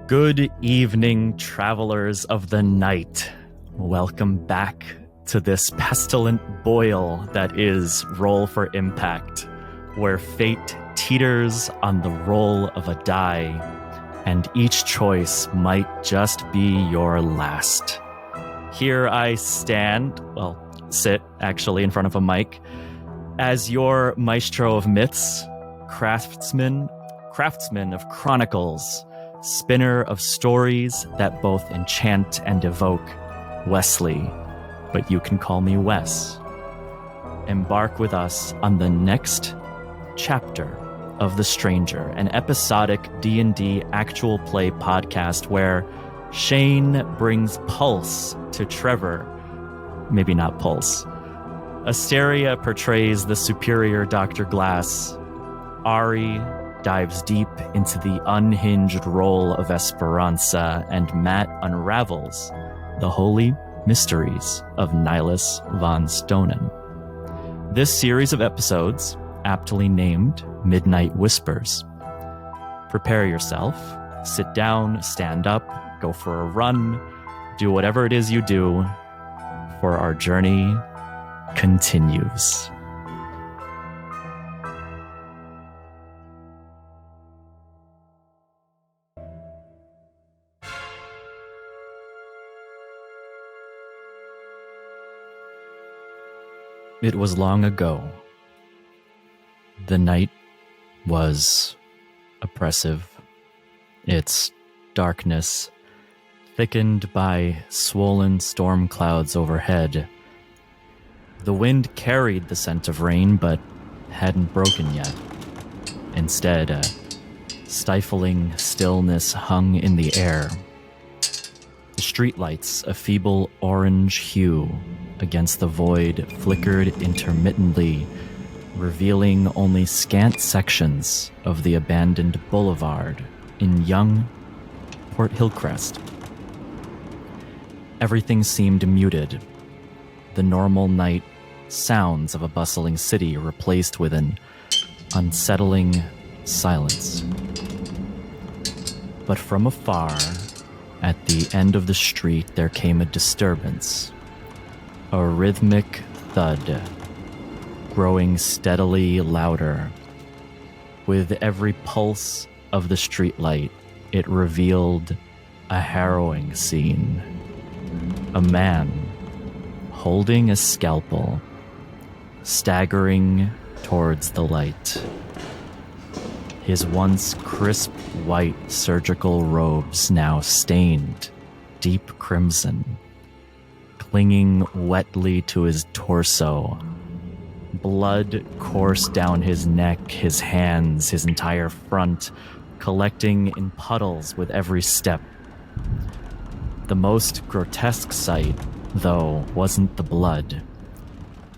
Good evening, travelers of the night. Welcome back to this pestilent boil that is Roll for Impact, where fate teeters on the roll of a die, and each choice might just be your last. Here I sit actually in front of a mic, as your maestro of myths, craftsman of chronicles, spinner of stories that both enchant and evoke, Wesley, but you can call me Wes. Embark with us on the next chapter of The Stranger, an episodic D&D actual play podcast where Shane brings pulse to Trevor. Maybe not pulse. Asteria portrays the superior Dr. Glass. Ari dives deep into the unhinged role of Esperanza, and Matt unravels the holy mysteries of Nihilus von Stonen. This series of episodes, aptly named Midnight Whispers. Prepare yourself, sit down, stand up, go for a run, do whatever it is you do, for our journey continues. It was long ago. The night was oppressive, its darkness thickened by swollen storm clouds overhead. The wind carried the scent of rain, but hadn't broken yet. Instead, a stifling stillness hung in the air. The streetlights, a feeble orange hue against the void, flickered intermittently, revealing only scant sections of the abandoned boulevard in young Port Hillcrest. Everything seemed muted. The normal night sounds of a bustling city replaced with an unsettling silence. But from afar, at the end of the street, there came a disturbance. A rhythmic thud, growing steadily louder. With every pulse of the streetlight, it revealed a harrowing scene. A man, holding a scalpel, staggering towards the light. His once crisp white surgical robes now stained deep crimson, clinging wetly to his torso. Blood coursed down his neck, his hands, his entire front, collecting in puddles with every step. The most grotesque sight, though, wasn't the blood.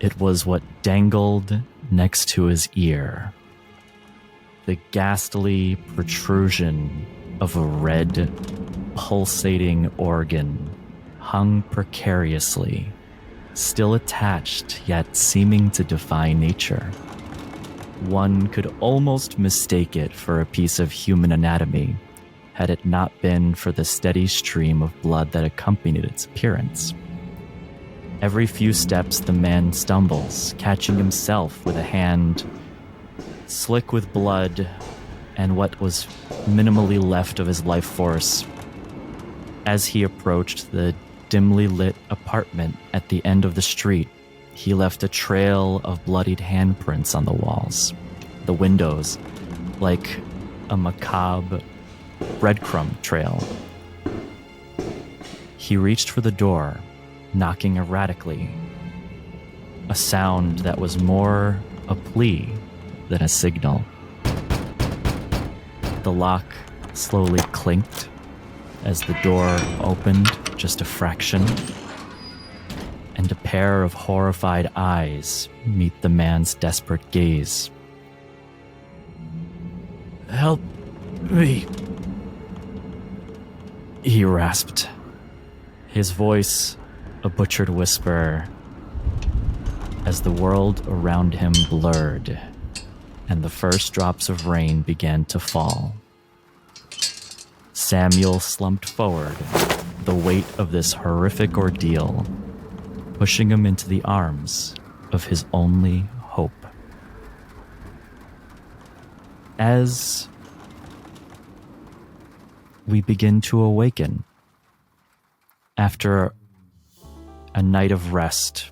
It was what dangled next to his ear. The ghastly protrusion of a red, pulsating organ hung precariously, still attached yet seeming to defy nature. One could almost mistake it for a piece of human anatomy, had it not been for the steady stream of blood that accompanied its appearance. Every few steps the man stumbles, catching himself with a hand slick with blood and what was minimally left of his life force. As he approached the dimly lit apartment at the end of the street, he left a trail of bloodied handprints on the walls, the windows, like a macabre breadcrumb trail. He reached for the door, knocking erratically, a sound that was more a plea than a signal. The lock slowly clinked as the door opened just a fraction, and a pair of horrified eyes meet the man's desperate gaze. "Help me," he rasped, his voice a butchered whisper as the world around him blurred and the first drops of rain began to fall. Samuel slumped forward, the weight of this horrific ordeal pushing him into the arms of his only hope. As we begin to awaken after a night of rest,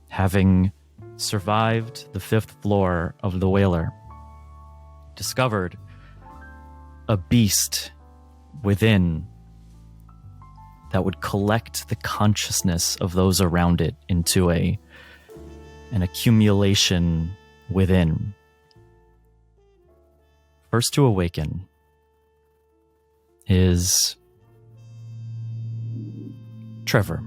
having survived the 5th floor of the whaler, discovered a beast within that would collect the consciousness of those around it into an accumulation within. First to awaken is Trevor.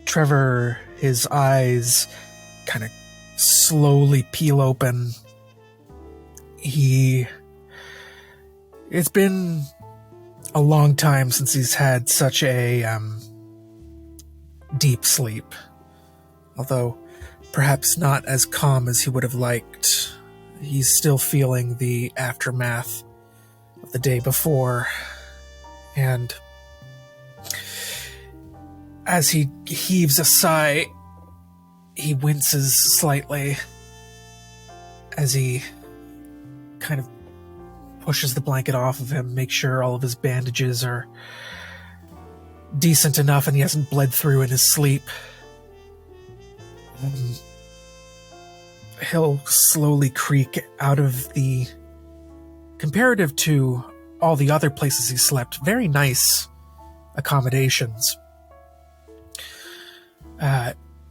Trevor, his eyes kind of slowly peel open. It's been a long time since he's had such a deep sleep. Although perhaps not as calm as he would have liked. He's still feeling the aftermath of the day before. And as he heaves a sigh, he winces slightly as he kind of pushes the blanket off of him, makes sure all of his bandages are decent enough and he hasn't bled through in his sleep. He'll slowly creak out of the, comparative to all the other places he slept, very nice accommodations.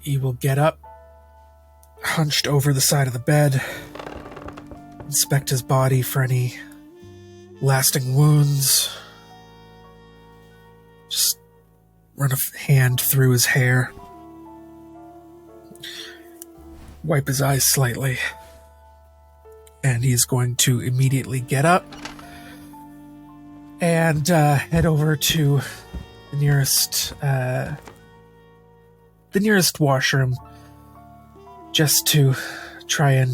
He will get up, hunched over the side of the bed, inspect his body for any lasting wounds, just run a hand through his hair, wipe his eyes slightly, and he's going to immediately get up and head over to the nearest washroom just to try and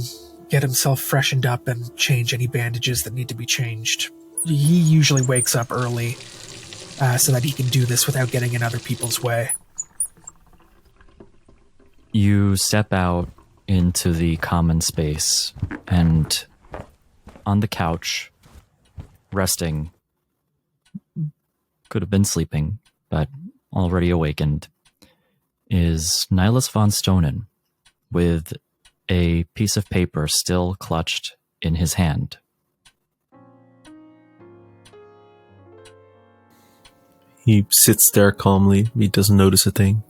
get himself freshened up and change any bandages that need to be changed. He usually wakes up early so that he can do this without getting in other people's way. You step out into the common space, and on the couch, resting, could have been sleeping, but already awakened, is Nihilus von Stonen with a piece of paper still clutched in his hand. He sits there calmly. He doesn't notice a thing.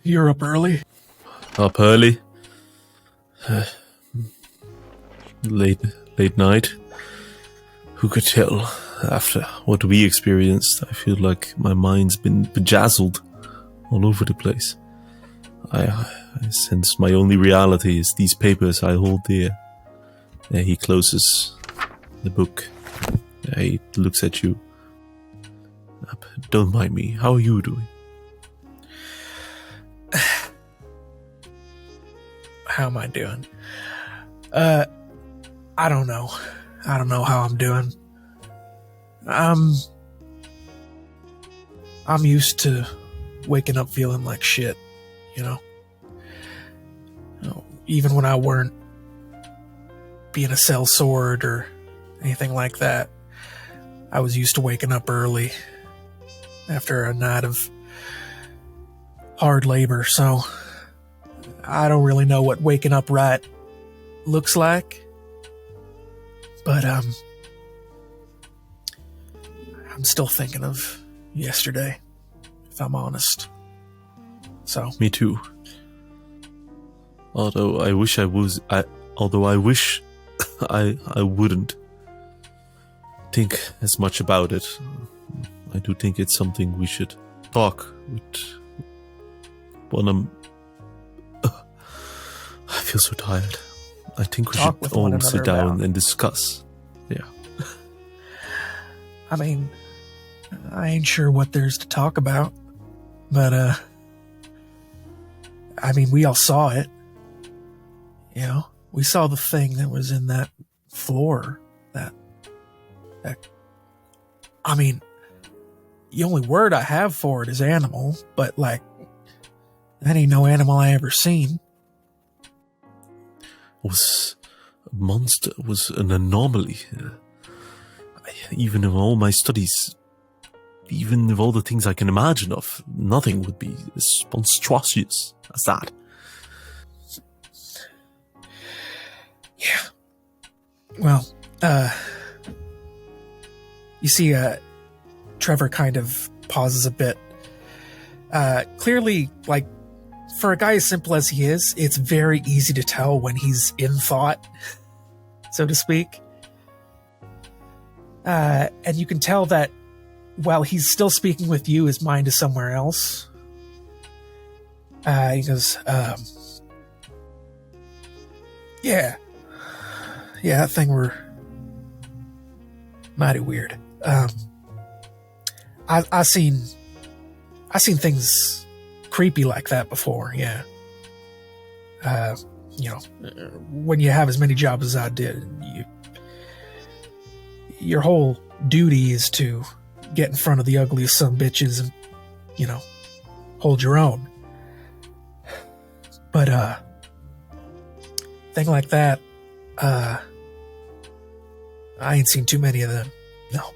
You're up early? Up early? Late night? Who could tell? After what we experienced, I feel like my mind's been bejazzled all over the place. I sense my only reality is these papers I hold dear. He closes the book. He looks at you. Don't mind me. How are you doing? How am I doing? I don't know. I don't know how I'm doing. I'm used to waking up feeling like shit, you know? Even when I weren't being a sellsword or anything like that, I was used to waking up early after a night of hard labor, so I don't really know what waking up right looks like, but I'm still thinking of yesterday, if I'm honest. So me too. Although I wish I wouldn't think as much about it. I do think it's something we should talk with. But I feel so tired. I think we should all sit down and discuss. Yeah. I mean, I ain't sure what there's to talk about, but, I mean, we all saw it. You know, we saw the thing that was in that floor. I mean, the only word I have for it is animal, but, like, that ain't no animal I ever seen. Was a monster, was an anomaly. Even in all my studies, even of all the things I can imagine of, nothing would be as monstrous as that. Yeah. Well, you see, Trevor kind of pauses a bit. Clearly, like, for a guy as simple as he is, it's very easy to tell when he's in thought, so to speak. And you can tell that while he's still speaking with you, his mind is somewhere else. He goes, yeah, that thing were mighty weird. I seen things creepy like that before. Yeah. You know, when you have as many jobs as I did, your whole duty is to get in front of the ugliest some bitches and, you know, hold your own. But thing like that, I ain't seen too many of them. No.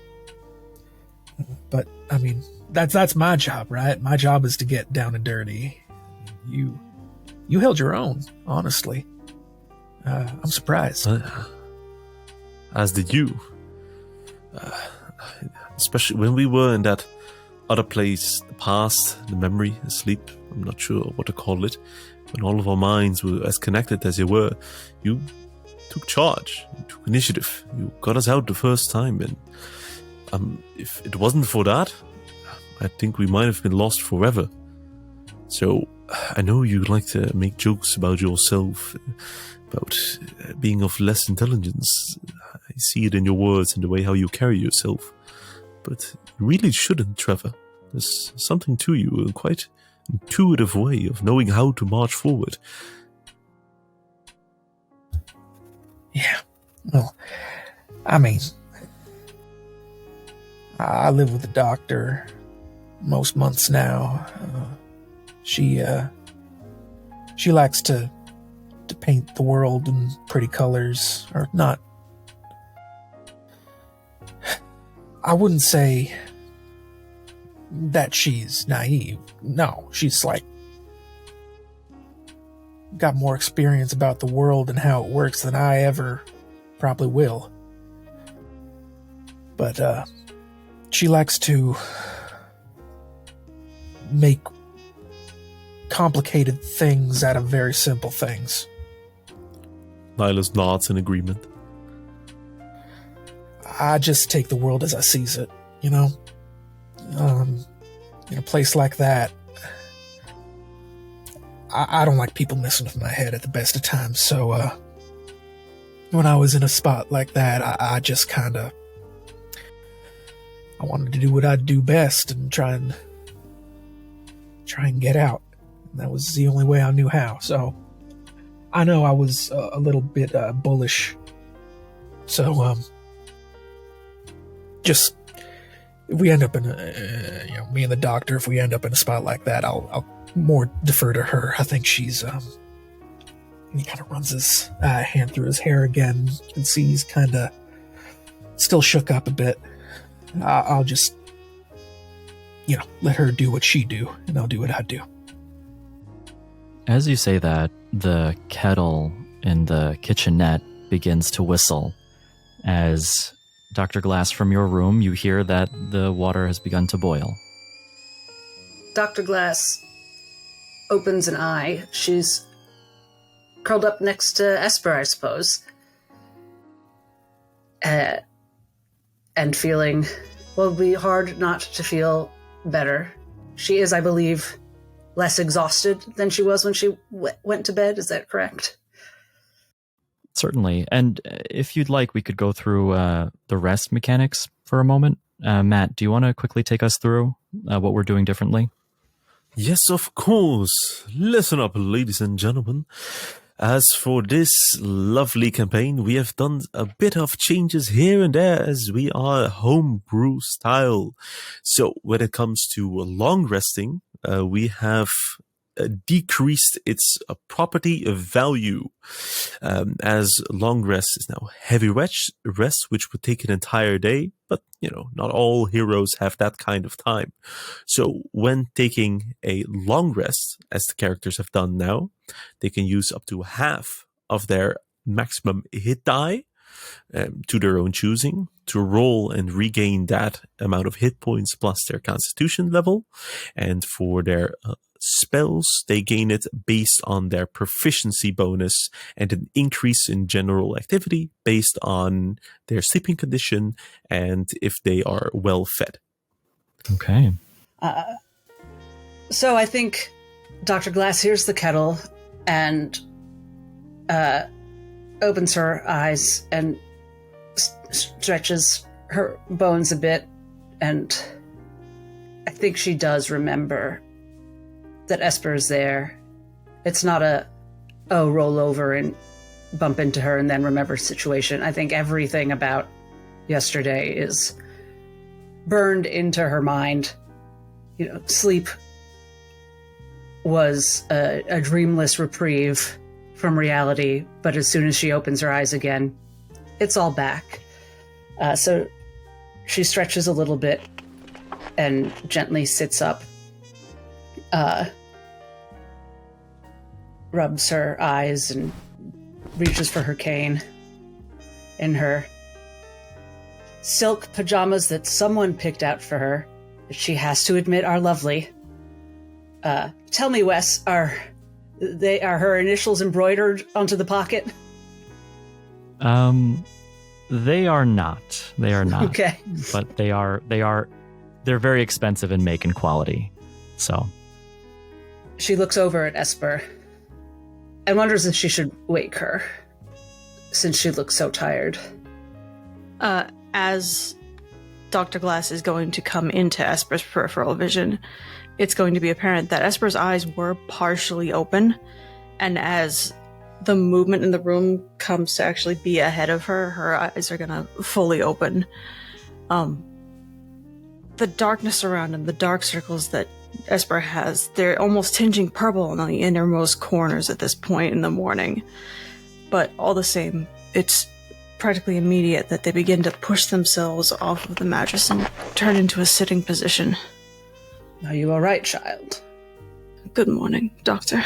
But I mean, that's my job, right? My job is to get down and dirty. You held your own, honestly. I'm surprised. As did you. Especially when we were in that other place, the past, the memory, the sleep, I'm not sure what to call it. When all of our minds were as connected as they were, you took charge, you took initiative, you got us out the first time, and if it wasn't for that, I think we might have been lost forever. So, I know you like to make jokes about yourself, about being of less intelligence. I see it in your words and the way how you carry yourself. But you really shouldn't, Trevor. There's something to you, a quite intuitive way of knowing how to march forward. Yeah, well, I mean, I live with a doctor most months now. She likes to paint the world in pretty colors, or not. I wouldn't say that she's naive. No, she's like got more experience about the world and how it works than I ever probably will. But she likes to make complicated things out of very simple things. Nihilus nods in agreement. I just take the world as I sees it, you know? In a place like that, I don't like people messing with my head at the best of times, so when I was in a spot like that, I just kind of... I wanted to do what I'd do best and try and get out. And that was the only way I knew how, so... I know I was a little bit bullish, so just if we end up in me and the doctor, if we end up in a spot like that, I'll more defer to her. I think she's he kind of runs his hand through his hair again. You can see he's kind of still shook up a bit. I'll just let her do what she do, and I'll do what I do. As you say that, the kettle in the kitchenette begins to whistle. As Dr. Glass, from your room, you hear that the water has begun to boil. Dr. Glass opens an eye. She's curled up next to Esper, I suppose. And feeling, well, it'll be hard not to feel better. She is, I believe, less exhausted than she was when she went to bed. Is that correct? Certainly. And if you'd like, we could go through the rest mechanics for a moment. Matt, do you want to quickly take us through what we're doing differently? Yes, of course. Listen up, ladies and gentlemen. As for this lovely campaign, we have done a bit of changes here and there as we are homebrew style. So when it comes to long resting, we have decreased its property value, as long rest is now heavy rest, which would take an entire day. But, not all heroes have that kind of time. So when taking a long rest, as the characters have done now, they can use up to half of their maximum hit die to their own choosing to roll and regain that amount of hit points plus their constitution level. And for their spells, they gain it based on their proficiency bonus and an increase in general activity based on their sleeping condition and if they are well fed. Okay. So I think Dr. Glass hears the kettle and opens her eyes and stretches her bones a bit, and I think she does remember that Esper is there. It's not roll over and bump into her and then remember the situation. I think everything about yesterday is burned into her mind. Sleep was a dreamless reprieve from reality, but as soon as she opens her eyes again, it's all back. So she stretches a little bit and gently sits up, rubs her eyes and reaches for her cane in her silk pajamas that someone picked out for her, that she has to admit are lovely. Tell me, Wes, are her initials embroidered onto the pocket? They are not. They are not. Okay. But they're very expensive in make and quality. So she looks over at Esper and wonders if she should wake her, since she looks so tired. As Dr. Glass is going to come into Esper's peripheral vision, it's going to be apparent that Esper's eyes were partially open, and as the movement in the room comes to actually be ahead of her, her eyes are going to fully open. The darkness around him, the dark circles that Esper has, they're almost tinging purple on the innermost corners at this point in the morning. But all the same, it's practically immediate that they begin to push themselves off of the mattress and turn into a sitting position. Are you all right, child? Good morning, Doctor.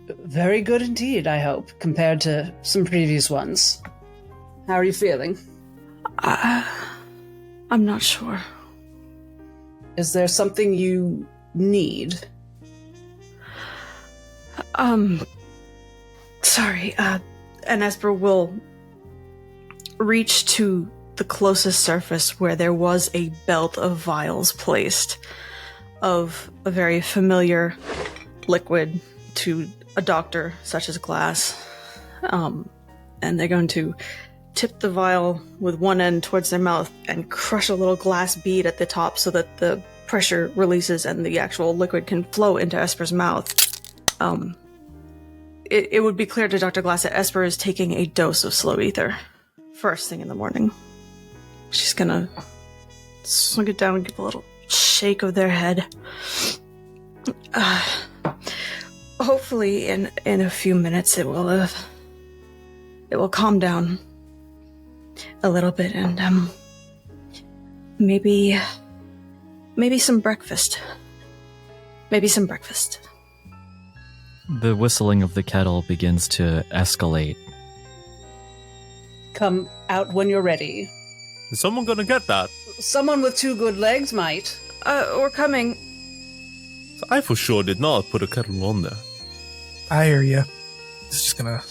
Very good indeed, I hope, compared to some previous ones. How are you feeling? I'm not sure. Is there something you need? Sorry, and Esper will reach to the closest surface where there was a belt of vials placed of a very familiar liquid to a doctor such as Glass. And they're going to tip the vial with one end towards their mouth and crush a little glass bead at the top so that the pressure releases and the actual liquid can flow into Esper's mouth. It would be clear to Dr. Glass that Esper is taking a dose of slow ether first thing in the morning. She's gonna swing it down and give a little shake of their head. Hopefully in a few minutes it will calm down a little bit, and maybe some breakfast. Maybe some breakfast. the whistling of the kettle begins to escalate. Come out when you're ready. Is someone gonna get that? Someone with 2 good legs might. We're coming. I for sure did not put a kettle on there. I hear you. He's just gonna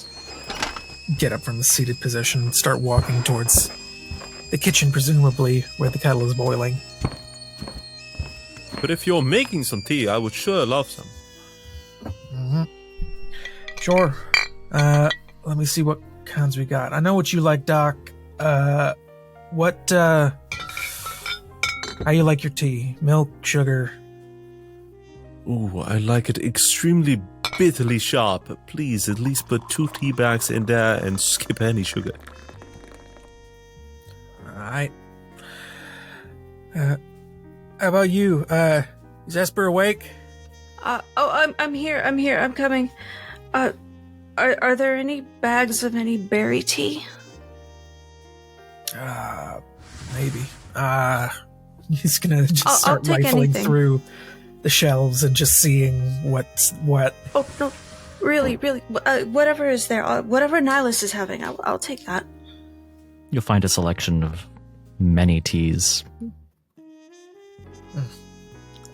get up from the seated position and start walking towards the kitchen, presumably where the kettle is boiling. But if you're making some tea, I would sure love some. Mm-hmm. Sure. Let me see what kinds we got. I know what you like, Doc. What How you like your tea? Milk, sugar? Ooh, I like it extremely bitterly sharp. Please, at least put 2 tea bags in there and skip any sugar. Alright. How about you? Is Esper awake? I'm here. I'm coming. Are there any bags of any berry tea? Maybe. He's gonna just I'll start take rifling anything. through the shelves and just seeing what's what. Oh no, really. Whatever is there, whatever Nihilus is having, I'll take that. You'll find a selection of many teas.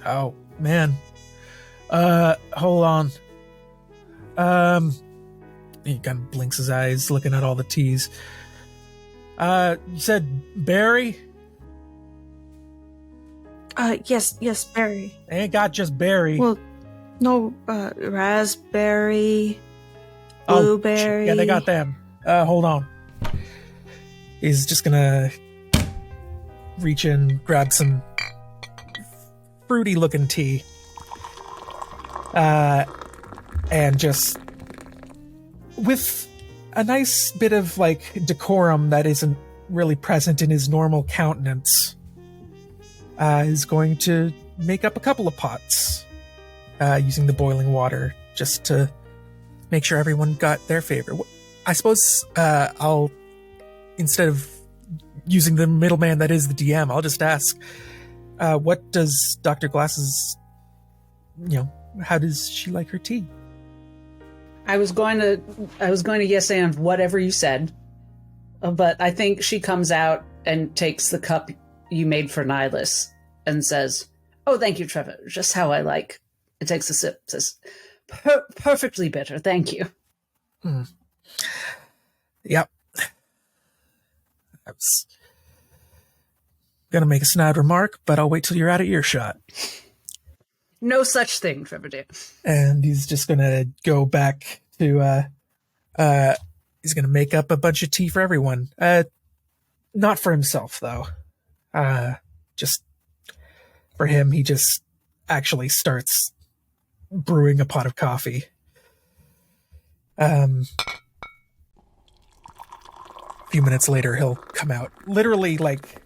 Oh, man. Hold on. He kind of blinks his eyes, looking at all the teas. You said berry? Yes, berry. I ain't got just berry. Well, no, raspberry, Oh, blueberry. yeah, they got them. Hold on. He's just gonna reach in, grab some fruity looking tea. And just with a nice bit of like decorum that isn't really present in his normal countenance, is going to make up a couple of pots using the boiling water just to make sure everyone got their favorite. I suppose I'll, instead of using the middleman that is the DM, I'll just ask, what does Dr. Glass's, how does she like her tea? I was going to yes and whatever you said, but I think she comes out and takes the cup you made for Nihilus and says, "Oh, thank you, Trevor. Just how I like." It takes a sip, says, "Perfectly bitter, thank you." Yep. I was gonna make a snide remark, but I'll wait till you're out of earshot. No such thing, Trevor dear. And he's just gonna go back to he's gonna make up a bunch of tea for everyone. Not for himself though. Just for him, he just actually starts brewing a pot of coffee. A few minutes later, he'll come out. Literally, like,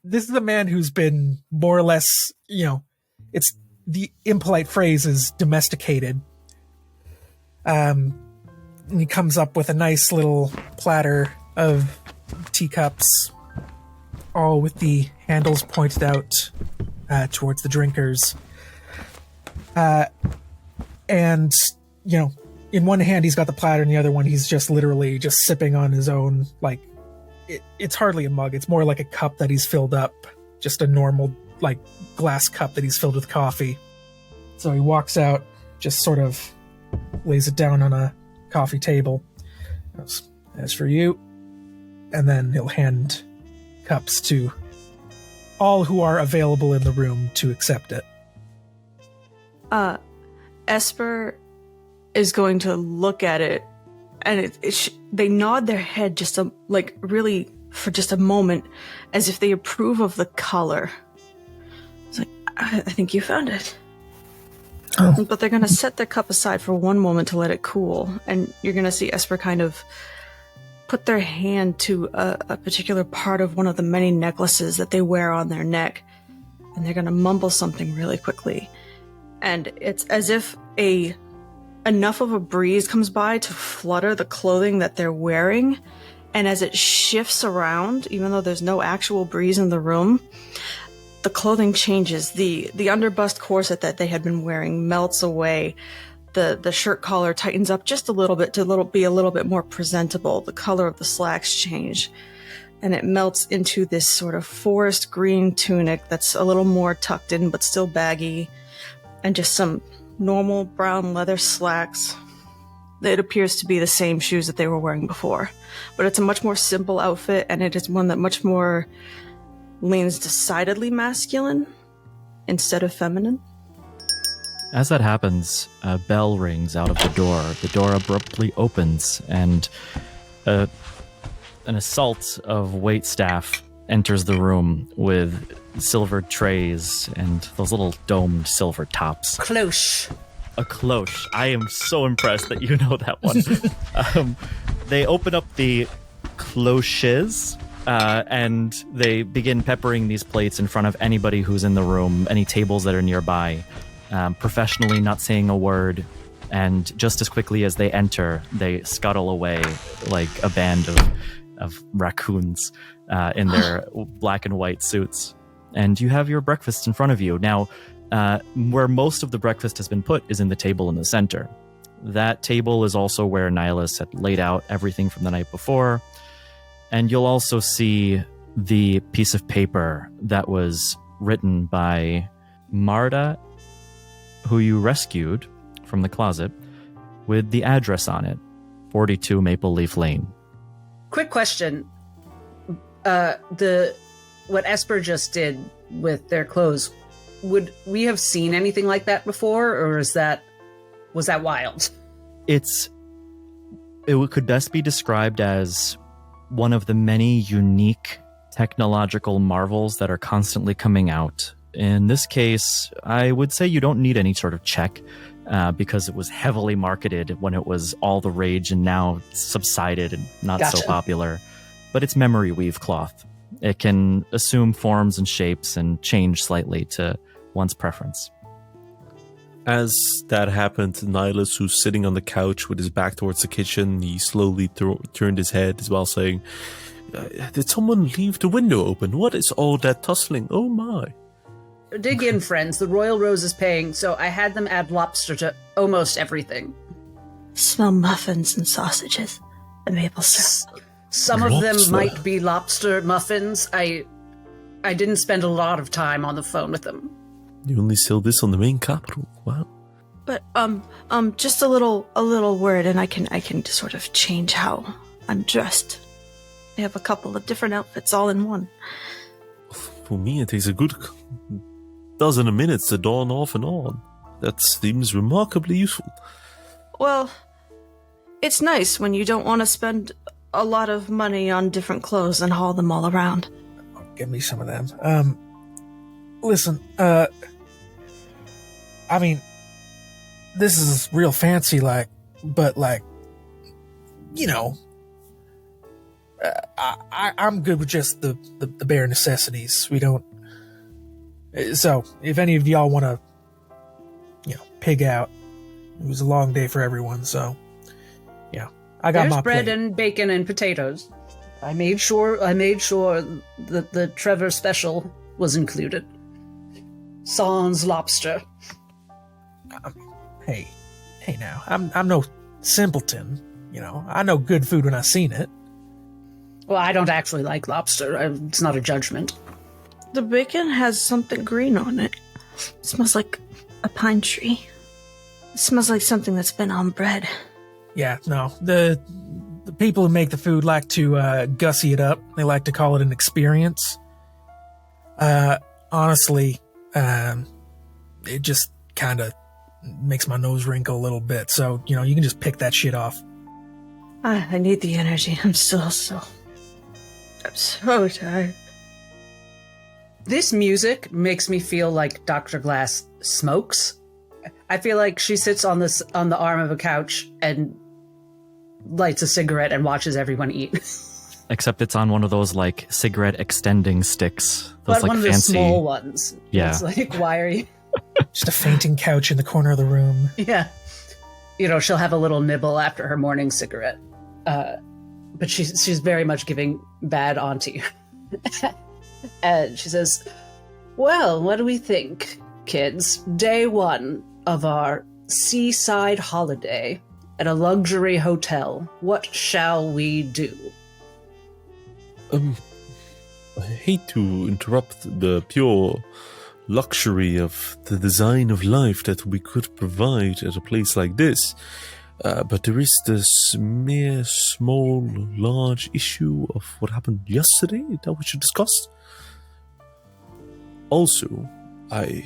this is a man who's been more or less, it's the impolite phrase is domesticated. And he comes up with a nice little platter of teacups, all with the handles pointed out towards the drinkers. And, in one hand he's got the platter, and the other one he's just literally just sipping on his own, like, it's hardly a mug, it's more like a cup that he's filled up, just a normal, like, glass cup that he's filled with coffee. So he walks out, just sort of lays it down on a coffee table. As for you, and then he'll hand cups to all who are available in the room to accept it. Esper is going to look at it, and they nod their head just really for just a moment, as if they approve of the color. It's like, I think you found it. Oh. But they're going to set their cup aside for one moment to let it cool, and you're going to see Esper kind of put their hand to a particular part of one of the many necklaces that they wear on their neck, and they're going to mumble something really quickly. And it's as if enough of a breeze comes by to flutter the clothing that they're wearing, and as it shifts around, even though there's no actual breeze in the room, the clothing changes. The underbust corset that they had been wearing melts away. The shirt collar tightens up just a little bit to be a little bit more presentable. The color of the slacks change, and it melts into this sort of forest green tunic that's a little more tucked in but still baggy, and just some normal brown leather slacks. It appears to be the same shoes that they were wearing before, but it's a much more simple outfit, and it is one that much more leans decidedly masculine instead of feminine. As that happens, a bell rings out of the door. The door abruptly opens, and an assault of waitstaff enters the room with silver trays and those little domed silver tops. Cloche. A cloche. I am so impressed that you know that one. They open up the cloches and they begin peppering these plates in front of anybody who's in the room, any tables that are nearby, professionally not saying a word. And just as quickly as they enter, they scuttle away like a band of raccoons in their black and white suits. And you have your breakfast in front of you. Now, where most of the breakfast has been put is in the table in the center. That table is also where Nihilus had laid out everything from the night before. And you'll also see the piece of paper that was written by Marta, who you rescued from the closet, with the address on it, 42 Maple Leaf Lane. Quick question. What Esper just did with their clothes, would we have seen anything like that before, or was that wild? It could best be described as one of the many unique technological marvels that are constantly coming out. In this case, I would say you don't need any sort of check because it was heavily marketed when it was all the rage and now subsided and not Gotcha. so popular. But it's memory weave cloth. It can assume forms and shapes and change slightly to one's preference. As that happened, Nihilus, who's sitting on the couch with his back towards the kitchen, he slowly turned his head as well, saying, "Did someone leave the window open? What is all that tussling? Oh my." Dig in, friends. The Royal Rose is paying, so I had them add lobster to almost everything. Smell muffins and sausages and maple syrup. Some of them Lobster. might be lobster muffins. I didn't spend a lot of time on the phone with them. You only sell this on the main capital. Wow. But just a little word, and I can sort of change how I'm dressed. I have a couple of different outfits all in one. For me, it takes a good dozen of minutes to dawn off and on. That seems remarkably useful. Well, it's nice when you don't want to spend a lot of money on different clothes and haul them all around. Give me some of them. Listen, I mean, this is real fancy, but you know, I'm good with just the bare necessities. We don't. So, if any of y'all want to, pig out, it was a long day for everyone. So, yeah, I got There's my bread plate. and bacon and potatoes. I made sure that the Trevor special was included. Sans lobster. Hey now, I'm no simpleton. I know good food when I seen it. Well, I don't actually like lobster. It's not a judgment. The bacon has something green on it. It smells like a pine tree. It smells like something that's been on bread. Yeah, no, the people who make the food like to gussy it up. They like to call it an experience. Honestly, it just kind of makes my nose wrinkle a little bit. So, you can just pick that shit off. I need the energy. I'm so tired. This music makes me feel like Dr. Glass smokes. I feel like she sits on the arm of a couch and lights a cigarette and watches everyone eat. Except it's on one of those like cigarette extending sticks. Those But one of the fancy small ones. Yeah. It's like, why are you... Just a fainting couch in the corner of the room. Yeah. She'll have a little nibble after her morning cigarette. But she's very much giving bad auntie. And she says, well, what do we think, kids? Day 1 of our seaside holiday at a luxury hotel. What shall we do? I hate to interrupt the pure luxury of the design of life that we could provide at a place like this. But there is this mere large issue of what happened yesterday that we should discuss. Also, I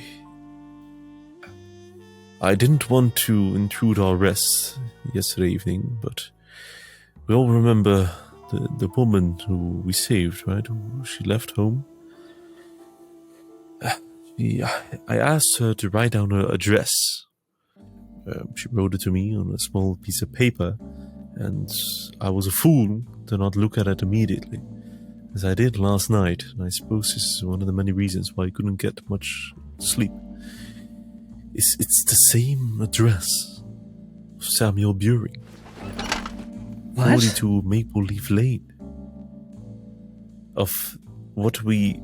didn't want to intrude our rest yesterday evening, but we all remember the woman who we saved, right? She left home. I asked her to write down her address. She wrote it to me on a small piece of paper, and I was a fool to not look at it immediately, as I did last night, and I suppose this is one of the many reasons why I couldn't get much sleep. It's the same address of Samuel Buring. What? 42 Maple Leaf Lane. Of what we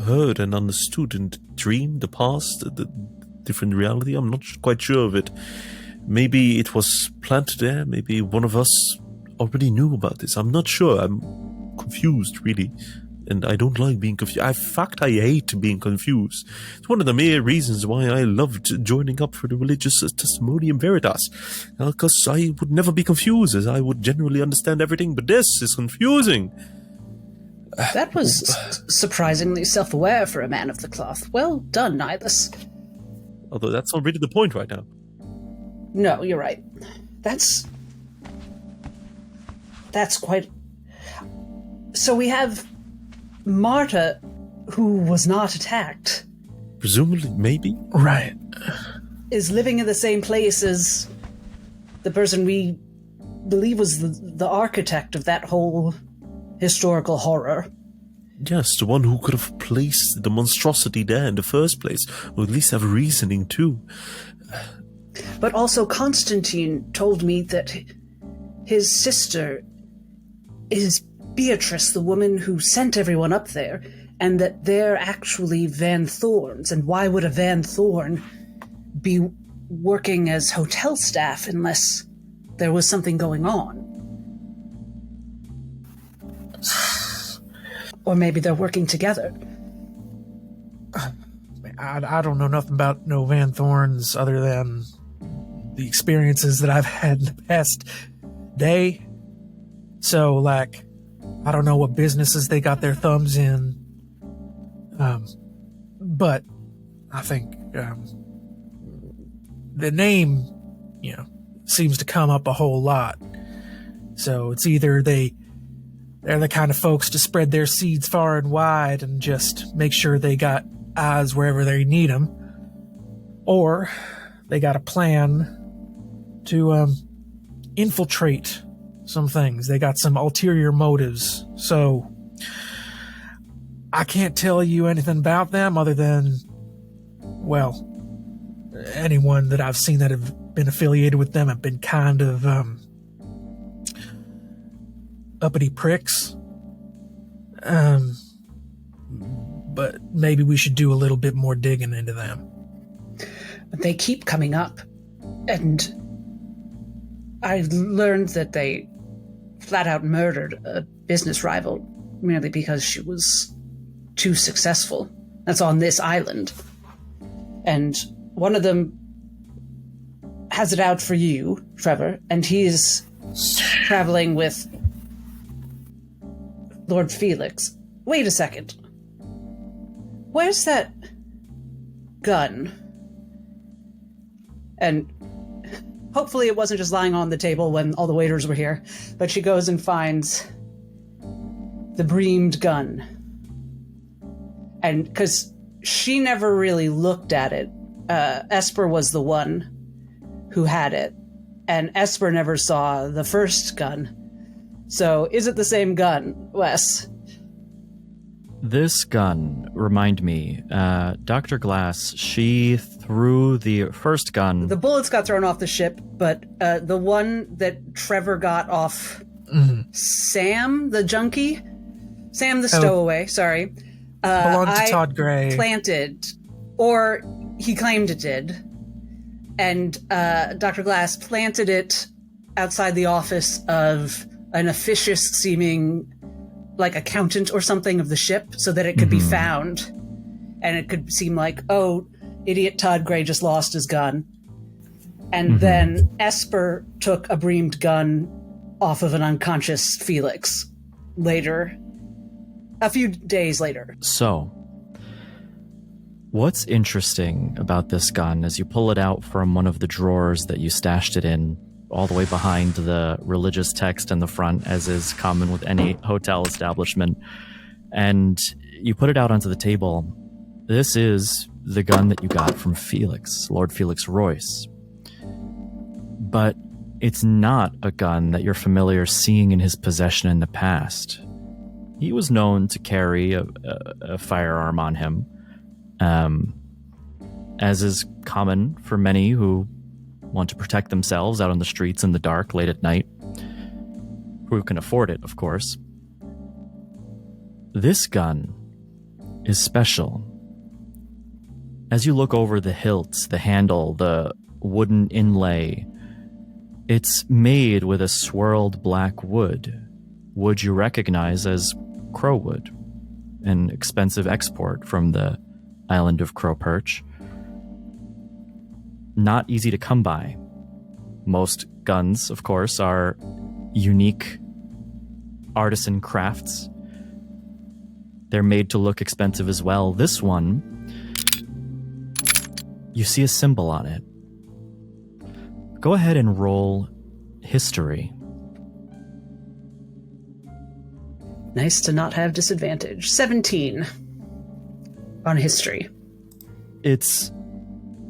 heard and understood in the dream, the past, the different reality, I'm not quite sure of it. Maybe it was planted there, maybe one of us already knew about this. I'm not sure, I'm confused, really. And I don't like being confused. In fact, I hate being confused. It's one of the main reasons why I loved joining up for the religious testimonium veritas. Because I would never be confused, as I would generally understand everything, but this is confusing. That was surprisingly self-aware for a man of the cloth. Well done, Nihilus. Although that's not really the point right now. No, you're right. That's quite... So we have Marta, who was not attacked, Presumably, maybe? Right. is living in the same place as the person we believe was the architect of that whole historical horror. Yes, the one who could have placed the monstrosity there in the first place, or at least have reasoning too. But also Constantine told me that his sister is Beatrice, the woman who sent everyone up there, and that they're actually Van Thorns. And why would a Van Thorn be working as hotel staff unless there was something going on? Or maybe they're working together. I don't know nothing about no Van Thorns other than the experiences that I've had in the past day. So, like, I don't know what businesses they got their thumbs in. But I think the name, seems to come up a whole lot. So it's either they're the kind of folks to spread their seeds far and wide and just make sure they got eyes wherever they need them, or they got a plan to infiltrate some things. They got some ulterior motives. So I can't tell you anything about them other than, well, anyone that I've seen that have been affiliated with them have been kind of uppity pricks. But maybe we should do a little bit more digging into them. They keep coming up, and I learned that they flat out murdered a business rival merely because she was too successful. That's on this island. And one of them has it out for you, Trevor, and he's traveling with Lord Felix. Wait a second. Where's that gun? And hopefully it wasn't just lying on the table when all the waiters were here, but she goes and finds the breamed gun. And because she never really looked at it, Esper was the one who had it, and Esper never saw the first gun. So is it the same gun, Wes? This gun, remind me, Dr. Glass, she threw the first gun. The bullets got thrown off the ship, but the one that Trevor got off Sam, the junkie? Sam the stowaway, sorry. Belonged to Todd Gray. Planted, or he claimed it did. And Dr. Glass planted it outside the office of an officious-seeming, like, accountant or something of the ship, so that it could be found. And it could seem like, oh, idiot Todd Gray just lost his gun. And then Esper took a breamed gun off of an unconscious Felix later, a few days later. So, what's interesting about this gun as you pull it out from one of the drawers that you stashed it in, all the way behind the religious text in the front, as is common with any hotel establishment. And you put it out onto the table. This is the gun that you got from Felix, Lord Felix Royce. But it's not a gun that you're familiar seeing in his possession in the past. He was known to carry a firearm on him, as is common for many who want to protect themselves out on the streets in the dark late at night, who can afford it, of course. This gun is special. As you look over the hilt, the handle, the wooden inlay, it's made with a swirled black wood you recognize as crowwood, an expensive export from the island of Crowperch. Not easy to come by. Most guns, of course, are unique artisan crafts. They're made to look expensive as well. This one, you see a symbol on it. Go ahead and roll history. Nice to not have disadvantage. 17 on history. It's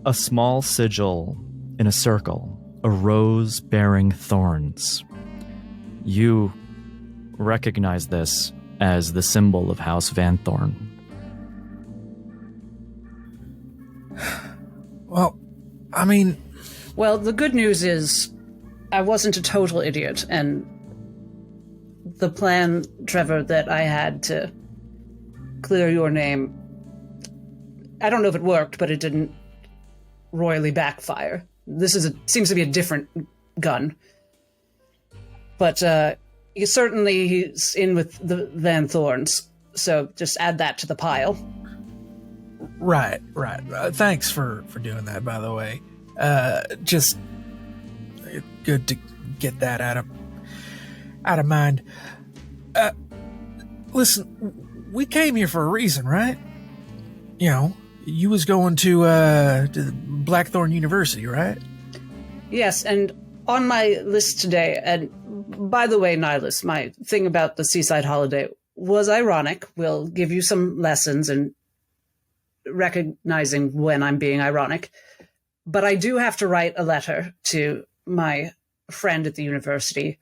a small sigil in a circle, a rose bearing thorns. You recognize this as the symbol of House Van Thorn. Well, I mean... Well, the good news is I wasn't a total idiot, and the plan, Trevor, that I had to clear your name, I don't know if it worked, but it didn't royally backfire. Seems to be a different gun. But he's in with the Van Thorns, so just add that to the pile. Right. Thanks for doing that, by the way. Just good to get that out of mind. Listen, we came here for a reason, right? You know, you was going to Blackthorn University, right? Yes, and on my list today, and by the way, Nihilus, my thing about the seaside holiday was ironic. We'll give you some lessons in recognizing when I'm being ironic. But I do have to write a letter to my friend at the university.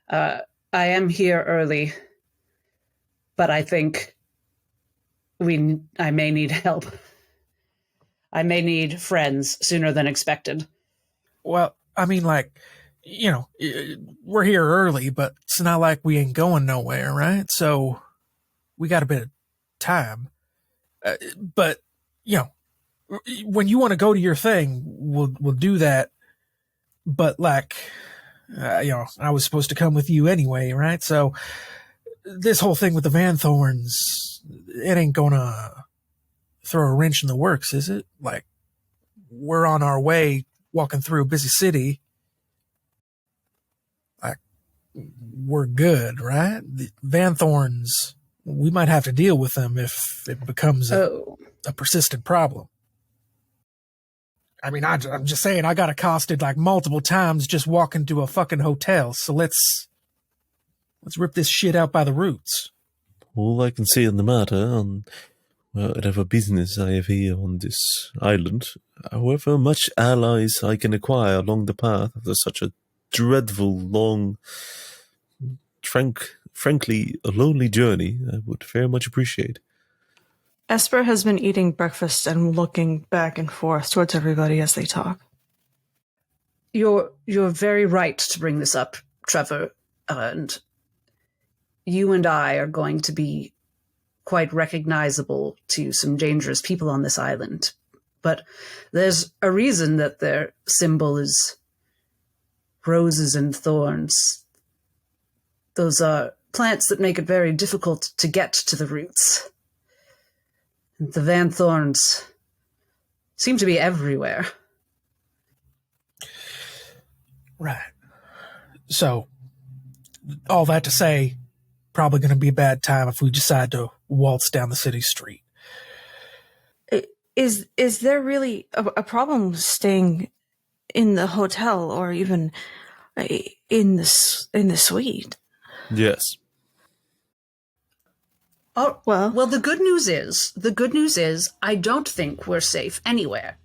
I am here early, but I think I may need help. I may need friends sooner than expected. Well, I mean, like, you know, we're here early, but it's not like we ain't going nowhere, right? So we got a bit of time. But, you know, when you want to go to your thing, we'll do that. But like, you know, I was supposed to come with you anyway, right? So this whole thing with the Van Thorns, it ain't gonna throw a wrench in the works, is it? Like, we're on our way, walking through a busy city. Like, we're good, right? The Van Thorns, we might have to deal with them if it becomes a persistent problem. I mean, I'm just saying, I got accosted like multiple times just walking to a fucking hotel. So let's rip this shit out by the roots. All I can say on the matter, on whatever business I have here on this island, however much allies I can acquire along the path after such a dreadful, long, frankly, a lonely journey, I would very much appreciate. Esper has been eating breakfast and looking back and forth towards everybody as they talk. You're very right to bring this up, Trevor, and you and I are going to be quite recognizable to some dangerous people on this island. But there's a reason that their symbol is roses and thorns. Those are plants that make it very difficult to get to the roots. The Van Thorns seem to be everywhere. Right. So, all that to say, probably going to be a bad time if we decide to waltz down the city street. Is there really a problem staying in the hotel or even In the suite. Yes. Oh, Well- well, the good news is, I don't think we're safe anywhere.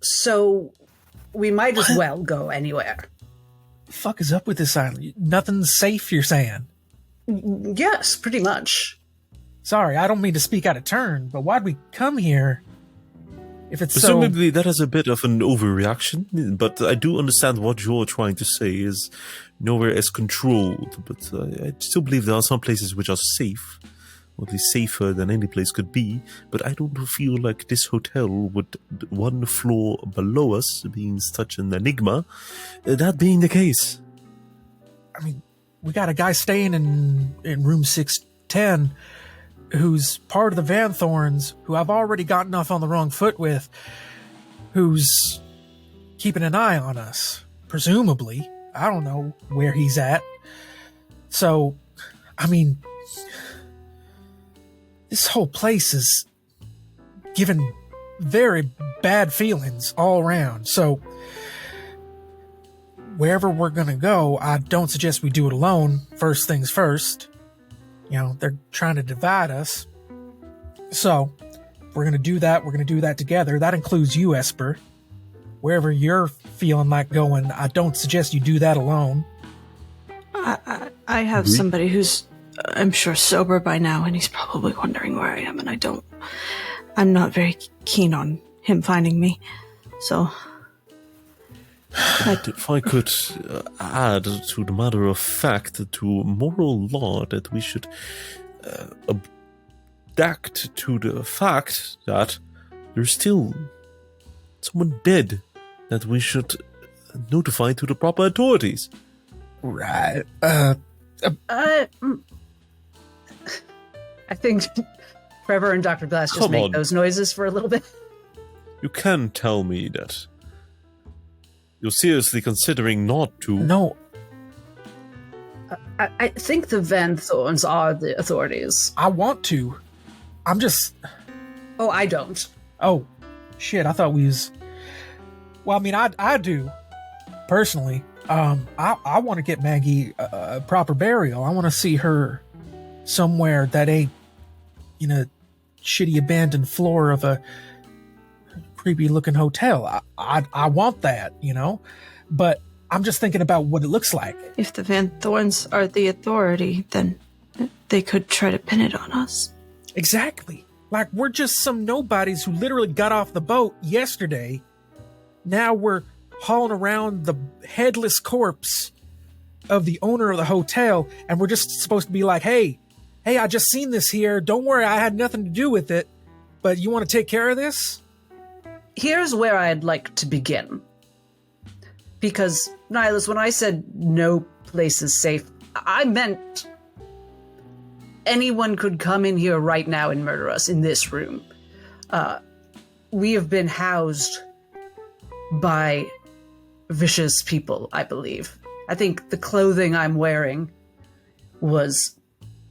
So, we might as well go anywhere. The fuck is up with this island? Nothing's safe, you're saying? Yes, pretty much. Sorry, I don't mean to speak out of turn, but why'd we come here if it's so... Presumably that is a bit of an overreaction, but I do understand what you're trying to say is nowhere is controlled, but I still believe there are some places which are safe, or at least safer than any place could be, but I don't feel like this hotel with one floor below us being such an enigma, that being the case. I mean, we got a guy staying in room 610 who's part of the Van Thorns, who I've already gotten off on the wrong foot with, who's keeping an eye on us, presumably. I don't know where he's at. So, I mean, this whole place is giving very bad feelings all around. So, wherever we're going to go, I don't suggest we do it alone. First things first. You know, they're trying to divide us. So, if we're going to do that, we're going to do that together. That includes you, Esper. Wherever you're feeling like going, I don't suggest you do that alone. I have somebody who's, I'm sure, sober by now, and he's probably wondering where I am, and I'm not very keen on him finding me. So... If I could add to the matter of fact, to moral law, that we should adapt to the fact that there's still someone dead that we should notify to the proper authorities. Right. I think Trevor and Dr. Glass just Come make on. those noises for a little bit. You can tell me that you're seriously considering not to. No, I think the Van Thorns are the authorities. I want to. I'm just... Oh, I don't. Oh, shit, I thought we was... Well, I mean, I do, personally. I want to get Maggie a proper burial. I want to see her somewhere that ain't in a shitty abandoned floor of a creepy looking hotel. I want that, you know, but I'm just thinking about what it looks like. if the Van Thorns are the authority, then they could try to pin it on us. Exactly. Like, we're just some nobodies who literally got off the boat yesterday. Now we're hauling around the headless corpse of the owner of the hotel, and we're just supposed to be like, hey, I just seen this here. Don't worry, I had nothing to do with it, but you want to take care of this? Here's where I'd like to begin. Because, Nihilus, when I said no place is safe, I meant anyone could come in here right now and murder us in this room. We have been housed by vicious people, I believe. I think the clothing I'm wearing was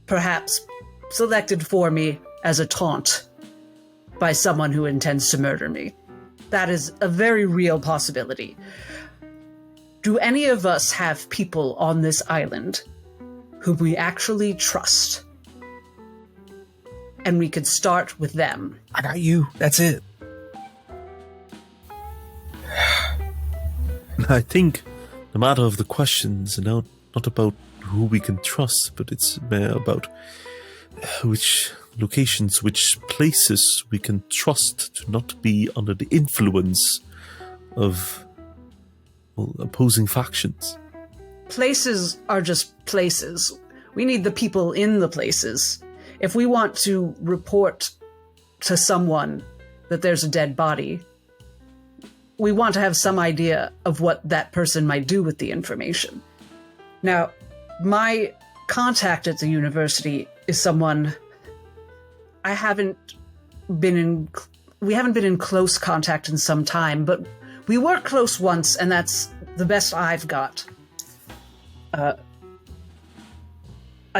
perhaps selected for me as a taunt by someone who intends to murder me. That is a very real possibility. Do any of us have people on this island whom we actually trust? And we could start with them. I got you. That's it. I think the matter of the questions are now not about who we can trust, but it's about which locations, which places we can trust to not be under the influence of, well, opposing factions. Places are just places. We need the people in the places. If we want to report to someone that there's a dead body, we want to have some idea of what that person might do with the information. Now, my contact at the university is someone we haven't been in close contact in some time, but we were close once, and that's the best I've got. I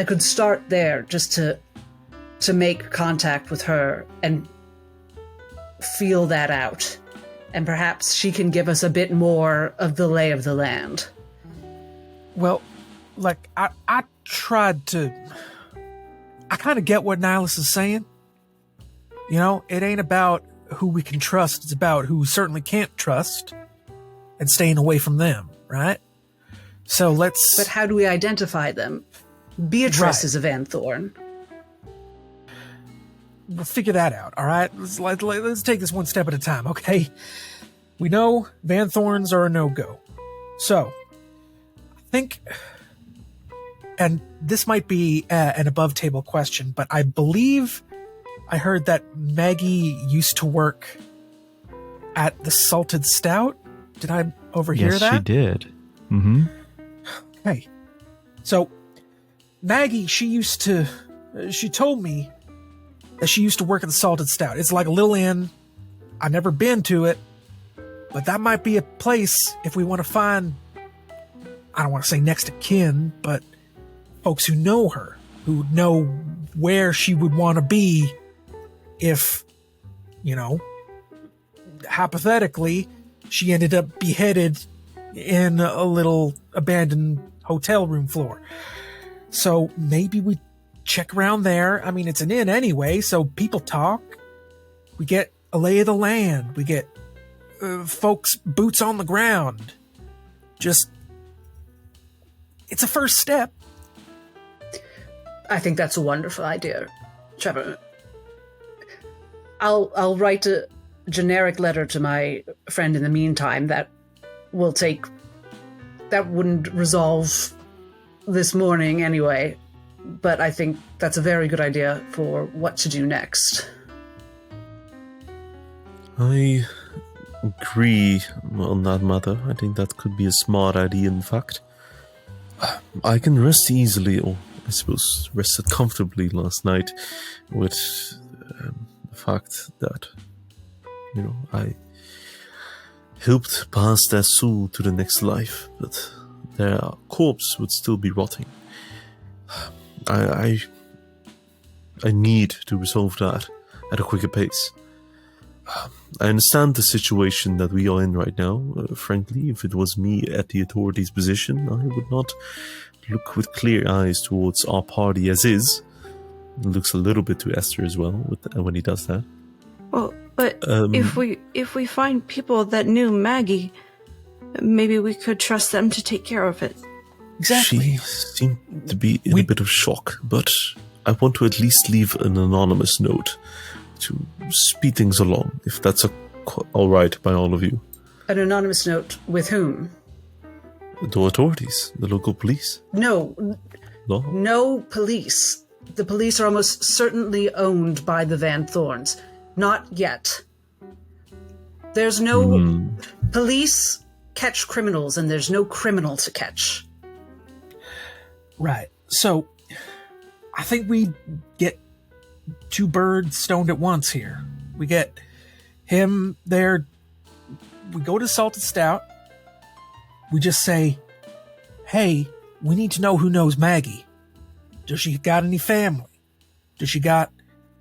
could start there just to make contact with her and feel that out. and perhaps she can give us a bit more of the lay of the land. Well, like, I tried to... I kind of get what Nihilus is saying. You know, it ain't about who we can trust. It's about who we certainly can't trust and staying away from them, right? So let's... But how do we identify them? Beatrice Right. is a Van Thorn. We'll figure that out, all right? Let's take this one step at a time, okay? We know Van Thorns are a no-go. So, I think... And this might be an above-table question, but I believe I heard that Maggie used to work at the Salted Stout. Did I overhear Yes, that? she did. Mm-hmm. Hey. So, Maggie, she told me that she used to work at the Salted Stout. It's like a little inn. I've never been to it, but that might be a place if we want to find, I don't want to say next of kin, but folks who know her, who know where she would want to be if, you know, hypothetically, she ended up beheaded in a little abandoned hotel room floor. So maybe we check around there. I mean, it's an inn anyway, so people talk. We get a lay of the land. We get folks' boots on the ground. Just, it's a first step. I think that's a wonderful idea, Trevor. I'll write a generic letter to my friend in the meantime that wouldn't resolve this morning anyway, but I think that's a very good idea for what to do next. I agree on that matter. I think that could be a smart idea, in fact. I can rest easily, or I suppose rested comfortably last night with the fact that, you know, I helped pass their soul to the next life, but their corpse would still be rotting. I need to resolve that at a quicker pace. I understand the situation that we are in right now. Frankly, if it was me at the authorities' position, I would not look with clear eyes towards our party as is. It looks a little bit to Esther as well when he does that. Well, but if we find people that knew Maggie, maybe we could trust them to take care of it. Exactly. She seemed to be in a bit of shock, but I want to at least leave an anonymous note to speed things along, if that's all right by all of you. An anonymous note with whom? The authorities, the local police. No police. The police are almost certainly owned by the Van Thorns. Not yet. There's no... Police catch criminals, and there's no criminal to catch. Right. So, I think we get two birds stoned at once here. We get him there. We go to Salted Stout. We just say, hey, we need to know who knows Maggie. Does she got any family? Does she got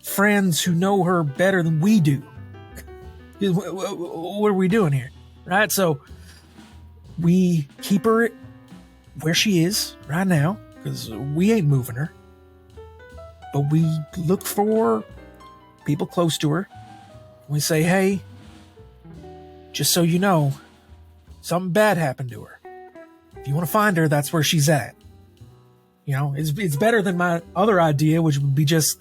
friends who know her better than we do? What are we doing here? Right? So we keep her where she is right now, because we ain't moving her. But we look for people close to her. We say, hey, just so you know, something bad happened to her. If you want to find her, that's where she's at. You know, it's better than my other idea, which would be just,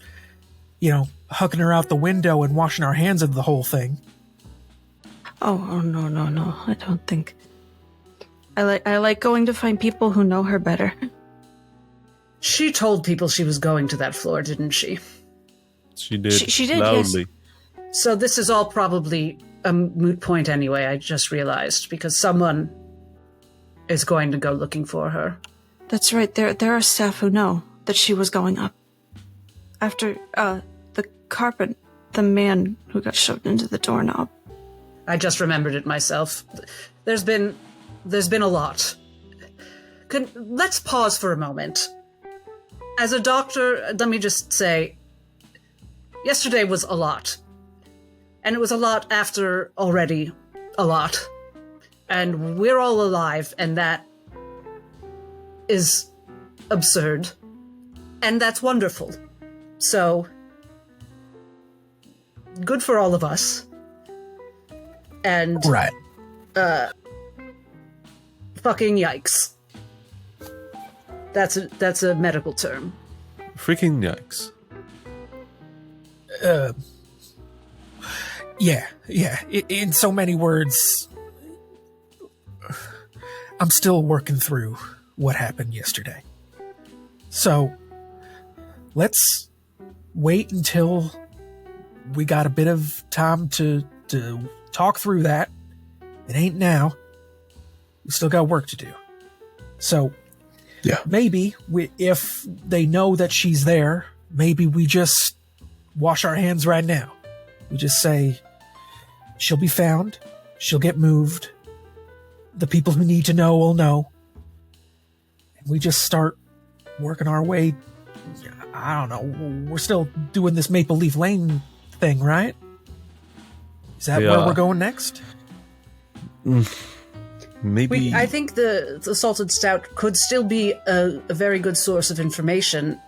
you know, hucking her out the window and washing our hands of the whole thing. Oh no! I don't think. I like going to find people who know her better. She told people she was going to that floor, didn't she? She did. She did, loudly. yes. So this is all probably a moot point anyway, I just realized, because someone is going to go looking for her. That's right. There are staff who know that she was going up. After the man who got shoved into the doorknob. I just remembered it myself. There's been a lot. Let's pause for a moment. As a doctor, let me just say, yesterday was a lot. And it was a lot after already a lot. And we're all alive, and that is absurd. And that's wonderful. So, good for all of us. And Right. fucking yikes. That's a medical term. Freaking yikes. Yeah. In so many words, I'm still working through what happened yesterday. So, let's wait until we got a bit of time to talk through that. It ain't now. We still got work to do. So, Yeah. maybe if they know that she's there, maybe we just wash our hands right now. We just say, she'll be found, she'll get moved, the people who need to know will know, and we just start working our way. I don't know, we're still doing this Maple Leaf Lane thing, right? Is that where we're going next? Maybe. I think the salted stout could still be a very good source of information.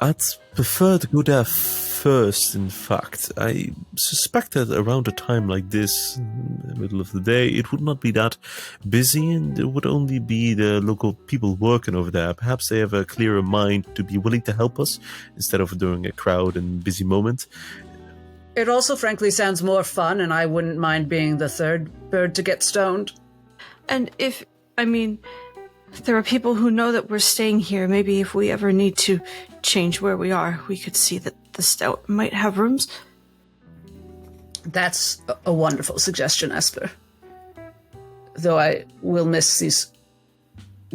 I'd prefer to go there first, in fact. I suspect that around a time like this, in the middle of the day, it would not be that busy, and it would only be the local people working over there. Perhaps they have a clearer mind to be willing to help us, instead of during a crowd and busy moment. It also, frankly, sounds more fun, and I wouldn't mind being the third bird to get stoned. And if there are people who know that we're staying here, maybe if we ever need to change where we are, we could see that the stout might have rooms. That's a wonderful suggestion, Esper. Though I will miss these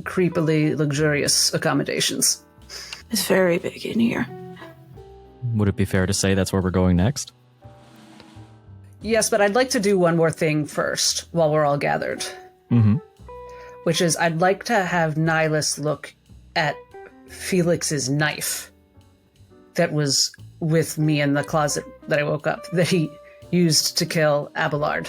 creepily luxurious accommodations. It's very big in here. Would it be fair to say that's where we're going next? Yes, but I'd like to do one more thing first, while we're all gathered. Mm-hmm. Which is, I'd like to have Nihilus look at Felix's knife that was with me in the closet that I woke up, that he used to kill Abelard.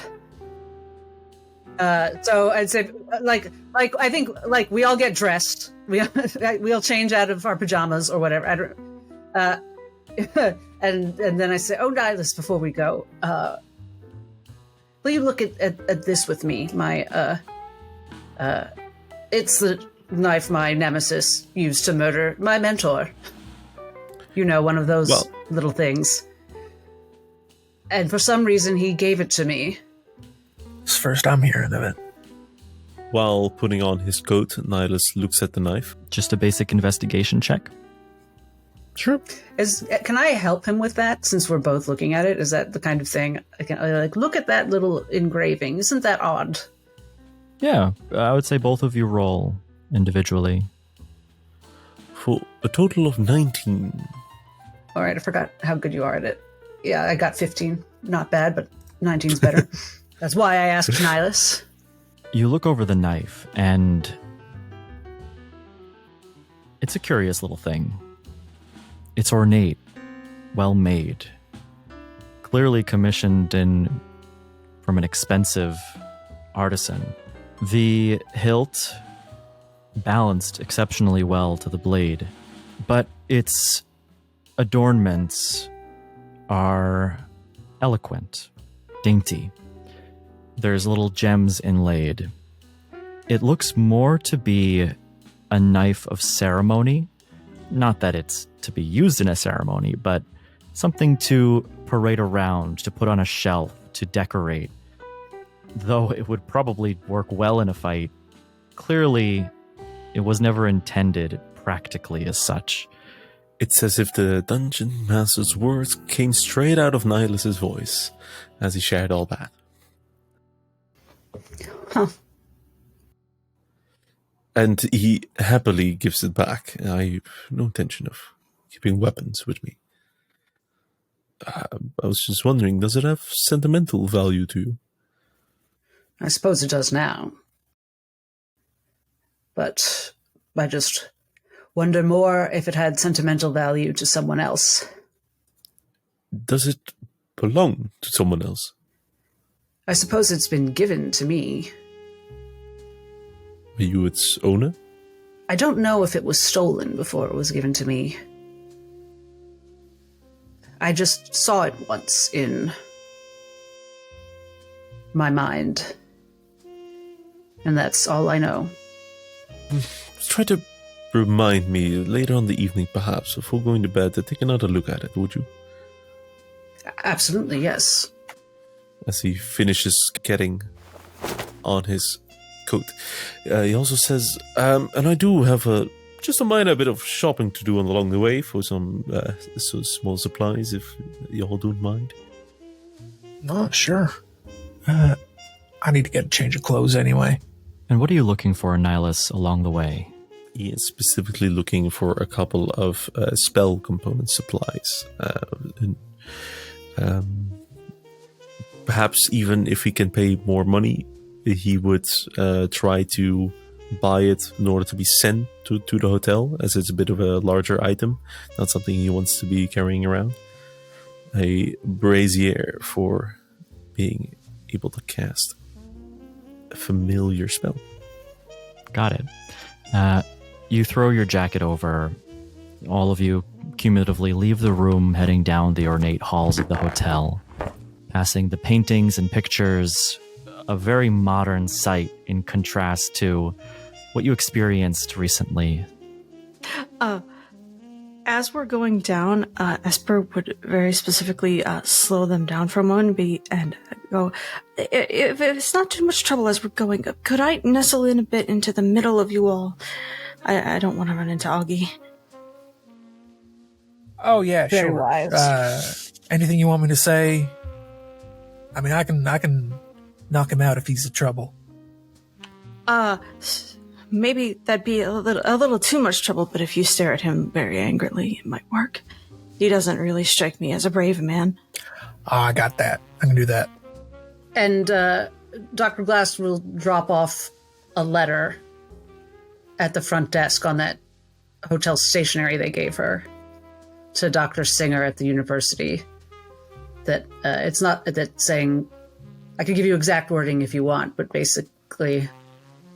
So I'd say, I think, we all get dressed. We'll change out of our pajamas or whatever. And then I say, oh, Nihilus, before we go, will you look at this with me? It's the knife my nemesis used to murder my mentor. You know, one of those little things. And for some reason, he gave it to me. It's first I'm hearing of it. While putting on his coat, Nihilus looks at the knife. Just a basic investigation check. Sure. Can I help him with that, since we're both looking at it? Is that the kind of thing I can, look at that little engraving? Isn't that odd? Yeah, I would say both of you roll individually. For a total of 19. All right, I forgot how good you are at it. Yeah, I got 15. Not bad, but 19's better. That's why I asked Nihilus. You look over the knife, and it's a curious little thing. It's ornate, well made, clearly commissioned from an expensive artisan. The hilt balanced exceptionally well to the blade, but its adornments are eloquent, dainty. There's little gems inlaid. It looks more to be a knife of ceremony. Not that it's to be used in a ceremony, but something to parade around, to put on a shelf, to decorate. Though it would probably work well in a fight, clearly it was never intended practically as such. It's as if the dungeon master's words came straight out of Nihilus's voice as he shared all that. Huh. And he happily gives it back. I have no intention of keeping weapons with me. I was just wondering, does it have sentimental value to you? I suppose it does now. But I just wonder more if it had sentimental value to someone else. Does it belong to someone else? I suppose it's been given to me. Are you its owner? I don't know if it was stolen before it was given to me. I just saw it once in my mind. And that's all I know. Try to remind me later on the evening, perhaps, before going to bed, to take another look at it, would you? Absolutely, yes. As he finishes getting on his coat. He also says, and I do have just a minor bit of shopping to do along the way for some small supplies, if you all don't mind. Oh, sure. I need to get a change of clothes anyway. And what are you looking for, Nihilus, along the way? He is specifically looking for a couple of spell component supplies. Perhaps even if he can pay more money, he would try to buy it in order to be sent to the hotel, as it's a bit of a larger item, not something he wants to be carrying around. A brazier for being able to cast a familiar spell. Got it. You throw your jacket over. All of you cumulatively leave the room, heading down the ornate halls of the hotel, passing the paintings and pictures, a very modern sight in contrast to what you experienced recently. As we're going down, Esper would very specifically slow them down for a moment and go, if it's not too much trouble as we're going, could I nestle in a bit into the middle of you all? I don't want to run into Augie. Oh, yeah, Very sure. wise. Anything you want me to say? I mean, I can knock him out if he's in trouble. Maybe that'd be a little too much trouble, but if you stare at him very angrily, it might work. He doesn't really strike me as a brave man. I got that. I can do that. And Dr. Glass will drop off a letter at the front desk on that hotel stationery they gave her to Dr. Singer at the university. That it's not that saying, I could give you exact wording if you want, but basically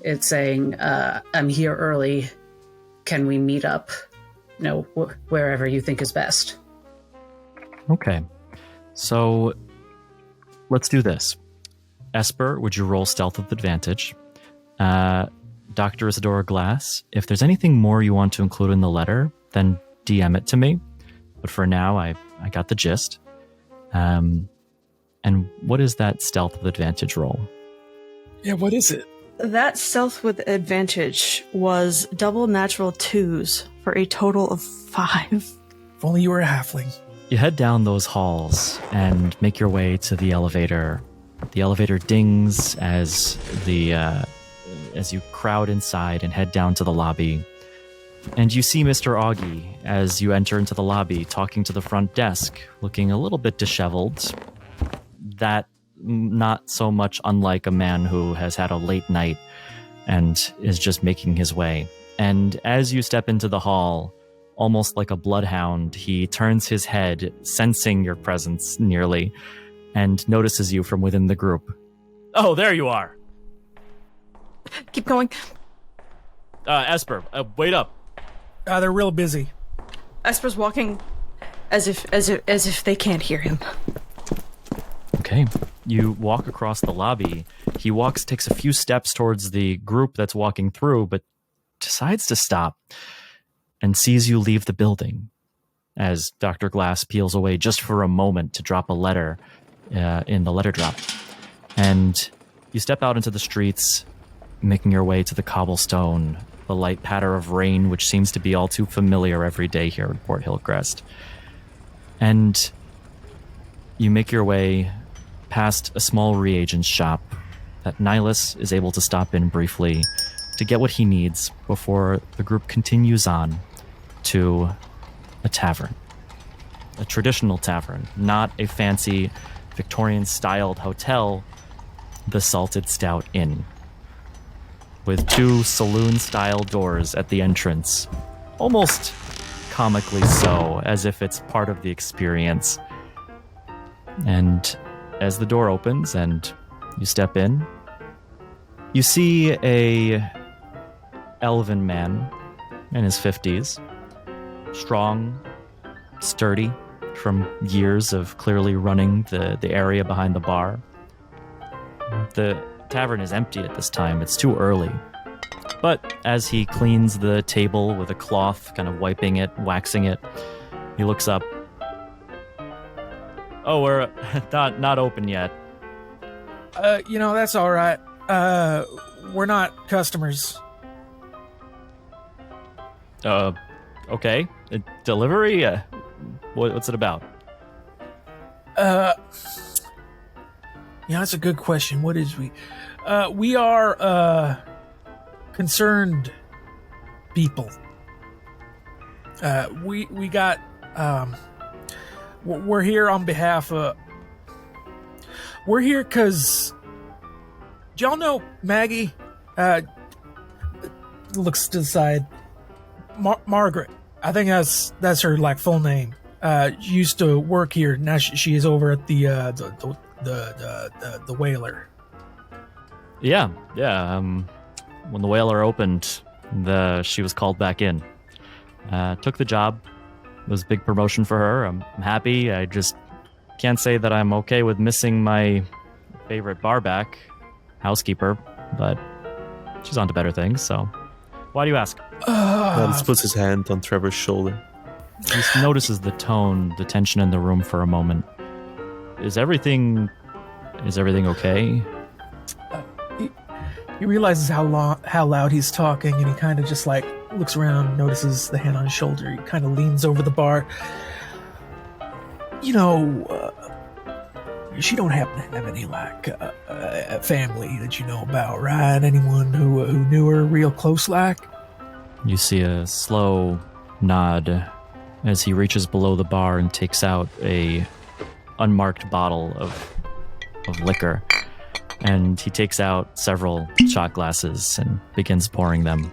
it's saying, I'm here early. Can we meet up? You know, wherever you think is best. Okay. So let's do this. Esper, would you roll stealth with advantage? Dr. Isadora Glass, if there's anything more you want to include in the letter, then DM it to me. But for now, I got the gist. And what is that stealth with advantage roll? Yeah, what is it? That stealth with advantage was double natural 2s for a total of 5. If only you were a halfling. You head down those halls and make your way to the elevator. The elevator dings as you crowd inside and head down to the lobby. And you see Mr. Augie as you enter into the lobby, talking to the front desk, looking a little bit disheveled. That not so much unlike a man who has had a late night and is just making his way. And as you step into the hall, almost like a bloodhound, he turns his head, sensing your presence nearly, and notices you from within the group. Oh, there you are. Keep going. Esper, wait up. They're real busy. Esper's walking as if they can't hear him. Okay. You walk across the lobby. He takes a few steps towards the group that's walking through, but decides to stop and sees you leave the building as Dr. Glass peels away just for a moment to drop a letter in the letter drop. And you step out into the streets, making your way to the cobblestone, the light patter of rain, which seems to be all too familiar every day here in Port Hillcrest. And you make your way past a small reagents shop that Nihilus is able to stop in briefly to get what he needs before the group continues on to a tavern. A traditional tavern, not a fancy Victorian-styled hotel, the Salted Stout Inn, with 2 saloon-style doors at the entrance, almost comically so, as if it's part of the experience. And as the door opens and You step in. You see a elven man in his 50s. Strong, sturdy, from years of clearly running the area behind the bar. The tavern is empty at this time. It's too early. But as he cleans the table with a cloth, kind of wiping it, waxing it, he looks up. Oh, we're not open yet. That's all right. We're not customers. Okay. Delivery? What's it about? That's a good question. What is we? We are, concerned people. We got, we're here on behalf of, we're here because, do y'all know Maggie? Looks to the side. Margaret. I think that's her full name. She used to work here. Now she is over at the Whaler. Yeah. When the Whaler opened, she was called back in. Took the job. It was a big promotion for her. I'm happy. I just can't say that I'm okay with missing my favorite barback, housekeeper, but she's on to better things, so why do you ask? Hans puts his hand on Trevor's shoulder. He just notices the tone, the tension in the room for a moment. Is everything okay? He realizes how loud he's talking, and he kind of just looks around, notices the hand on his shoulder. He kind of leans over the bar. She don't happen to have any family that you know about, right? Anyone who knew her real close like? You see a slow nod as he reaches below the bar and takes out a unmarked bottle of liquor. And he takes out several shot glasses and begins pouring them.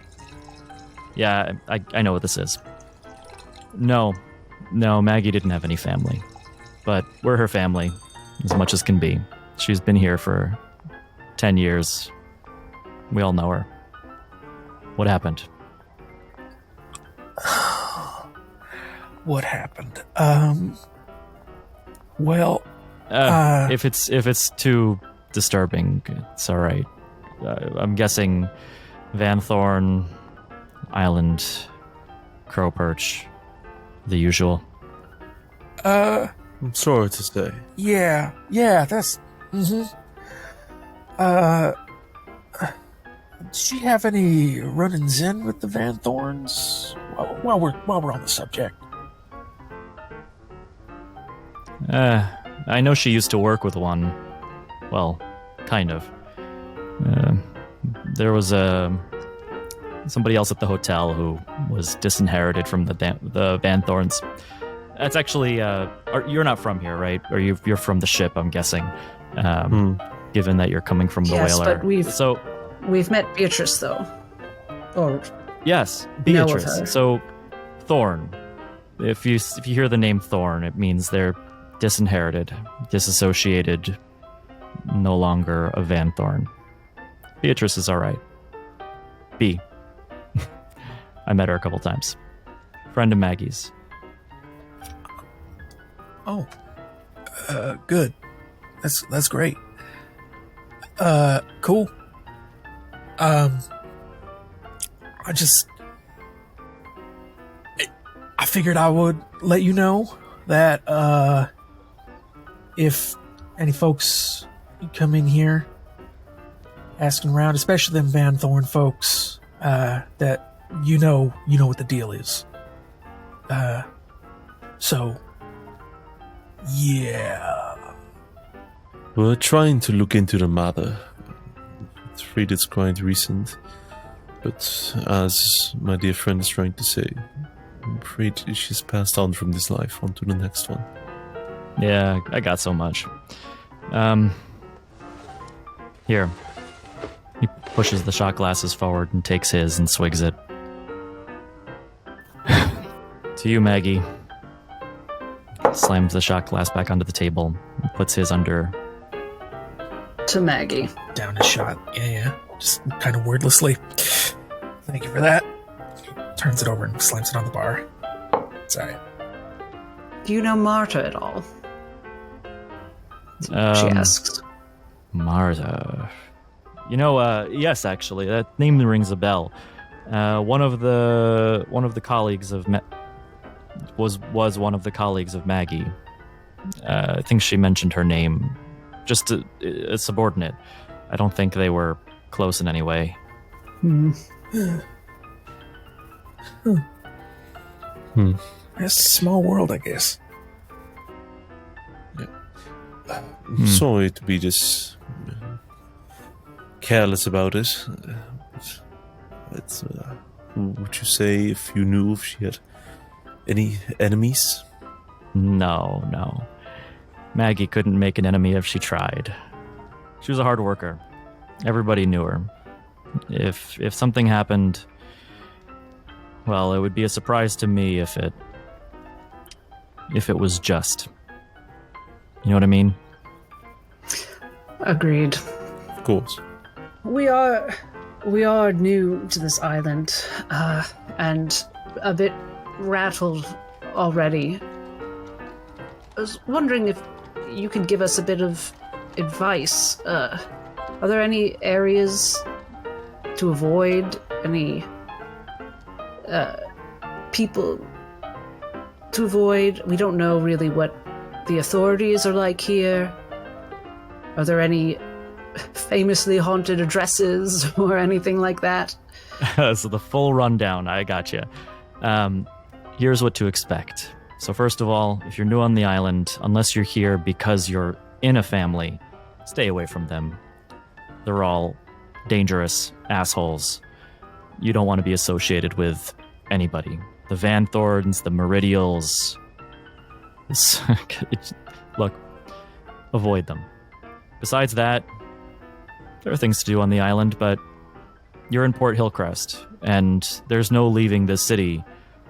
Yeah, I know what this is. No, Maggie didn't have any family. But we're her family, as much as can be. She's been here for 10 years. We all know her. What happened? What happened? If it's too disturbing, it's all right. I'm guessing Van Thorn, Island, Crow Perch, the usual. I'm sorry to say. Yeah, that's. Did she have any run-ins in with the Van Thorns? While we're on the subject. I know she used to work with one. Well, kind of. There was somebody else at the hotel who was disinherited from the Van Thorns. That's actually you're not from here, right? Or you're from the ship, I'm guessing. Given that you're coming from the Whaler. But we've met Beatrice though. Yes, know of Beatrice. her. So Thorn. If you hear the name Thorn, it means they're disinherited, disassociated, no longer a Van Thorn. Beatrice is all right. B. I met her a couple times. Friend of Maggie's. Oh, good. That's great. Cool. I figured I would let you know that if any folks come in here asking around, especially them Van Thorn folks, that you know what the deal is. So yeah. We're trying to look into the matter. I'm afraid it's quite recent. But as my dear friend is trying to say, I'm afraid she's passed on from this life onto the next one. Yeah, I got so much. Here. He pushes the shot glasses forward and takes his and swigs it. To you, Maggie. Slams the shot glass back onto the table and puts his under. to Maggie. Down his shot. Yeah. Just kind of wordlessly. Thank you for that. Turns it over and slams it on the bar. It's alright. Do you know Marta at all? She asks. Marta. Yes, actually, that name rings a bell. One of the colleagues of was one of the colleagues of Maggie. I think she mentioned her name, just a subordinate. I don't think they were close in any way. It's a small world, I guess. Sorry to be this careless about it. Would you say if you knew if she had any enemies? No. Maggie couldn't make an enemy if she tried. She was a hard worker. Everybody knew her. If something happened, well, it would be a surprise to me if it was just. You know what I mean? Agreed. Of course. We are new to this island, and a bit rattled already. I was wondering if you could give us a bit of advice. Are there any areas to avoid? Any people to avoid? We don't know really what the authorities are like here. Are there any famously haunted addresses or anything like that? So the full rundown, I gotcha. Here's what to expect. So first of all, if you're new on the island, unless you're here because you're in a family, stay away from them. They're all dangerous assholes. You don't want to be associated with anybody. The Van Thorns, the Meridials. Look, avoid them. Besides that, there are things to do on the island, but you're in Port Hillcrest, and there's no leaving this city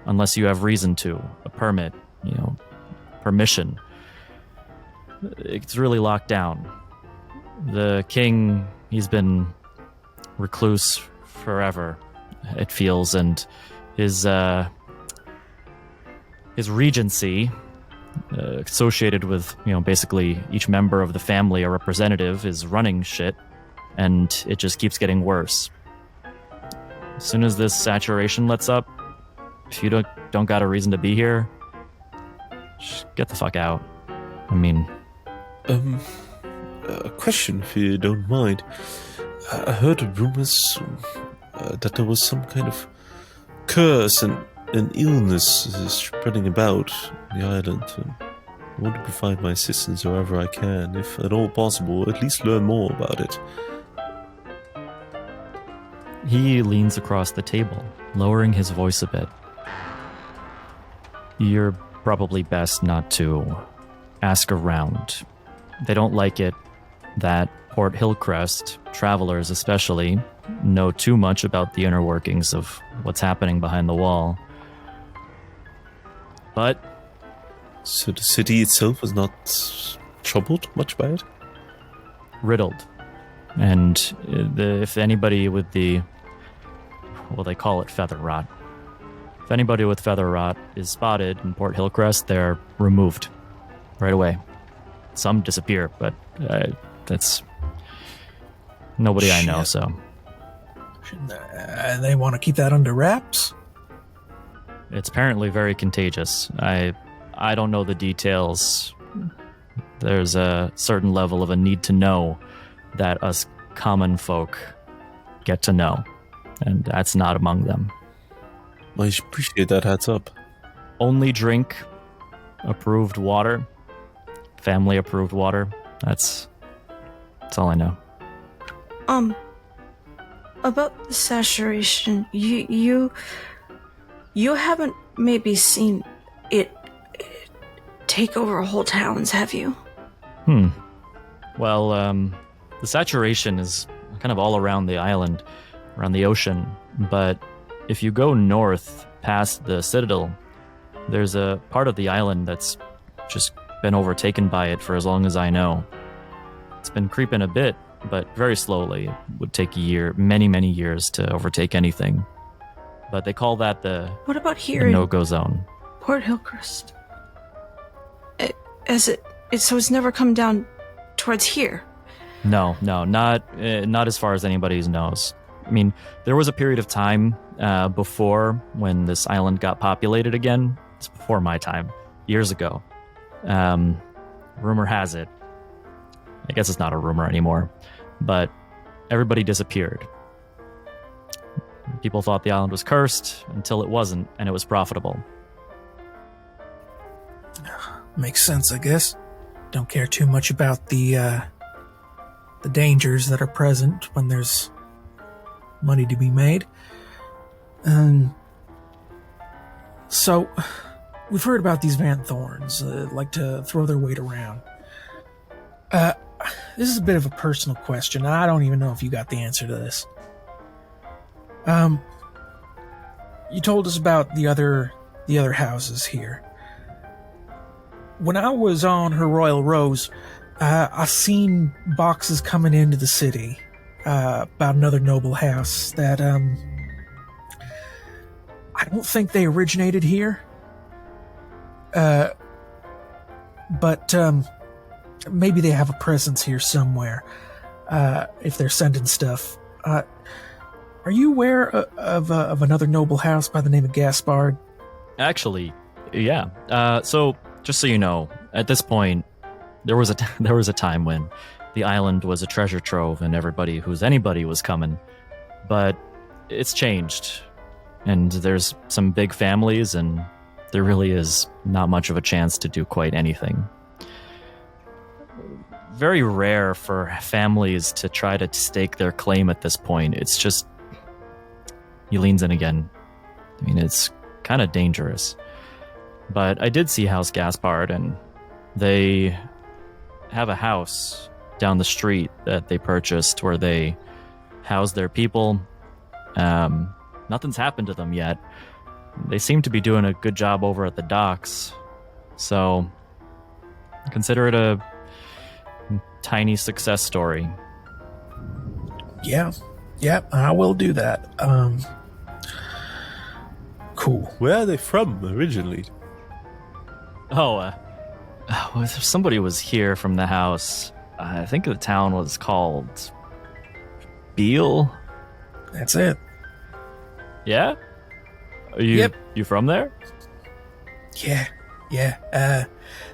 unless you have reason to, a permit, permission. It's really locked down. The king, he's been recluse forever, it feels, and his regency, associated with, basically each member of the family, a representative, is running shit, and it just keeps getting worse. As soon as this saturation lets up, if you don't got a reason to be here, just get the fuck out. I mean... A question, if you don't mind. I heard rumors that there was some kind of curse and an illness spreading about the island. I want to provide my assistance wherever I can, if at all possible, at least learn more about it. He leans across the table, lowering his voice a bit. You're probably best not to ask around. They don't like it that Port Hillcrest, travelers especially, know too much about the inner workings of what's happening behind the wall. But... So the city itself is not troubled much by it? Riddled. And if anybody with the... well, they call it feather rot. If anybody with feather rot is spotted in Port Hillcrest, they're removed right away. Some disappear, but that's nobody I know, so. They want to keep that under wraps? It's apparently very contagious. I don't know the details. There's a certain level of a need to know that us common folk get to know, and that's not among them. I appreciate that heads up. Only drink approved water, family approved water. That's all I know. About the saturation, you haven't maybe seen it take over whole towns, have you? Well, the saturation is kind of all around the island, around the ocean, but if you go north past the Citadel, there's a part of the island that's just been overtaken by it for as long as I know. It's been creeping a bit, but very slowly. It would take many, many years to overtake anything. But they call that the What about here the in no-go zone. Port Hillcrest? So it's never come down towards here. No, not as far as anybody knows. I mean, there was a period of time before when this island got populated again. It's before my time, years ago. Rumor has it, I guess it's not a rumor anymore, but everybody disappeared. People thought the island was cursed until it wasn't, and it was profitable. Makes sense, I guess. Don't care too much about the dangers that are present when there's money to be made. So, we've heard about these Van Thorns, like to throw their weight around. This is a bit of a personal question, and I don't even know if you got the answer to this. You told us about the other houses here. When I was on Her Royal Rose, I seen boxes coming into the city about another noble house that I don't think they originated here. But maybe they have a presence here somewhere. If they're sending stuff. Are you aware of another noble house by the name of Gaspard? Actually, yeah. So, just so you know, at this point, there was a time when the island was a treasure trove and anybody was coming. But it's changed, and there's some big families, and there really is not much of a chance to do quite anything. Very rare for families to try to stake their claim at this point. It's just, he leans in again. I mean, it's kind of dangerous. But I did see House Gaspard, and they have a house down the street that they purchased where they house their people. Nothing's happened to them yet. They seem to be doing a good job over at the docks. So, consider it a tiny success story. Yeah, I will do that. Cool. Where are they from originally? Somebody was here from the house. I think the town was called Beale. That's it. Yeah? You from there? Yeah.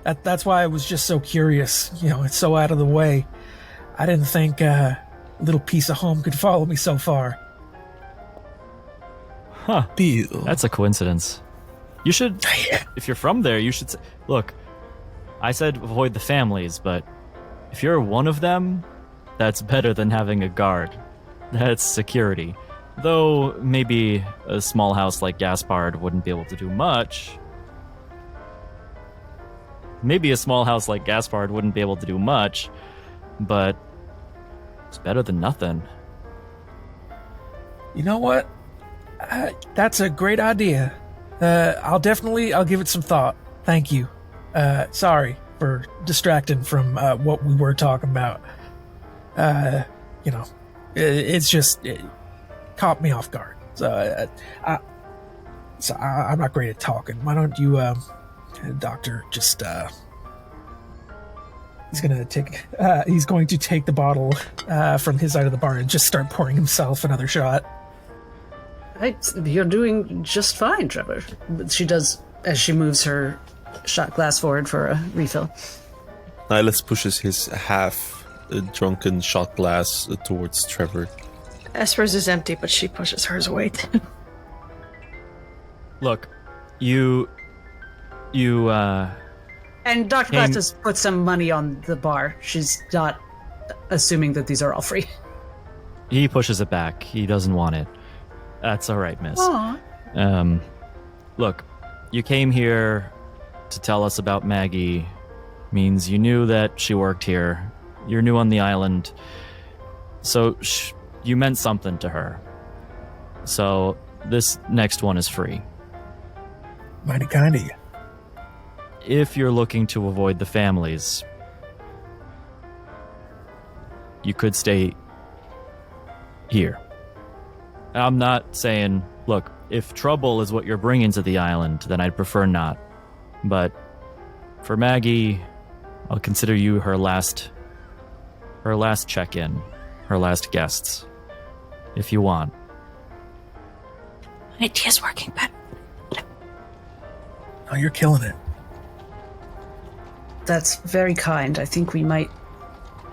That's why I was just so curious. You know, it's so out of the way. I didn't think a little piece of home could follow me so far. Huh. Beale. That's a coincidence. You should, Yeah. if you're from there, you should look, I said avoid the families, but if you're one of them, that's better than having a guard. That's security. Though maybe a small house like Gaspard wouldn't be able to do much. But it's better than nothing. You know what? That's a great idea. I'll give it some thought. Thank you. Sorry for distracting from what we were talking about. It caught me off guard. So I'm not great at talking. Why don't you, Doctor, just he's going to take the bottle from his side of the bar and just start pouring himself another shot. You're doing just fine, Trevor. She does, as she moves her shot glass forward for a refill. Nihilus pushes his half-drunken shot glass towards Trevor. Esper's is empty, but she pushes hers away too. Look, you And Dr. Glass has put some money on the bar. She's not assuming that these are all free. He pushes it back. He doesn't want it. That's all right, miss. Aww. Look, you came here to tell us about Maggie. Means you knew that she worked here. You're new on the island. So you meant something to her. So this next one is free. Mighty kind of you. If you're looking to avoid the families. you could stay here. I'm not saying, look, if trouble is what you're bringing to the island, then I'd prefer not. But for Maggie, I'll consider you her last check-in, her last guests, if you want. Idea's working, but Oh, you're killing it. That's very kind. I think we might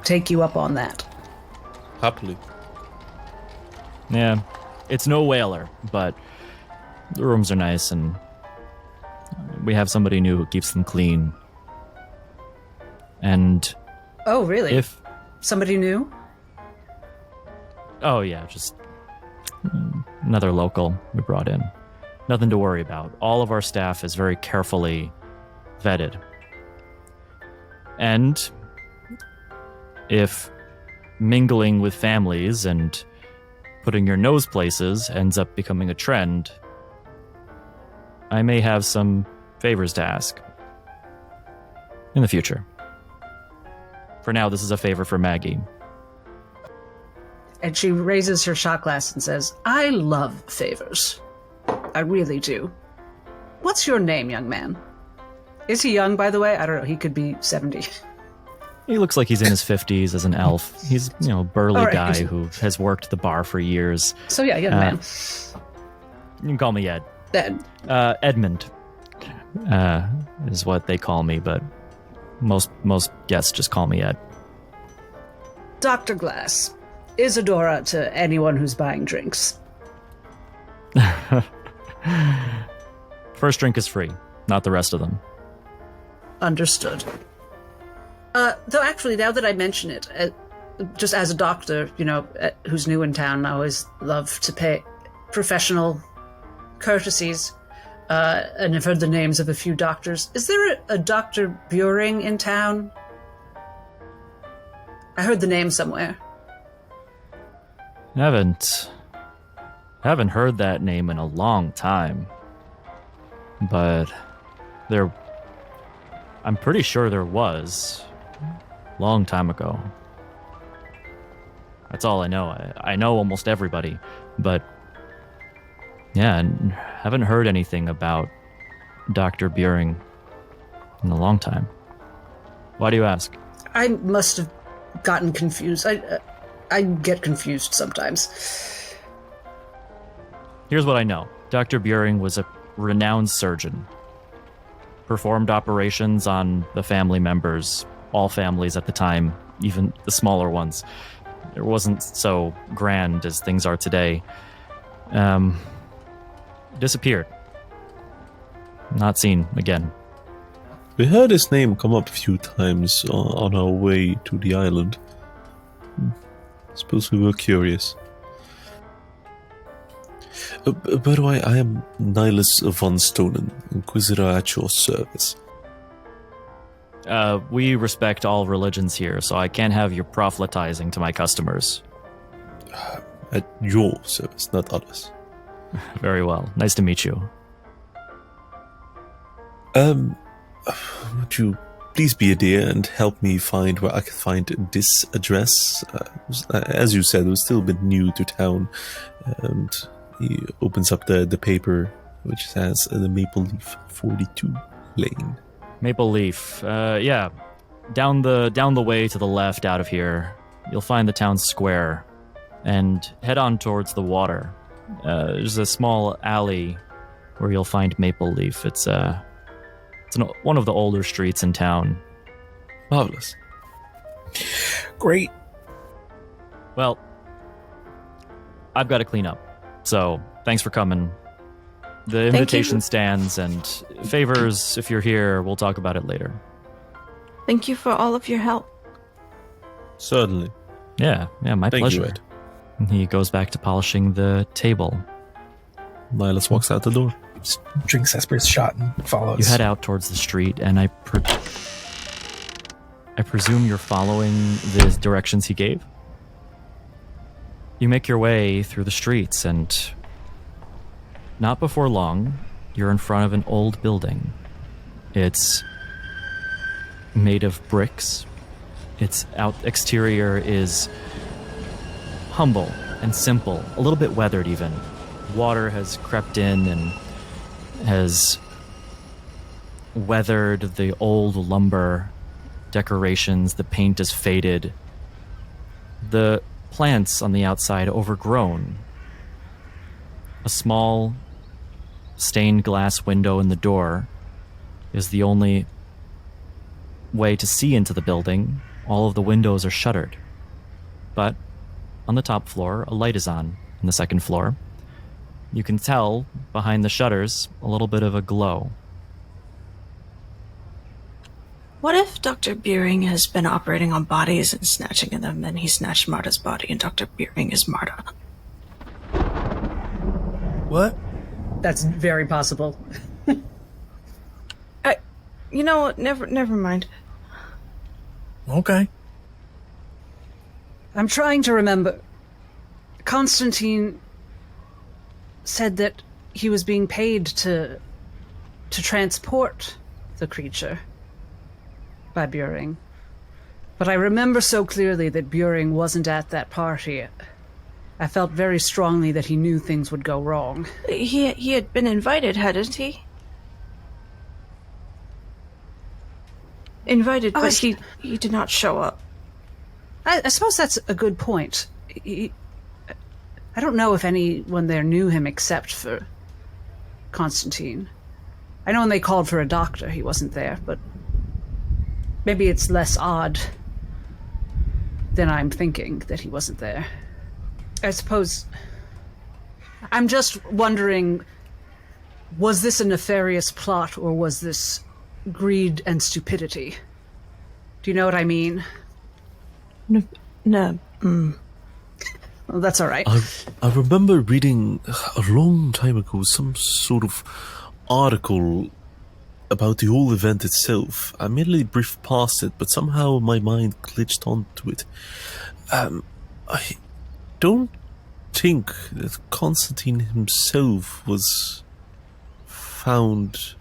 take you up on that. Happily. Yeah, it's no whaler, but the rooms are nice, and we have somebody new who keeps them clean. And Oh, really? if... Somebody new? Oh, yeah, just another local we brought in. Nothing to worry about. All of our staff is very carefully vetted. And if mingling with families and putting your nose places ends up becoming a trend, I may have some favors to ask in the future. For now, this is a favor for Maggie. And she raises her shot glass and says, I love favors. I really do. What's your name, young man? Is he young, by the way? I don't know. He could be 70. He looks like he's in his 50s as an elf. He's, a burly All right. guy who has worked the bar for years. So yeah, young man. You can call me Ed. Then Edmund is what they call me, but most guests just call me Ed. Dr. Glass. Isadora to anyone who's buying drinks. First drink is free, not the rest of them. Understood. Though actually, now that I mention it, just as a doctor, who's new in town, I always love to pay professional courtesies. And I've heard the names of a few doctors. Is there a Dr. Buring in town? I heard the name somewhere. Haven't heard that name in a long time. But I'm pretty sure there was. Long time ago. That's all I know. I know almost everybody, but yeah, and haven't heard anything about Dr. Buring in a long time. Why do you ask? I must have gotten confused. I get confused sometimes. Here's what I know. Dr. Buring was a renowned surgeon. Performed operations on the family members, all families at the time, even the smaller ones. It wasn't so grand as things are today. Disappeared. Not seen again. We heard his name come up a few times on our way to the island. Suppose we were curious. By the way, I am Nihilus von Stonen, Inquisitor at your service. We respect all religions here, so I can't have you proselytizing to my customers. At your service, not others. Very well. Nice to meet you. Would you please be a dear and help me find where I can find this address? As you said, it was still a bit new to town, and he opens up the paper, which says the Maple Leaf 42 Lane. Maple Leaf. Yeah. Down the way to the left out of here, you'll find the town square, and head on towards the water. There's a small alley where you'll find Maple Leaf. It's one of the older streets in town. Marvelous. Great. Well, I've got to clean up, so thanks for coming. The invitation stands, and favors, if you're here, we'll talk about it later. Thank you for all of your help. Certainly. Yeah, my Thank pleasure. you, Ed. And he goes back to polishing the table. Nihilus walks out the door. Just drinks Esper's shot and follows. You head out towards the street, and I presume you're following the directions he gave? You make your way through the streets, and not before long, you're in front of an old building. It's made of bricks, Its exterior is humble and simple, a little bit weathered even. Water has crept in and has weathered the old lumber decorations. The paint is faded. The plants on the outside overgrown. A small stained glass window in the door is the only way to see into the building. All of the windows are shuttered. But on the top floor, a light is on the second floor. You can tell behind the shutters a little bit of a glow. What if Dr. Beering has been operating on bodies and snatching them, and he snatched Marta's body, and Dr. Beering is Marta? What? That's very possible. You know what? Never mind. Okay. I'm trying to remember. Constantine said that he was being paid to transport the creature by Beering. But I remember so clearly that Beering wasn't at that party. I felt very strongly that he knew things would go wrong. He had been invited, hadn't he? Invited, but he did not show up. I suppose that's a good point. I don't know if anyone there knew him except for Constantine. I know when they called for a doctor, he wasn't there, but maybe it's less odd than I'm thinking that he wasn't there. I suppose... I'm just wondering, was this a nefarious plot, or was this greed and stupidity? Do you know what I mean? No. Well, that's all right. I remember reading a long time ago some sort of article about the whole event itself. I merely briefed past it, but somehow my mind glitched onto it. I don't think that Constantine himself was found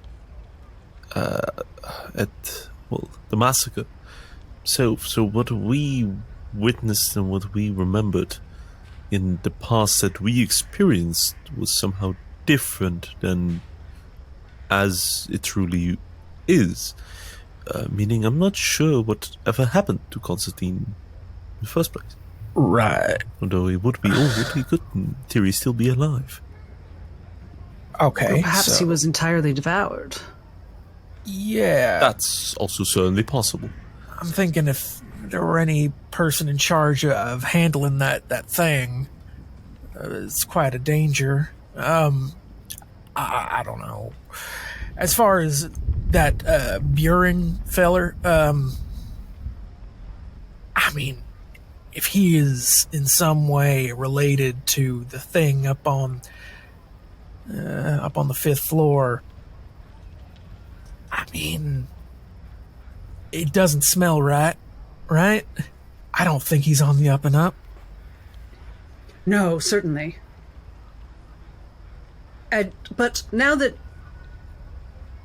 at, well, the massacre itself. So what we witnessed and what we remembered in the past that we experienced was somehow different than as it truly is. Meaning I'm not sure what ever happened to Constantine in the first place. Right. Although he would be old, he could in theory still be alive. Okay. Or perhaps he was entirely devoured. Yeah. That's also certainly possible. I'm thinking if there were any person in charge of handling that thing, it's quite a danger. I don't know. As far as that Buren feller, I mean, if he is in some way related to the thing up on the fifth floor, I mean, it doesn't smell right? I don't think he's on the up and up. No, certainly. But now that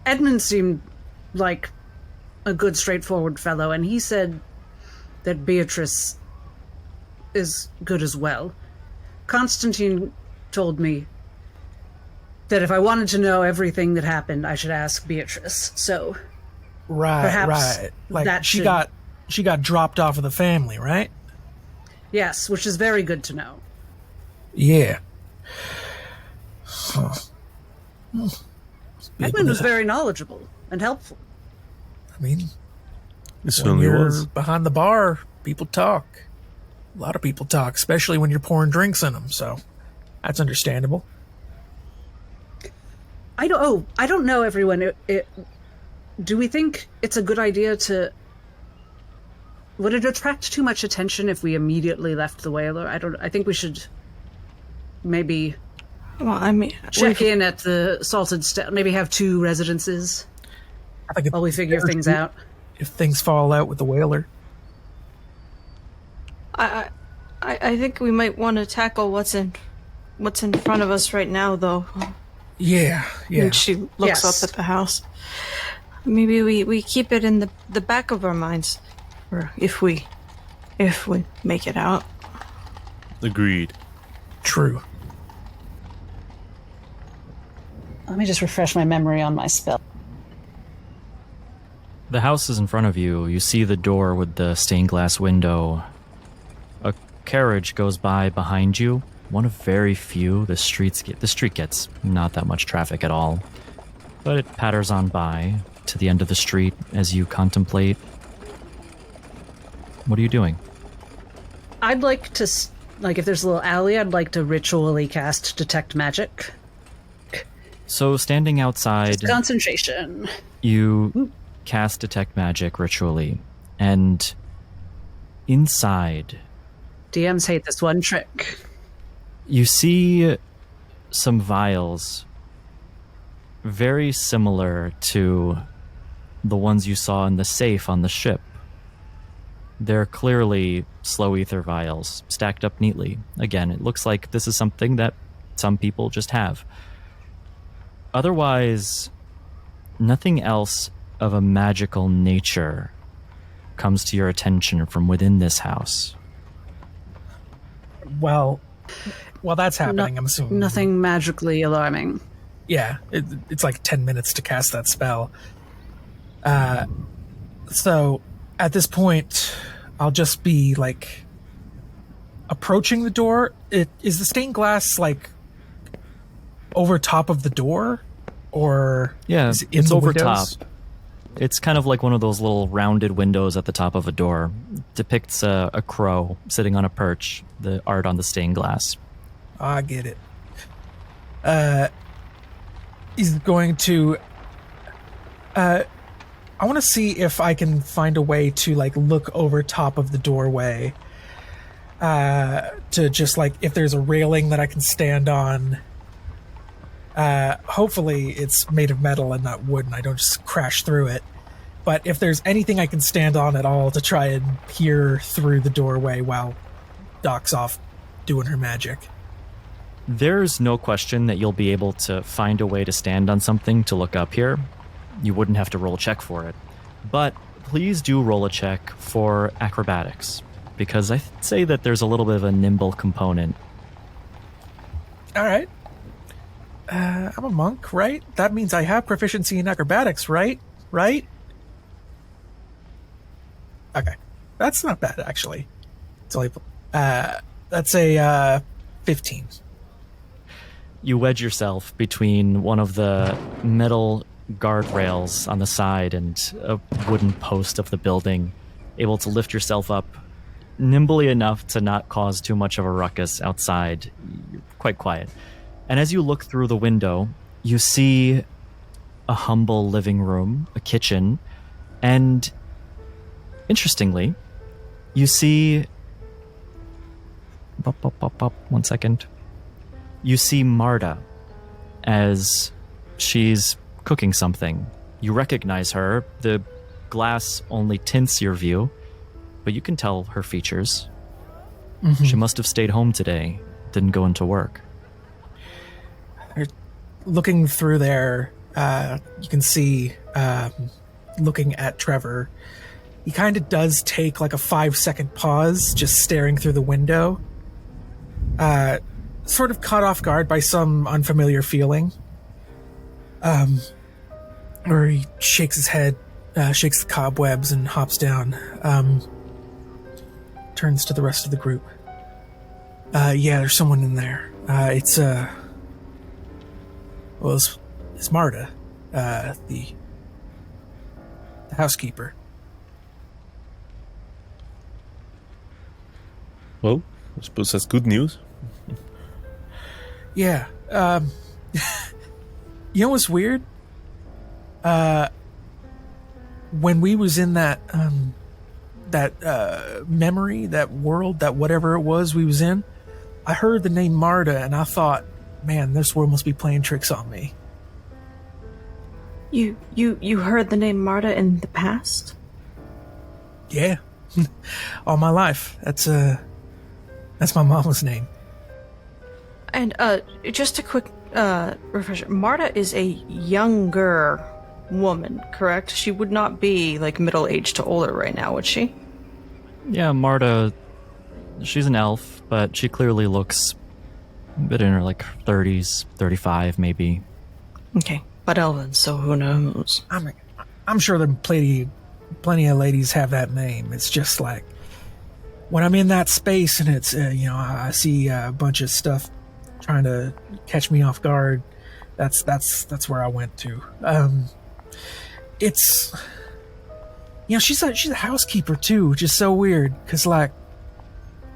Edmund seemed like a good, straightforward fellow, and he said that Beatrice is good as well. Constantine told me that if I wanted to know everything that happened, I should ask Beatrice. So, right. Like that she got dropped off of the family, right? Yes, which is very good to know. Yeah. Huh. Edmund was very knowledgeable and helpful. I mean, It when certainly you're was. behind the bar, people talk. A lot of people talk, especially when you're pouring drinks in them. So that's understandable. I don't know, everyone. Do we think it's a good idea to... Would it attract too much attention if we immediately left the whaler? I think we should maybe Well, I mean, check in at the Salted Stone. Maybe have 2 residences I think it's while we figure better things to- out. If things fall out with the whaler. I think we might want to tackle what's in front of us right now, though. Yeah. And she looks Yes. up at the house. Maybe we keep it in the back of our minds. Or if we make it out. Agreed. True. Let me just refresh my memory on my spell. The house is in front of you. You see the door with the stained glass window. A carriage goes by behind you. One of very few. The street gets not that much traffic at all. But it patters on by to the end of the street as you contemplate. What are you doing? I'd like to, if there's a little alley, I'd like to ritually cast Detect Magic. So standing outside, Just concentration. you cast Detect Magic ritually, and inside DMs hate this one trick. you see some vials very similar to the ones you saw in the safe on the ship. They're clearly slow ether vials, stacked up neatly. Again, it looks like this is something that some people just have. Otherwise, nothing else of a magical nature comes to your attention from within this house. Well, while that's happening, I'm assuming Nothing magically alarming. Yeah, it's like 10 minutes to cast that spell. So at this point, I'll just be like approaching the door. Is the stained glass like over top of the door, or Yeah, is it in it's the over windows? top. It's kind of like one of those little rounded windows at the top of a door. Depicts a crow sitting on a perch, the art on the stained glass. I get it. He's going to. I want to see if I can find a way to like look over top of the doorway. To just like if there's a railing that I can stand on. Hopefully it's made of metal and not wood, and I don't just crash through it. But if there's anything I can stand on at all to try and peer through the doorway while Doc's off doing her magic. There's no question that you'll be able to find a way to stand on something to look up here. You wouldn't have to roll a check for it. But please do roll a check for acrobatics, because I'd say that there's a little bit of a nimble component. All right. I'm a monk, right? That means I have proficiency in acrobatics, right? Right? Okay. That's not bad, actually. It's only, that's a 15. You wedge yourself between one of the metal guardrails on the side and a wooden post of the building, able to lift yourself up nimbly enough to not cause too much of a ruckus outside. You're quite quiet. And as you look through the window, you see a humble living room, a kitchen, and interestingly, you see... One second. You see Marta as she's cooking something. You recognize her. The glass only tints your view, but you can tell her features. Mm-hmm. She must have stayed home today, didn't go into work. Looking through there, you can see, looking at Trevor, he kind of does take like a 5-second pause, just staring through the window. Sort of caught off guard by some unfamiliar feeling. Or he shakes his head, shakes the cobwebs and hops down. Turns to the rest of the group. Yeah, there's someone in there. It's Marta, the housekeeper. Well, I suppose that's good news. Yeah. You know what's weird? When we was in that memory, that world, that whatever it was we was in, I heard the name Marta and I thought, man, this world must be playing tricks on me. You heard the name Marta in the past? Yeah. All my life. That's my mama's name. And just a quick refresher. Marta is a younger woman, correct? She would not be like middle-aged to older right now, would she? Yeah, Marta, she's an elf, but she clearly looks a bit in her like 30s, 35 maybe. Okay, but Elvin, so who knows? I'm sure that plenty of ladies have that name. It's just like when I'm in that space and it's I see a bunch of stuff trying to catch me off guard. That's where I went to. It's she's a housekeeper too, which is so weird because like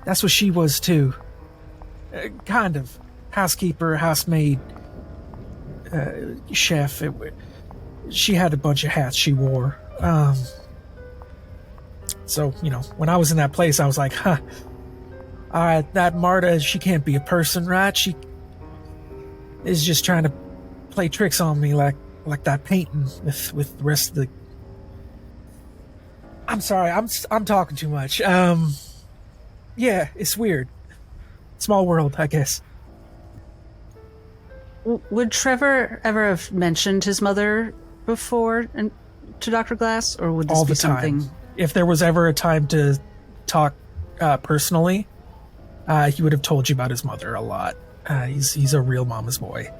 that's what she was too. Kind of housekeeper, housemaid, chef. She had a bunch of hats she wore. So, when I was in that place, I was like, huh, that Marta, she can't be a person, right? She is just trying to play tricks on me like that painting with the rest of the... I'm sorry, I'm talking too much. Yeah, it's weird. Small world, I guess. Would Trevor ever have mentioned his mother before to Dr. Glass, or would this All be the something? time. If there was ever a time to talk personally, he would have told you about his mother a lot. He's a real mama's boy.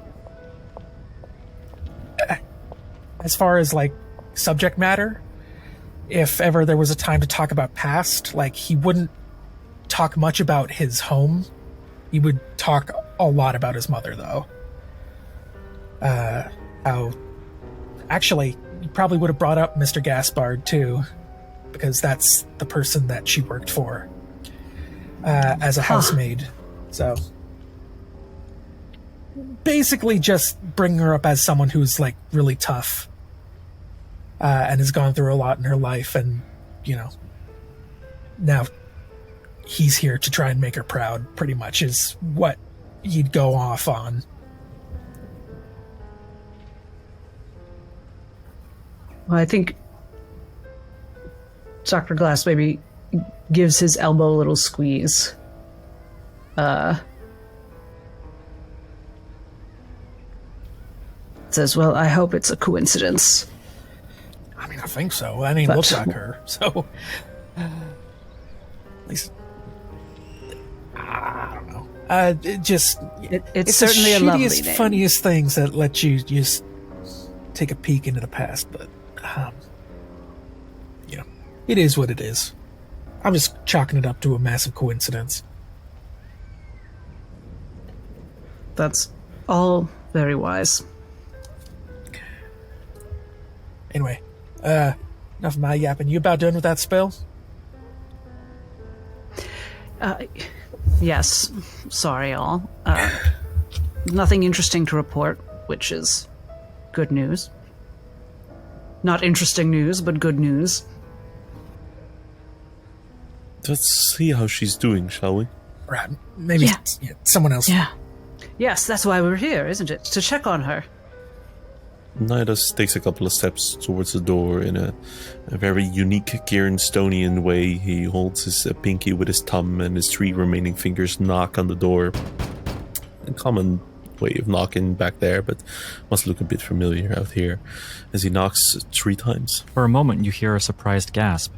As far as like subject matter, if ever there was a time to talk about past, like he wouldn't talk much about his home. He would talk a lot about his mother, though. Actually, you probably would have brought up Mr. Gaspard too, because that's the person that she worked for as a housemaid. So basically just bring her up as someone who's like really tough and has gone through a lot in her life, and now he's here to try and make her proud, pretty much is what you'd go off on. Well, I think Dr. Glass maybe gives his elbow a little squeeze. Says, well, I hope it's a coincidence. I mean, I think so. That ain't look like her, so... At least... I don't know. It's certainly the a lovely shittiest, name. funniest things that let you just take a peek into the past, but... it is what it is. I'm just chalking it up to a massive coincidence. That's all very wise. Anyway, enough of my yapping. You about done with that spell? Yes. Sorry, all. Nothing interesting to report, which is good news. Not interesting news, but good news. Let's see how she's doing, shall we? Right. Maybe someone else. Yeah. Yes, that's why we're here, isn't it? To check on her. Nidus takes a couple of steps towards the door in a very unique Kieranstonian way. He holds his pinky with his thumb, and his 3 remaining fingers knock on the door. A common way of knocking back there, but must look a bit familiar out here, as he knocks 3 times. For a moment, you hear a surprised gasp.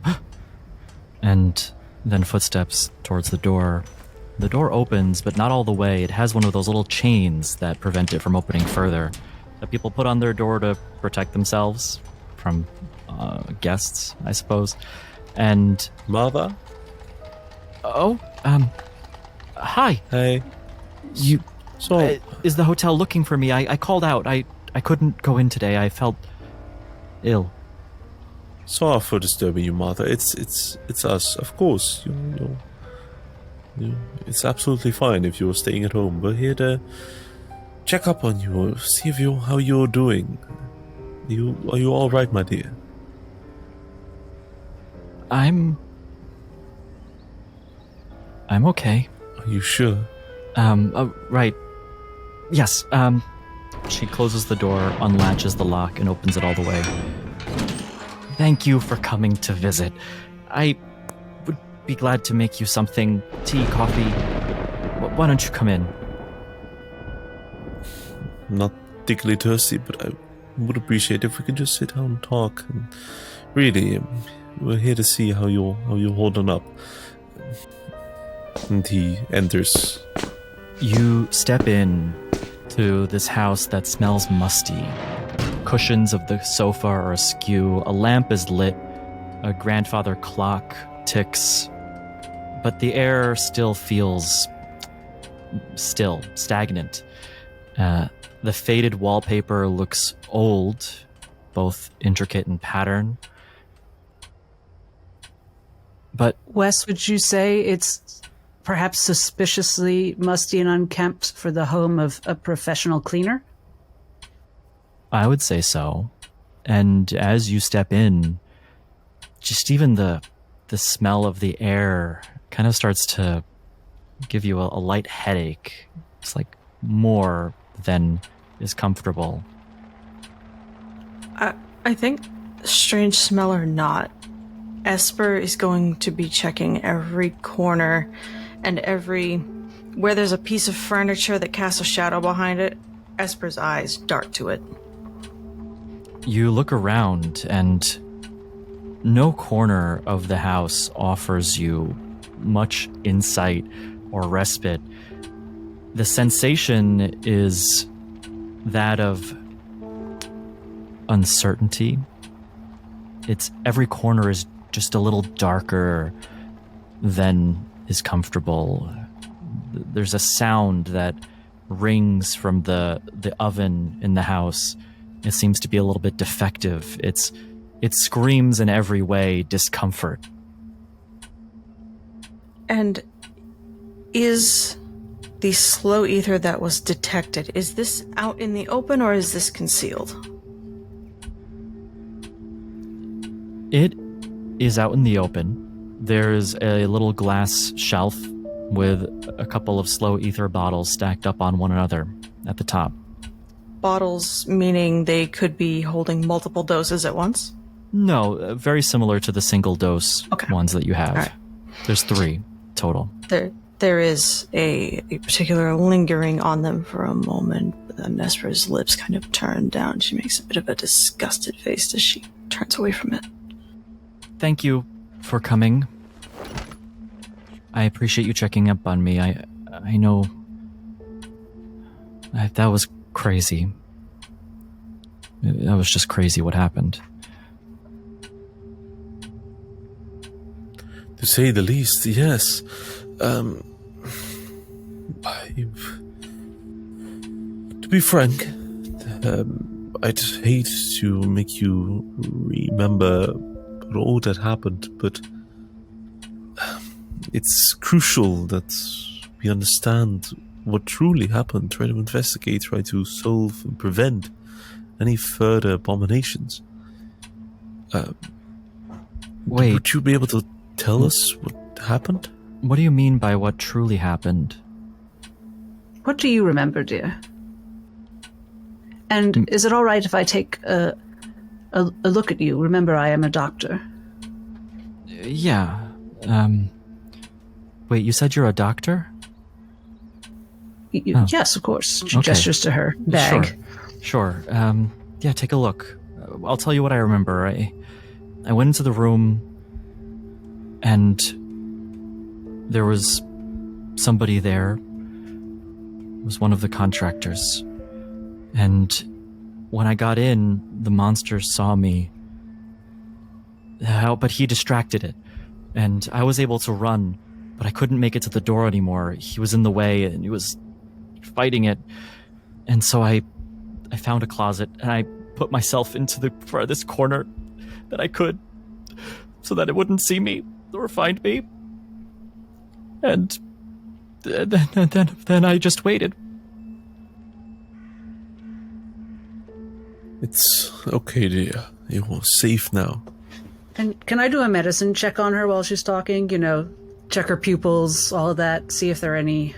And then footsteps towards the door. The door opens, but not all the way. It has one of those little chains that prevent it from opening further, that people put on their door to protect themselves from guests, I suppose. And... Mother? Oh, hi. Hey. You... So... is the hotel looking for me? I called out. I couldn't go in today. I felt ill. Sorry for disturbing you, Martha. It's us, of course. It's absolutely fine if you're staying at home. We're here to check up on you, see how you're doing. Are you all right, my dear? I'm okay. Are you sure? Right. Yes. She closes the door, unlatches the lock, and opens it all the way. Thank you for coming to visit. I would be glad to make you something. Tea, coffee. Why don't you come in? Not particularly thirsty, but I would appreciate if we could just sit down and talk. And really, we're here to see how you're holding up. And he enters. You step in to this house that smells musty. Cushions of the sofa are askew. A lamp is lit. A grandfather clock ticks. But the air still feels still, stagnant. The faded wallpaper looks old, both intricate in pattern. But Wes, would you say it's perhaps suspiciously musty and unkempt for the home of a professional cleaner? I would say so. And as you step in, just even the smell of the air kind of starts to give you a light headache. It's like more than is comfortable. I think, strange smell or not, Esper is going to be checking every corner and where there's a piece of furniture that casts a shadow behind it. Esper's eyes dart to it. You look around, and no corner of the house offers you much insight or respite. The sensation is that of uncertainty. Every corner is just a little darker than is comfortable. There's a sound that rings from the oven in the house. It seems to be a little bit defective. It screams in every way discomfort. And is the slow ether that was detected, is this out in the open or is this concealed? It is out in the open. There's a little glass shelf with a couple of slow ether bottles stacked up on one another at the top. Bottles meaning they could be holding multiple doses at once? No, very similar to the single dose ones that you have. All right. There's 3 total. There is a particular lingering on them for a moment, but then Nesper's lips kind of turn down. She makes a bit of a disgusted face as she turns away from it. Thank you for coming. I appreciate you checking up on me. I know that was crazy. That was just crazy what happened. To say the least, yes. To be frank, I'd hate to make you remember all that happened, but it's crucial that we understand what truly happened, try to investigate, try to solve and prevent any further abominations. Wait. Would you be able to tell us what happened? What do you mean by what truly happened? What do you remember, dear? And is it all right if I take a look at you? Remember, I am a doctor. Yeah. Wait, you said you're a doctor? Yes, of course. She gestures to her bag. Sure. Yeah, take a look. I'll tell you what I remember. I went into the room, and there was somebody there. It was one of the contractors. And when I got in, the monster saw me. But he distracted it. And I was able to run, but I couldn't make it to the door anymore. He was in the way, and he was fighting it. And so I found a closet, and I put myself into the farthest corner that I could so that it wouldn't see me or find me. And then I just waited. It's okay, dear. You're safe now. And can I do a medicine check on her while she's talking? You know, check her pupils, all of that, see if there are any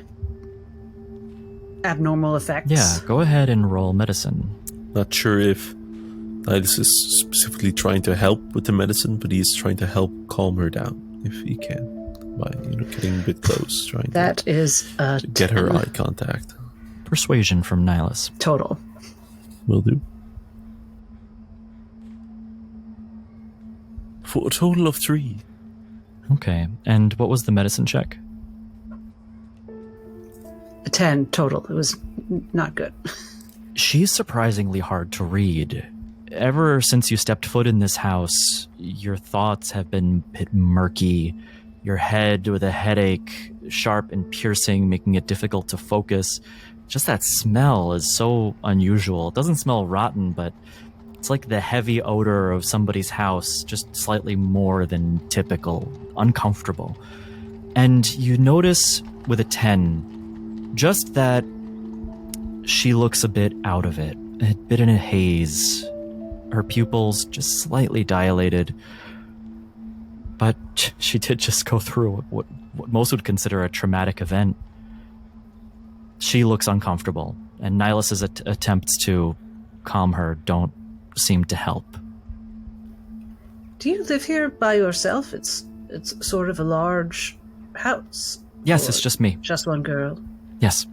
abnormal effects. Yeah, go ahead and roll medicine. Not sure if Nihilus is specifically trying to help with the medicine, but he's trying to help calm her down if he can by getting a bit close, trying that to is a get her eye contact. Persuasion from Nihilus. total. Will do. For a total of 3. Okay. And what was the medicine check? A 10 total. It was not good. She's surprisingly hard to read. Ever since you stepped foot in this house, your thoughts have been a bit murky. Your head with a headache, sharp and piercing, making it difficult to focus. Just that smell is so unusual. It doesn't smell rotten, but it's like the heavy odor of somebody's house, just slightly more than typical, uncomfortable. And you notice with a 10, just that she looks a bit out of it, a bit in a haze. Her pupils just slightly dilated. But she did just go through what most would consider a traumatic event. She looks uncomfortable, and Nihilus' attempts to calm her don't seem to help. Do you live here by yourself? It's sort of a large house. Yes, Or it's just me. just one girl. Yes.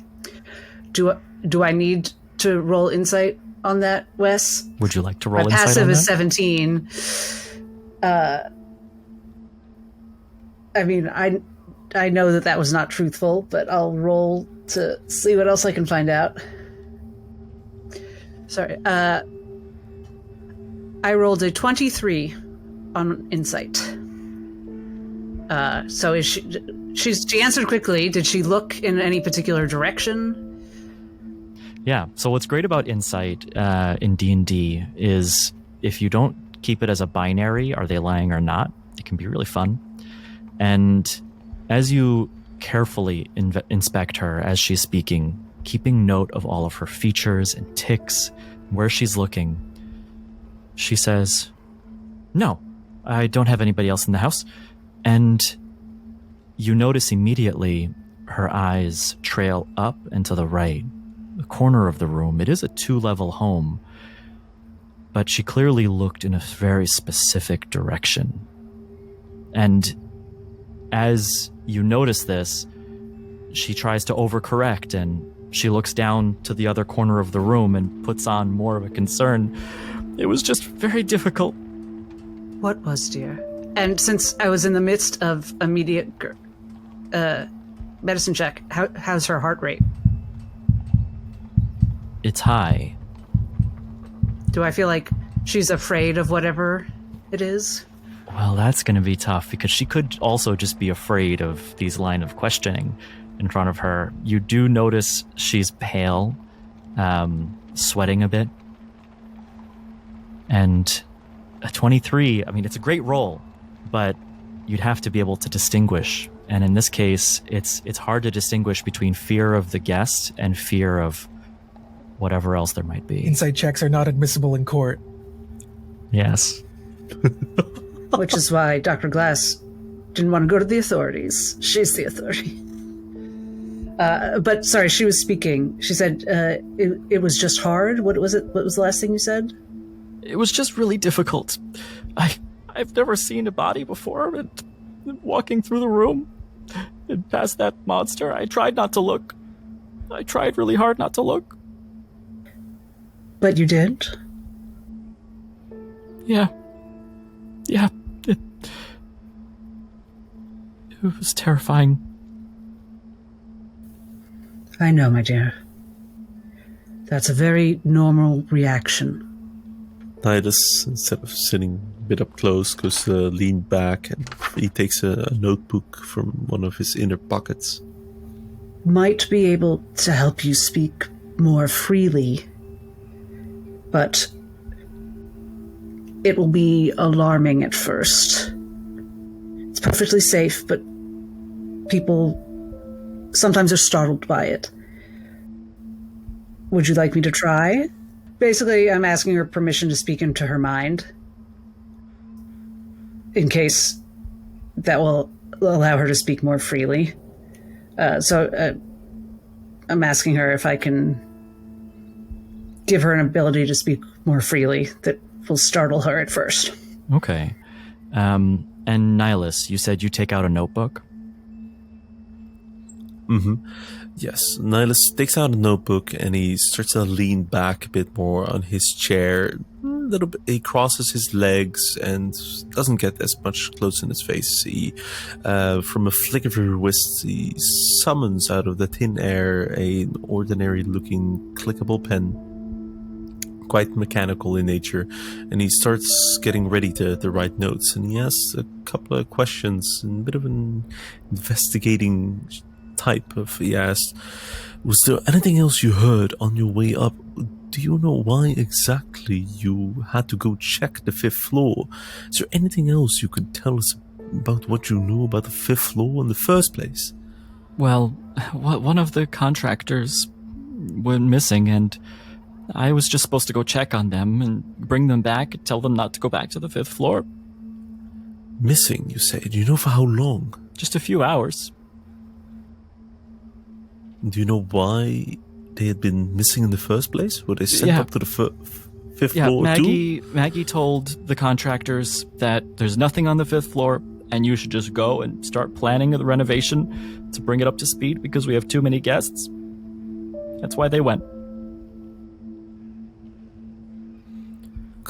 Do I need to roll insight on that, Wes? Would you like to roll My insight passive on is that? 17. I mean, I know that was not truthful, but I'll roll to see what else I can find out. Sorry. I rolled a 23 on insight. So is she answered quickly. Did she look in any particular direction? Yeah. So what's great about insight in D&D is if you don't keep it as a binary, are they lying or not, it can be really fun. And as you carefully inspect her as she's speaking, keeping note of all of her features and tics, where she's looking, she says, "No, I don't have anybody else in the house." And you notice immediately her eyes trail up and to the right, the corner of the room. It is a 2-level home, but she clearly looked in a very specific direction. And as you notice this, she tries to overcorrect, and she looks down to the other corner of the room and puts on more of a concern. It was just very difficult. What was, dear? And since I was in the midst of immediate medicine check, how's her heart rate? It's high. Do I feel like she's afraid of whatever it is? Well, that's going to be tough because she could also just be afraid of these line of questioning in front of her. You do notice she's pale, sweating a bit. And a 23, I mean, it's a great roll, but you'd have to be able to distinguish. And in this case, it's hard to distinguish between fear of the guest and fear of whatever else there might be. Insight checks are not admissible in court. Yes. Which is why Dr. Glass didn't want to go to the authorities. She's the authority. But sorry, she was speaking. She said it was just hard. What was it? What was the last thing you said? It was just really difficult. I've never seen a body before, and walking through the room and past that monster, I tried not to look. I tried really hard not to look. But you did? Yeah. Yeah. It was terrifying. I know, my dear. That's a very normal reaction. Nihilus, instead of sitting a bit up close, goes to lean back and he takes a notebook from one of his inner pockets. Might be able to help you speak more freely, but it will be alarming at first. It's perfectly safe, but people sometimes are startled by it. Would you like me to try? Basically, I'm asking her permission to speak into her mind, in case that will allow her to speak more freely. So I'm asking her if I can give her an ability to speak more freely that will startle her at first. Okay. And Nihilus, you said you take out a notebook? Mm-hmm. Yes, Nihilus takes out a notebook and he starts to lean back a bit more on his chair, little bit. He crosses his legs and doesn't get as much clothes in his face. He, from a flick of her wrist, he summons out of the thin air an ordinary-looking clickable pen, quite mechanical in nature, and he starts getting ready to write notes. And he asks a couple of questions, in a bit of an investigating type of. He asked, "Was there anything else you heard on your way up? Do you know why exactly you had to go check the 5th floor? Is there anything else you could tell us about what you knew about the 5th floor in the first place?" Well, one of the contractors went missing, and I was just supposed to go check on them and bring them back and tell them not to go back to the 5th floor. Missing, you say? Do you know for how long? Just a few hours. Do you know why they had been missing in the first place? Were they sent up to the 5th floor too? Maggie told the contractors that there's nothing on the 5th floor and you should just go and start planning the renovation to bring it up to speed because we have too many guests. That's why they went.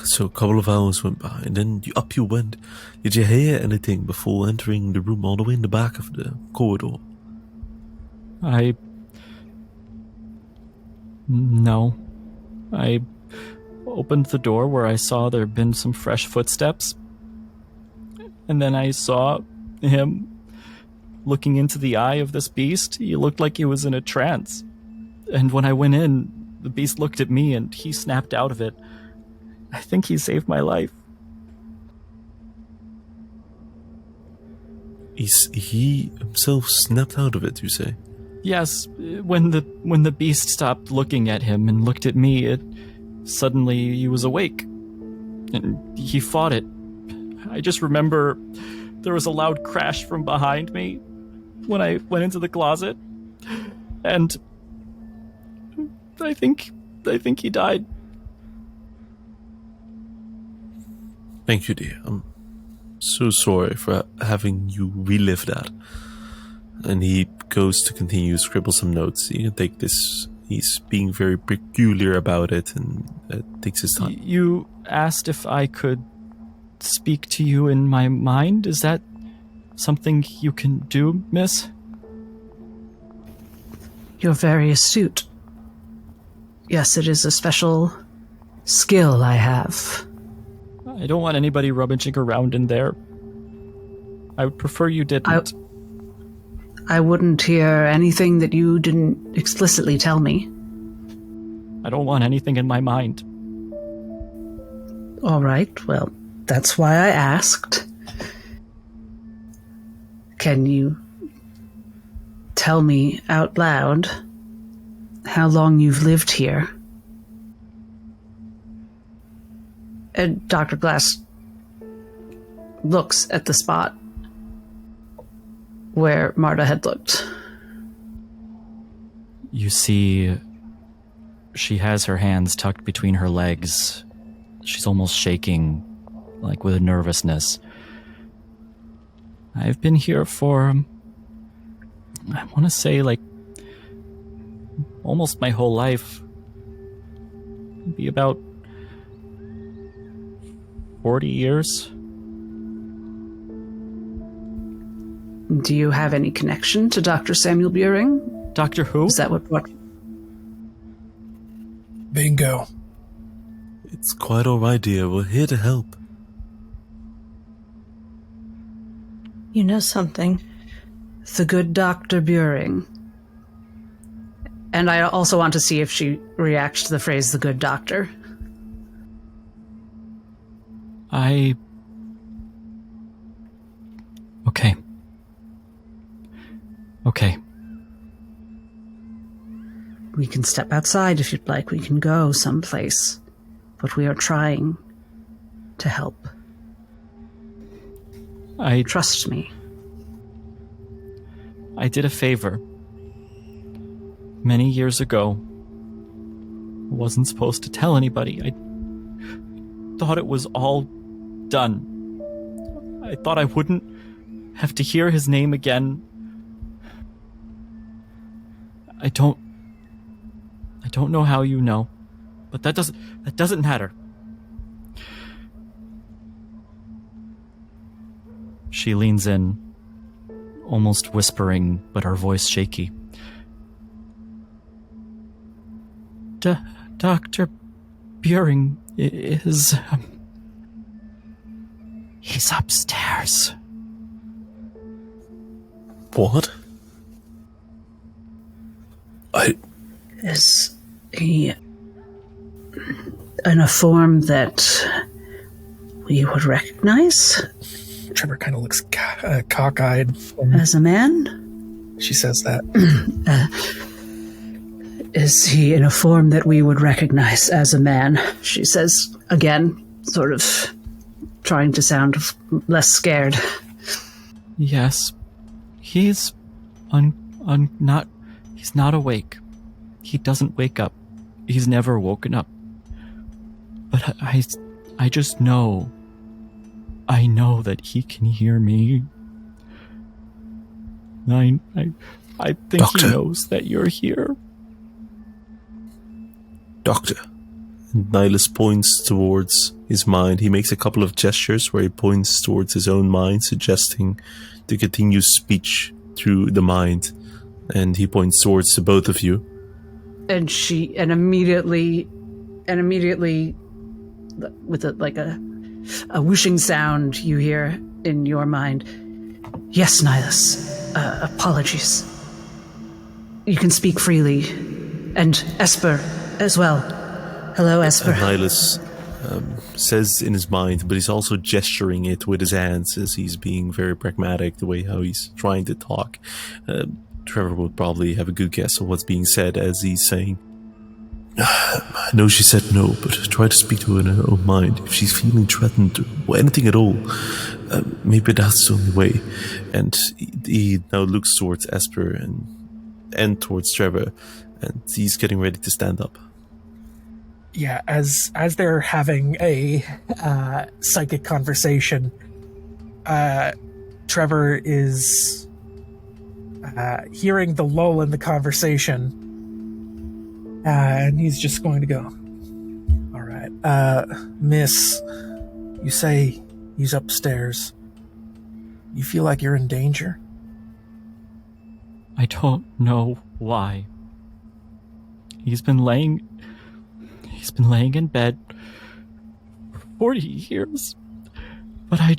So a couple of hours went by, and then up you went. Did you hear anything before entering the room all the way in the back of the corridor? No. I opened the door where I saw there had been some fresh footsteps. And then I saw him looking into the eye of this beast. He looked like he was in a trance. And when I went in, the beast looked at me and he snapped out of it. I think he saved my life. He himself snapped out of it, you say? Yes, when the beast stopped looking at him and looked at me, suddenly he was awake. And he fought it. I just remember there was a loud crash from behind me when I went into the closet. And I think he died. Thank you, dear. I'm so sorry for having you relive that. And he goes to continue to scribble some notes. You can take this. He's being very peculiar about it and takes his time. You asked if I could speak to you in my mind? Is that something you can do, miss? You're very astute. Yes, it is a special skill I have. I don't want anybody rummaging around in there. I would prefer you didn't. I wouldn't hear anything that you didn't explicitly tell me. I don't want anything in my mind. All right, well, that's why I asked. Can you tell me out loud how long you've lived here? And Dr. Glass looks at the spot where Marta had looked. You see, she has her hands tucked between her legs. She's almost shaking, like with nervousness. I've been here for, I want to say, like, almost my whole life. Maybe about 40 years. Do you have any connection to Dr. Samuel Buring? Doctor who? Is that what? Bingo. It's quite alright, dear. We're here to help. You know something? The good Dr. Buring. And I also want to see if she reacts to the phrase the good doctor. Okay. We can step outside if you'd like. We can go someplace. But we are trying to help. Trust me. I did a favor. Many years ago. I wasn't supposed to tell anybody. I thought it was all done. I thought I wouldn't have to hear his name again. I don't know how you know, but that doesn't matter. She leans in, almost whispering, but her voice shaky. Dr. Buring is... he's upstairs. What? Is he in a form that we would recognize? Trevor kind of looks cockeyed. As a man? She says that. Is he in a form that we would recognize as a man? She says again, sort of trying to sound less scared. Yes. He's he's not awake. He doesn't wake up. He's never woken up. But I just know. I know that he can hear me. I think Doctor. he knows that you're here. Doctor. And Nihilus points towards his mind. He makes a couple of gestures where he points towards his own mind, suggesting to continue speech through the mind. And he points towards the both of you. And immediately with a whooshing sound you hear in your mind. Yes, Nihilus. Apologies. You can speak freely. And Esper as well. Hello, Esper. Nihilus says in his mind, but he's also gesturing it with his hands as he's being very pragmatic, the way how he's trying to talk. Trevor would probably have a good guess of what's being said as he's saying, I know she said no, but try to speak to her in her own mind. If she's feeling threatened or anything at all, maybe that's the only way. And he now looks towards Esper and towards Trevor, and he's getting ready to stand up. Yeah, as they're having a psychic conversation, Trevor is hearing the lull in the conversation, and he's just going to go, all right, miss, you say he's upstairs. You feel like you're in danger? I don't know why. He's been laying in bed for 40 years. But I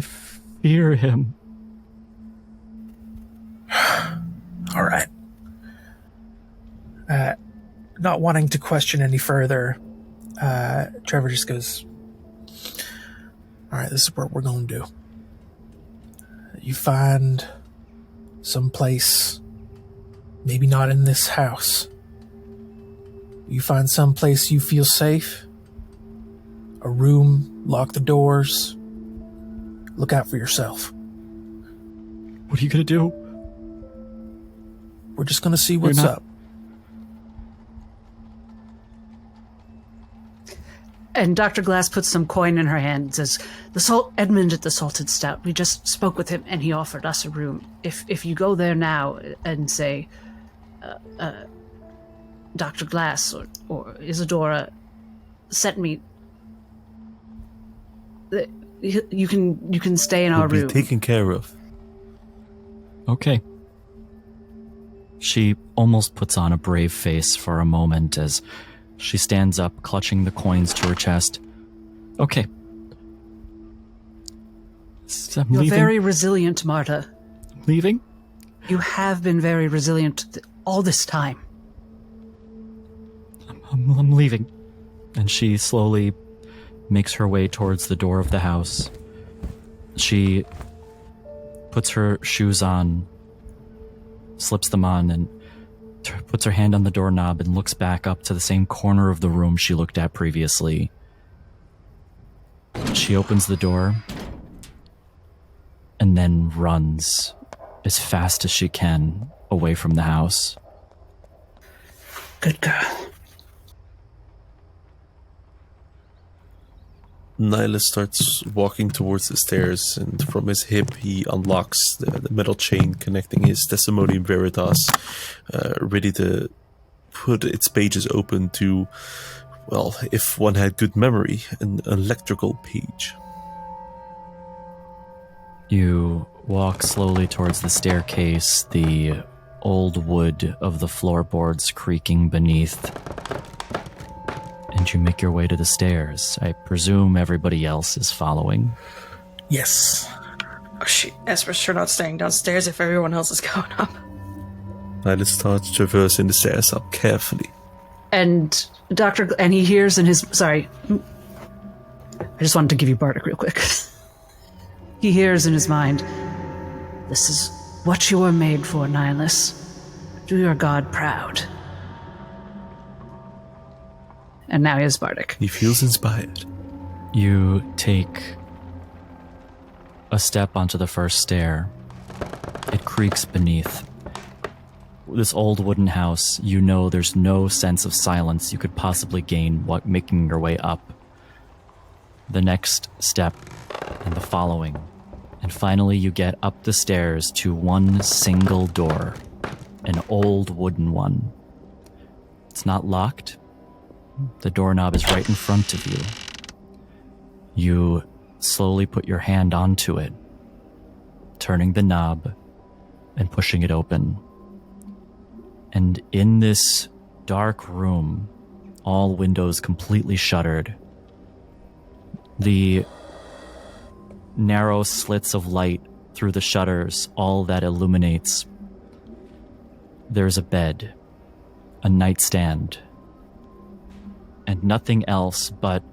fear him. All right. Not wanting to question any further, Trevor just goes, all right, this is what we're going to do. You find some place, maybe not in this house. You find some place you feel safe, a room, lock the doors, look out for yourself. What are you gonna do? We're just going to see what's up. And Dr. Glass puts some coin in her hand and says, Edmund at the Salted Stout, we just spoke with him and he offered us a room. If you go there now and say, Dr. Glass or Isadora sent me, you can stay in our room. Be taken care of. Okay. She almost puts on a brave face for a moment as she stands up, clutching the coins to her chest. Okay. I'm You're leaving. very resilient, Marta. Leaving? You have been very resilient all this time. I'm leaving. And she slowly makes her way towards the door of the house. She puts her shoes on, slips them on, and puts her hand on the doorknob and looks back up to the same corner of the room she looked at previously. She opens the door and then runs as fast as she can away from the house. Good girl. Nihilus starts walking towards the stairs, and from his hip he unlocks the metal chain connecting his Testimonium Veritas, ready to put its pages open to well, if one had good memory, an electrical page. You walk slowly towards the staircase, the old wood of the floorboards creaking beneath, and you make your way to the stairs. I presume everybody else is following. Yes. Oh, Esper's sure not staying downstairs if everyone else is going up. Nihilus starts traversing the stairs up carefully. And and he hears in his, sorry, I just wanted to give you Bardic real quick. He hears in his mind, this is what you were made for, Nihilus. Do your god proud. And now he has Bardic. He feels inspired. You take a step onto the first stair. It creaks beneath. This old wooden house, you know there's no sense of silence you could possibly gain making your way up. The next step and the following. And finally you get up the stairs to one single door. An old wooden one. It's not locked. The doorknob is right in front of you. You slowly put your hand onto it, turning the knob and pushing it open. And in this dark room, all windows completely shuttered, the narrow slits of light through the shutters, all that illuminates, there's a bed, a nightstand, and nothing else but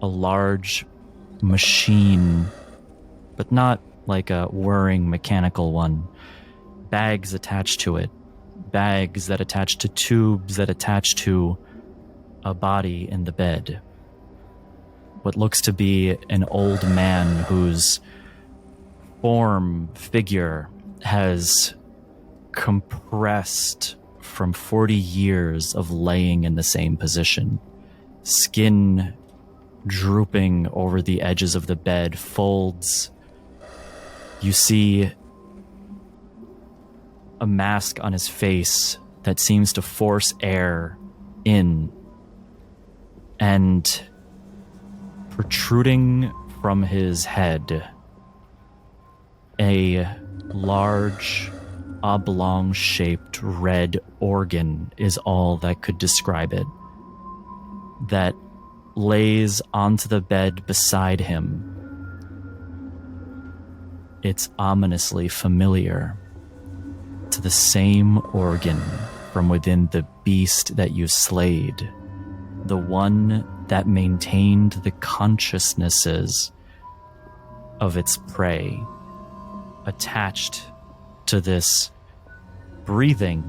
a large machine, but not like a whirring mechanical one. Bags attached to it. Bags that attach to tubes that attach to a body in the bed. What looks to be an old man whose figure has compressed from 40 years of laying in the same position. Skin drooping over the edges of the bed, folds. You see a mask on his face that seems to force air in, and protruding from his head, a large oblong-shaped red organ is all that could describe it, that lays onto the bed beside him. It's ominously familiar to the same organ from within the beast that you slayed, the one that maintained the consciousnesses of its prey, attached to this breathing,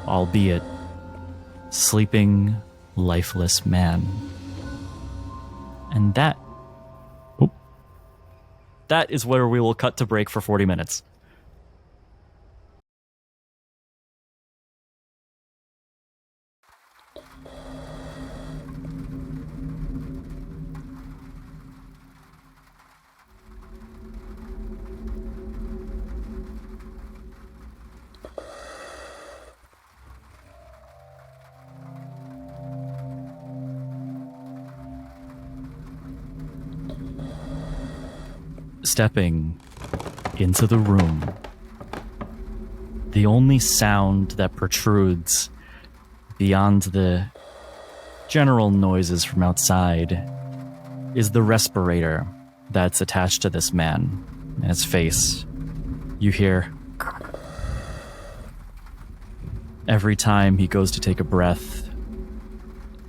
albeit sleeping, lifeless man. And that is where we will cut to break for 40 minutes. Stepping into the room, the only sound that protrudes beyond the general noises from outside is the respirator that's attached to this man and his face. You hear every time he goes to take a breath,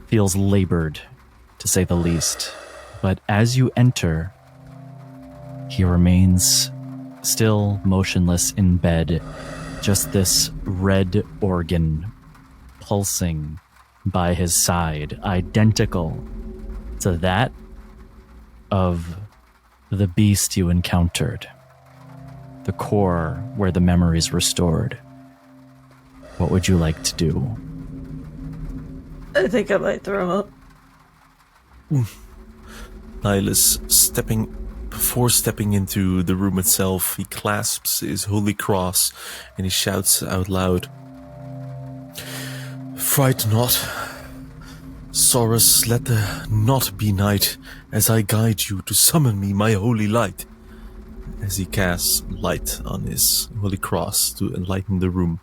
feels labored, to say the least. But as you enter, he remains still motionless in bed, just this red organ pulsing by his side, identical to that of the beast you encountered, the core where the memories were stored. What would you like to do? I think I might throw up. Nihilus, before stepping into the room itself, he clasps his holy cross and he shouts out loud, "Fright not. Saurus, let there not be night, as I guide you to summon me my holy light. As he casts light on his holy cross to enlighten the room.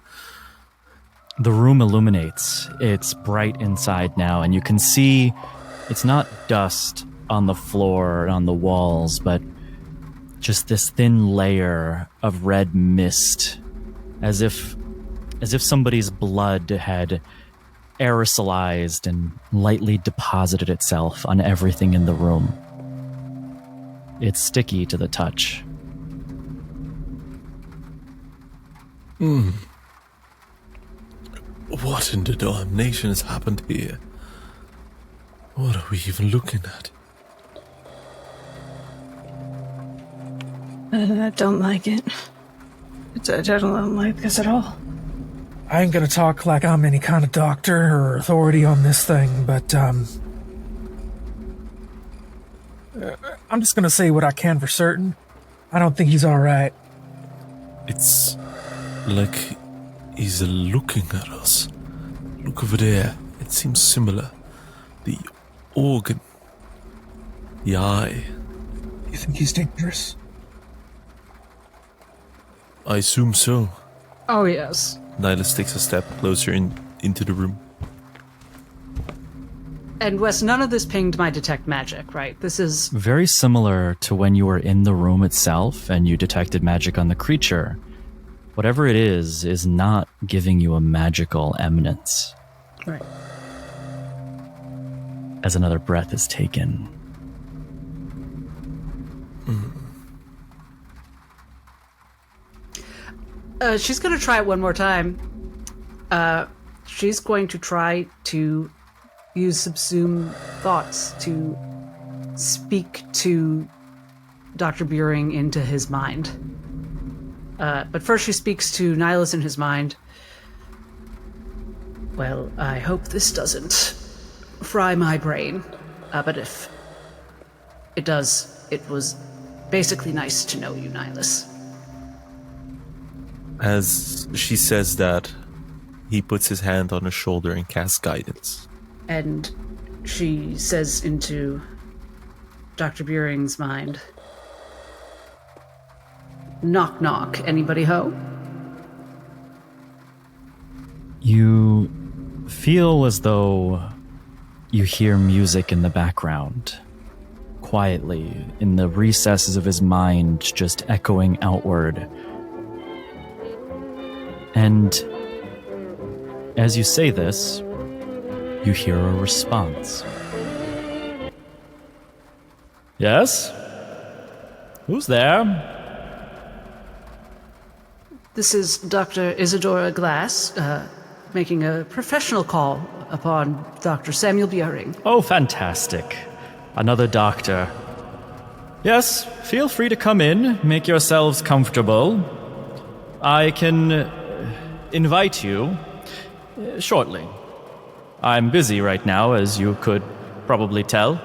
The room illuminates. It's bright inside now, and you can see it's not dust on the floor and on the walls, but just this thin layer of red mist, as if somebody's blood had aerosolized and lightly deposited itself on everything in the room. It's sticky to the touch. What in the damnation has happened here? What are we even looking at? I don't like it. I don't like this at all. I ain't gonna talk like I'm any kind of doctor or authority on this thing, but I'm just gonna say what I can for certain. I don't think he's alright. It's like he's looking at us. Look over there. It seems similar. The organ. The eye. You think he's dangerous? I assume so. Oh, yes. Nihilus takes a step closer into the room. And Wes, none of this pinged my detect magic, right? This is... Very similar to when you were in the room itself and you detected magic on the creature. Whatever it is not giving you a magical eminence. Right. As another breath is taken. She's going to try it one more time. She's going to try to use subsume thoughts to speak to Dr. Buring into his mind. But first she speaks to Nihilus in his mind. Well, I hope this doesn't fry my brain. But if it does, it was basically nice to know you, Nihilus. As she says that, he puts his hand on her shoulder and casts guidance. And she says into Dr. Buring's mind, knock knock, anybody home? You feel as though you hear music in the background, quietly, in the recesses of his mind, just echoing outward. And as you say this, you hear a response. Yes? Who's there? This is Dr. Isadora Glass, making a professional call upon Dr. Samuel Buring. Oh, fantastic. Another doctor. Yes, feel free to come in, make yourselves comfortable. I can invite you shortly. I'm busy right now, as you could probably tell.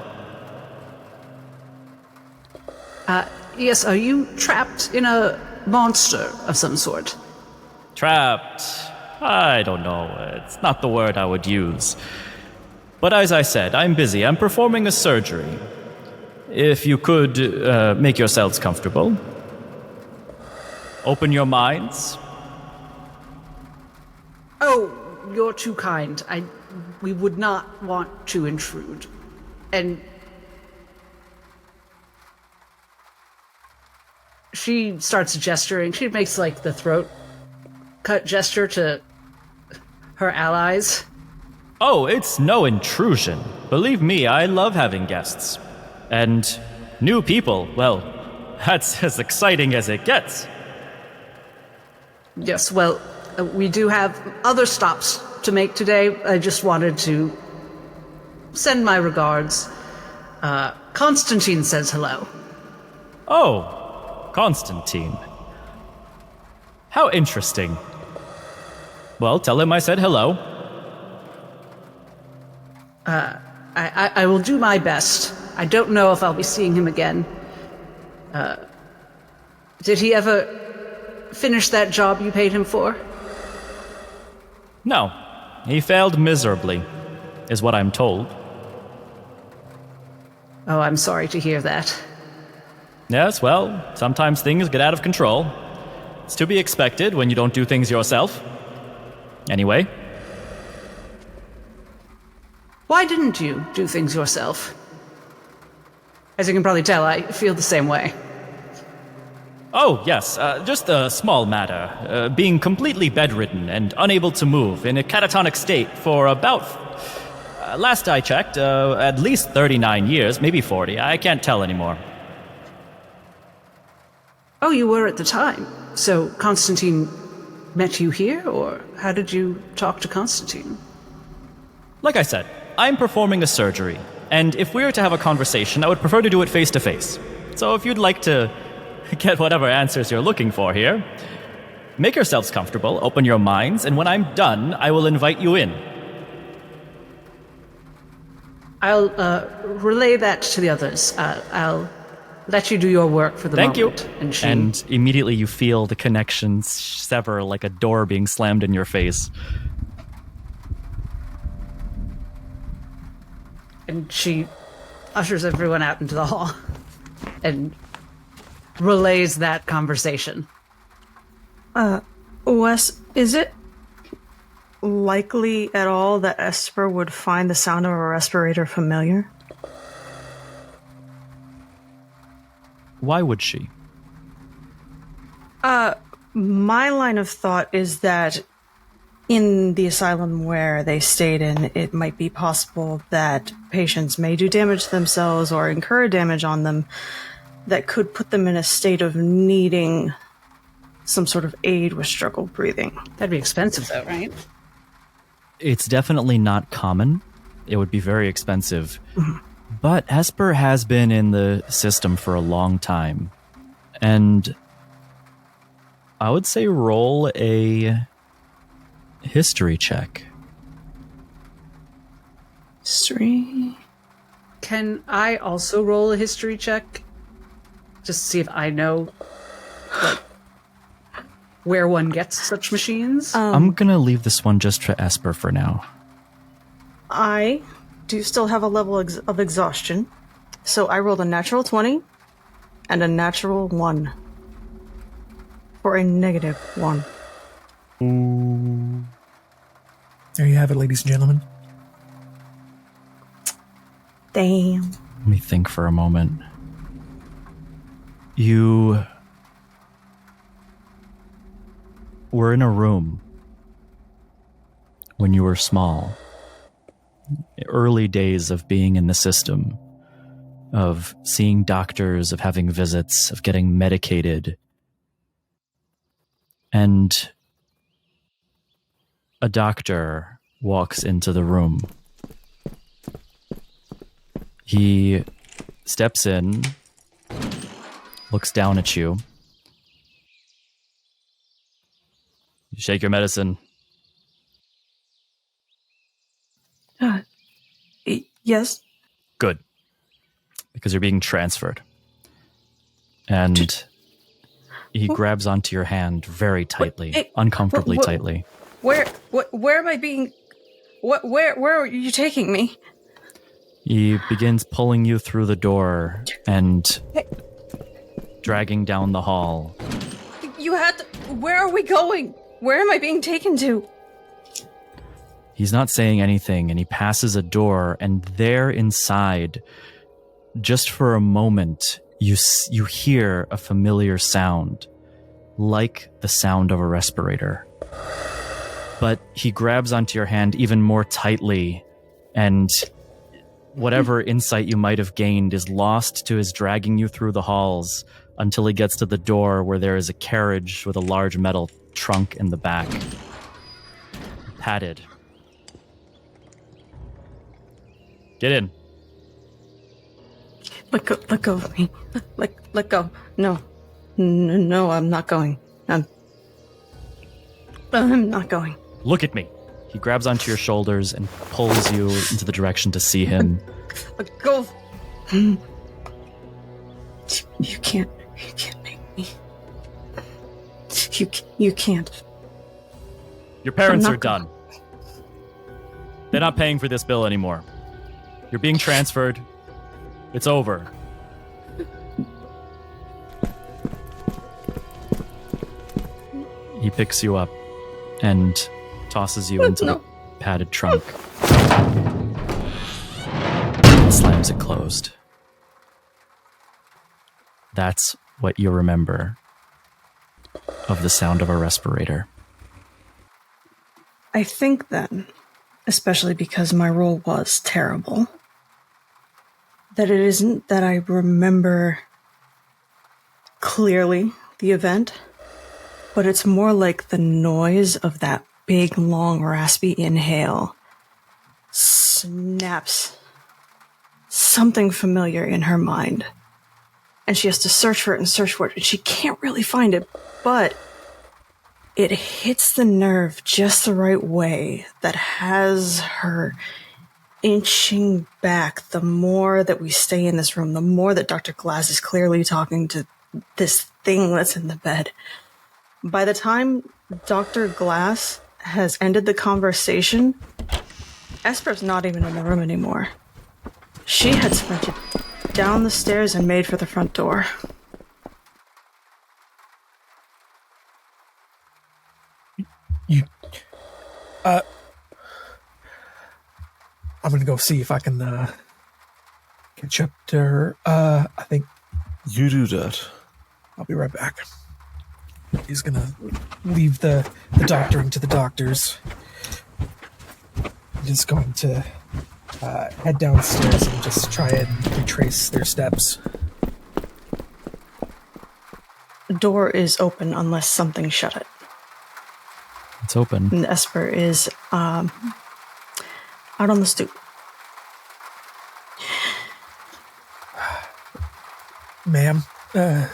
Yes, are you trapped in a monster of some sort? Trapped? I don't know. It's not the word I would use. But as I said, I'm busy. I'm performing a surgery. If you could make yourselves comfortable. Open your minds. Oh, you're too kind. We would not want to intrude. And she starts gesturing. She makes like the throat cut gesture to her allies. Oh, it's no intrusion. Believe me, I love having guests. And new people, well, that's as exciting as it gets. Yes, well, we do have other stops to make today. I just wanted to send my regards. Constantine says hello. Oh, Constantine. How interesting. Well, tell him I said hello. I will do my best. I don't know if I'll be seeing him again. Did he ever finish that job you paid him for? No, he failed miserably, is what I'm told. Oh, I'm sorry to hear that. Yes, well, sometimes things get out of control. It's to be expected when you don't do things yourself. Anyway. Why didn't you do things yourself? As you can probably tell, I feel the same way. Oh, yes, just a small matter. Being completely bedridden and unable to move in a catatonic state for about, last I checked, at least 39 years, maybe 40. I can't tell anymore. Oh, you were at the time. So Constantine met you here, or how did you talk to Constantine? Like I said, I'm performing a surgery, and if we were to have a conversation, I would prefer to do it face to face. So if you'd like to get whatever answers you're looking for here, make yourselves comfortable, open your minds, and when I'm done, I will invite you in. I'll relay that to the others. I'll let you do your work for the Thank moment. you. And immediately you feel the connections sever like a door being slammed in your face. And she ushers everyone out into the hall and relays that conversation. Wes, is it likely at all that Esper would find the sound of a respirator familiar? Why would she? My line of thought is that in the asylum where they stayed in, it might be possible that patients may do damage to themselves or incur damage on them that could put them in a state of needing some sort of aid with struggle breathing. That'd be expensive, though, right? It's definitely not common. It would be very expensive. But Esper has been in the system for a long time. And I would say roll a history check. History? Can I also roll a history check? Just to see if I know, like, where one gets such machines? I'm gonna leave this one just for Esper for now. I do still have a level of exhaustion, so I rolled a natural 20 and a natural 1 for a -1. There you have it, ladies and gentlemen. Damn. Let me think for a moment. You were in a room when you were small. Early days of being in the system, of seeing doctors, of having visits, of getting medicated. And a doctor walks into the room. He steps in, looks down at you. You shake your medicine. Yes? Good. Because you're being transferred. And he grabs onto your hand very tightly, uncomfortably tightly. Where am I being... Where are you taking me? He begins pulling you through the door and dragging down the hall. You had to... Where are we going? Where am I being taken to? He's not saying anything, and he passes a door, and there inside, just for a moment, you hear a familiar sound, like the sound of a respirator. But he grabs onto your hand even more tightly, and whatever insight you might have gained is lost to his dragging you through the halls until he gets to the door where there is a carriage with a large metal trunk in the back. Padded. Get in. Let go of me. Let go. No, I'm not going. I'm not going. Look at me. He grabs onto your shoulders and pulls you into the direction to see him. Let go. You can't make me. You can't. Your parents are done. They're not paying for this bill anymore. You're being transferred. It's over. He picks you up and tosses you into the padded trunk. And slams it closed. That's what you remember of the sound of a respirator. I think then, especially because my role was terrible, that it isn't that I remember clearly the event, but it's more like the noise of that big, long, raspy inhale snaps something familiar in her mind. And she has to search for it and search for it, and she can't really find it, but it hits the nerve just the right way that has her inching back the more that we stay in this room, the more that Dr. Glass is clearly talking to this thing that's in the bed. By the time Dr. Glass has ended the conversation, Esper's not even in the room anymore. She had sprinted down the stairs and made for the front door. I'm gonna go see if I can catch up to her. I think You do that. I'll be right back. He's gonna leave the doctoring to the doctors. I'm just going to head downstairs and just try and retrace their steps. The door is open unless something shut it. It's open. And Esper is out on the stoop. Ma'am,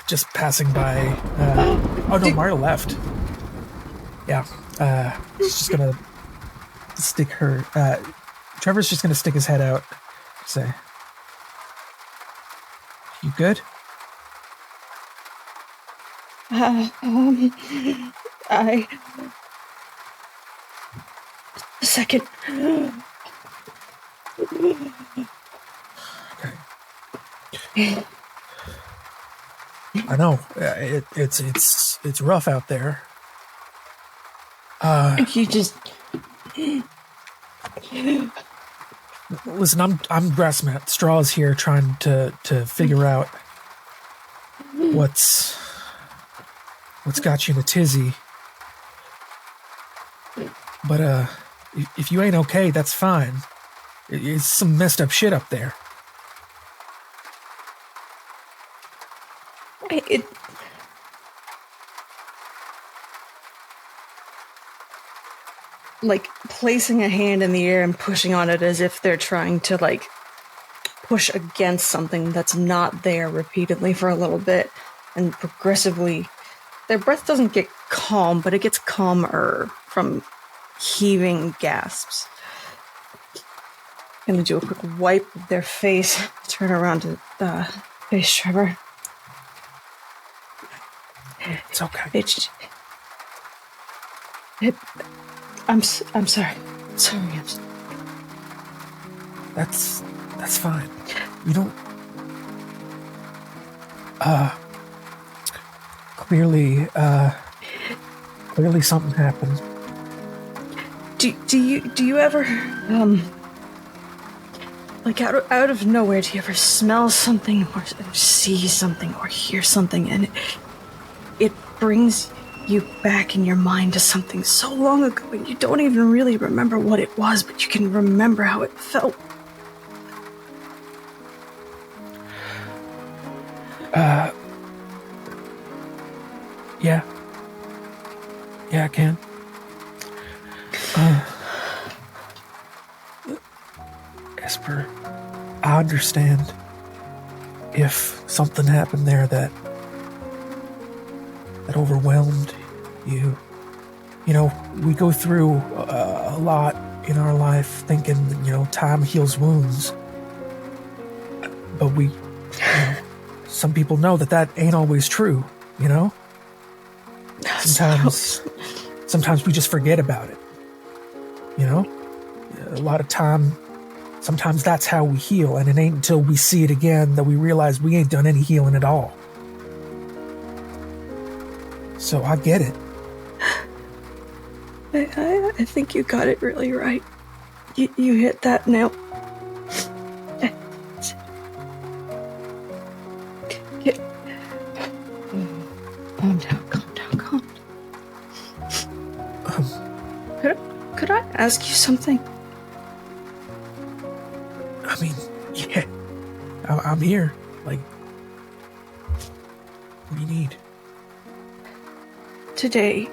just passing by. Oh no, Mara left. Yeah, she's just gonna stick her. Trevor's just gonna stick his head out. Say, "You good?" I... A second. I know it's rough out there. You just... Listen, I'm grasping at straws here, trying to figure out what's got you in a tizzy. But if you ain't okay, that's fine. It's some messed up shit up there. Like, placing a hand in the air and pushing on it as if they're trying to, like, push against something that's not there repeatedly for a little bit, and progressively their breath doesn't get calm, but it gets calmer from heaving gasps. Gonna do a quick wipe of their face, turn around to face Trevor. It's okay. I'm sorry. Sorry. That's fine. You don't. Clearly something happened. Do you ever like out of nowhere, do you ever smell something or see something or hear something and it brings you back in your mind to something so long ago and you don't even really remember what it was, but you can remember how it felt? Yeah, I can. Esper, I understand if something happened there that overwhelmed you. You know, we go through a lot in our life thinking, time heals wounds. But some people know that ain't always true, Sometimes we just forget about it, A lot of time Sometimes that's how we heal, and it ain't until we see it again that we realize we ain't done any healing at all. So I get it. I think you got it really right. You hit that nail. Calm down. Could I ask you something? I mean, yeah. I'm here. Like, what do you need? Today,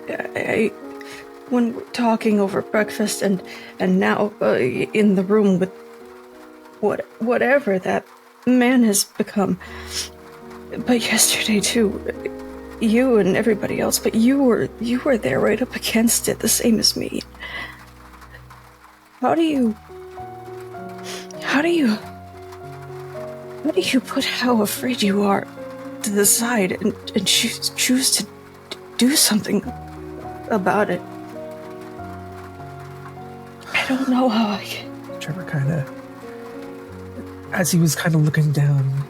when we're talking over breakfast and now in the room with whatever that man has become, but yesterday too, you and everybody else, but you were there right up against it, the same as me. How do you put how afraid you are to the side and choose to do something about it? I don't know how I can. Trevor as he was looking down,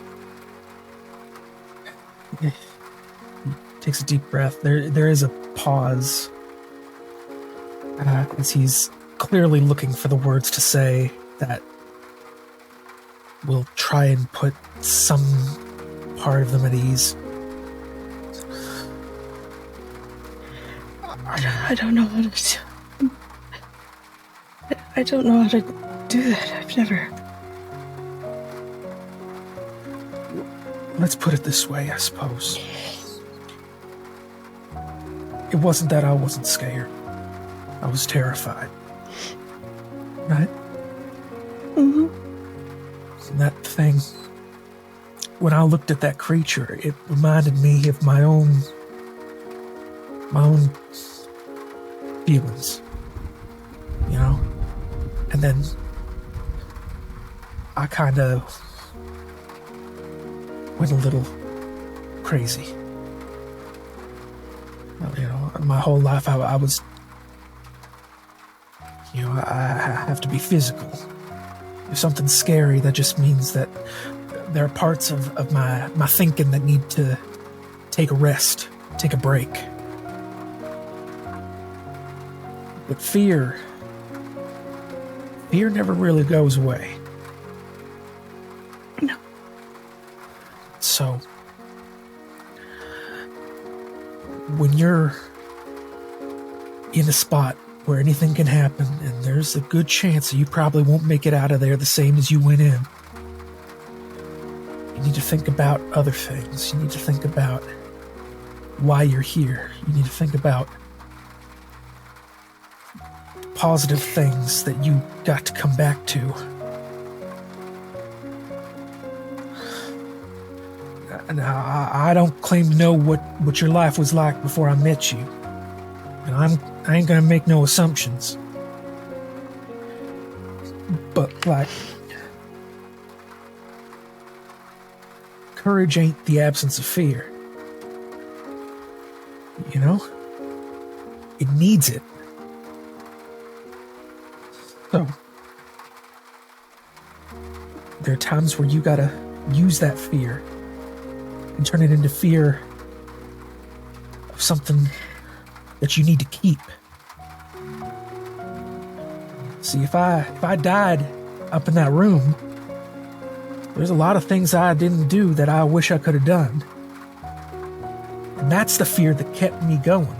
he takes a deep breath. There is a pause as he's clearly looking for the words to say that will try and put some part of them at ease. I don't know how to do. I don't know how to do that. I've never. Let's put it this way, I suppose. It wasn't that I wasn't scared. I was terrified. Right? Mm-hmm. And that thing, when I looked at that creature, it reminded me of my own feelings, you know? And then I went a little crazy. You know, my whole life I was, you know, I have to be physical. If something's scary, that just means that there are parts of my thinking that need to take a rest, take a break. But fear never really goes away. No. So, when you're in a spot where anything can happen, and there's a good chance that you probably won't make it out of there the same as you went in, you need to think about other things. You need to think about why you're here. You need to think about positive things that you got to come back to. Now, I don't claim to know what your life was like before I met you. And I ain't gonna make no assumptions. But, courage ain't the absence of fear. You know? It needs it. So, there are times where you gotta use that fear and turn it into fear of something that you need to keep. See, if I died up in that room, there's a lot of things I didn't do that I wish I could have done. And that's the fear that kept me going.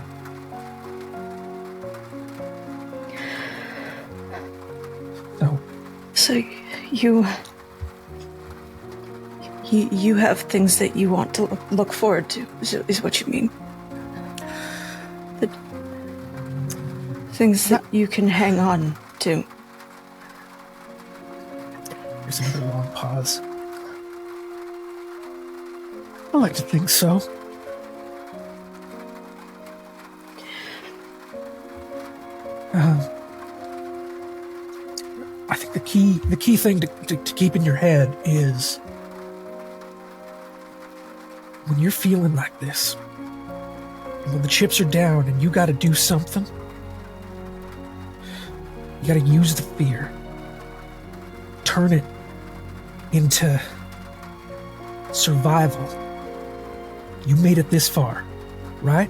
So you have things that you want to look forward to, is what you mean? The things that you can hang on to. There's another long pause. I like to think so. I think the key thing to keep in your head is when you're feeling like this, when the chips are down and you got to do something, you got to use the fear. turn it into survival. You made it this far, right?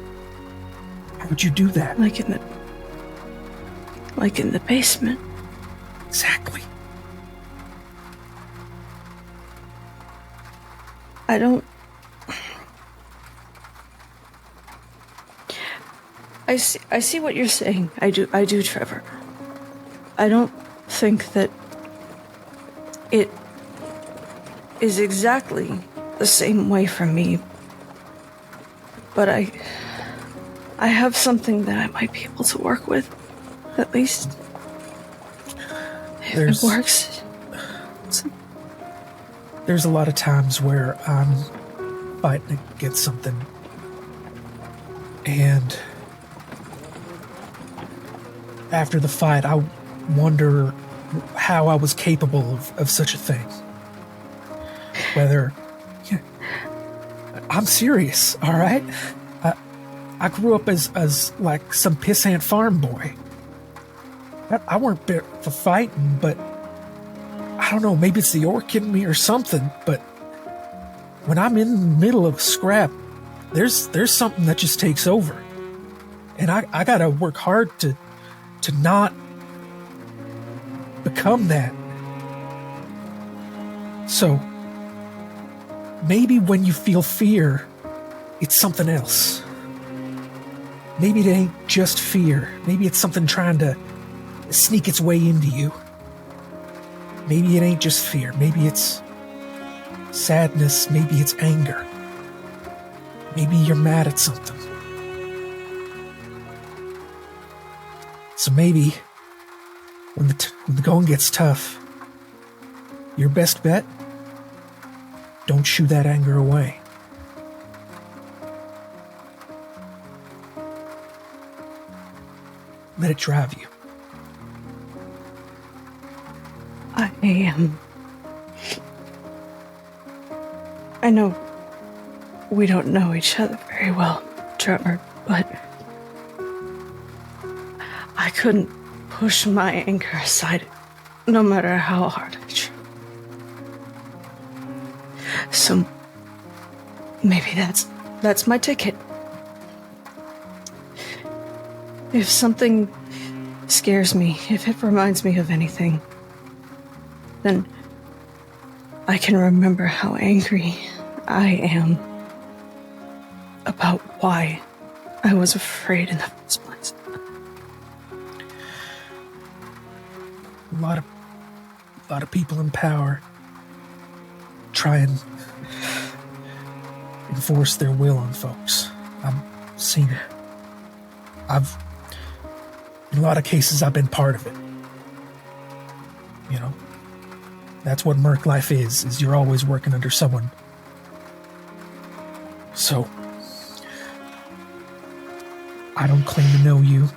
How would you do that? Like in the basement. Exactly. I don't... I see what you're saying. I do, Trevor. I don't think that it is exactly the same way for me. But I have something that I might be able to work with, at least. If it works. There's a lot of times where I'm fighting against something, and after the fight, I wonder how I was capable of such a thing. Whether... I'm serious, all right? I grew up as like some pissant farm boy. I weren't built for fighting, but I don't know, maybe it's the orc in me or something, but when I'm in the middle of a scrap, there's something that just takes over. And I gotta work hard to not become that. So maybe when you feel fear, it's something else. Maybe it ain't just fear. Maybe it's something trying to sneak its way into you. Maybe it ain't just fear. Maybe it's sadness. Maybe it's anger. Maybe you're mad at something. So maybe when the going gets tough, your best bet, don't shoo that anger away. Let it drive you. I know we don't know each other very well, Trevor, but I couldn't push my anger aside no matter how hard I tried. So maybe that's my ticket. If something scares me, if it reminds me of anything, then I can remember how angry I am about why I was afraid in the first place. A lot of people in power try and enforce their will on folks. I've seen it. In a lot of cases, I've been part of it. You know, that's what merc life is you're always working under someone. So, I don't claim to know you,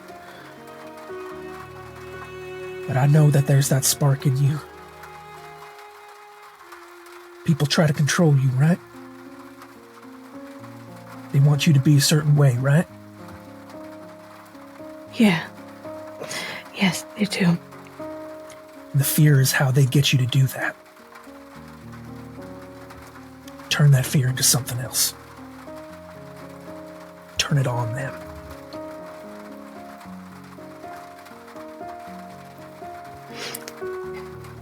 but I know that there's that spark in you. People try to control you, right? They want you to be a certain way, right? Yeah. Yes, they do. And the fear is how they get you to do that. Turn that fear into something else. Turn it on them.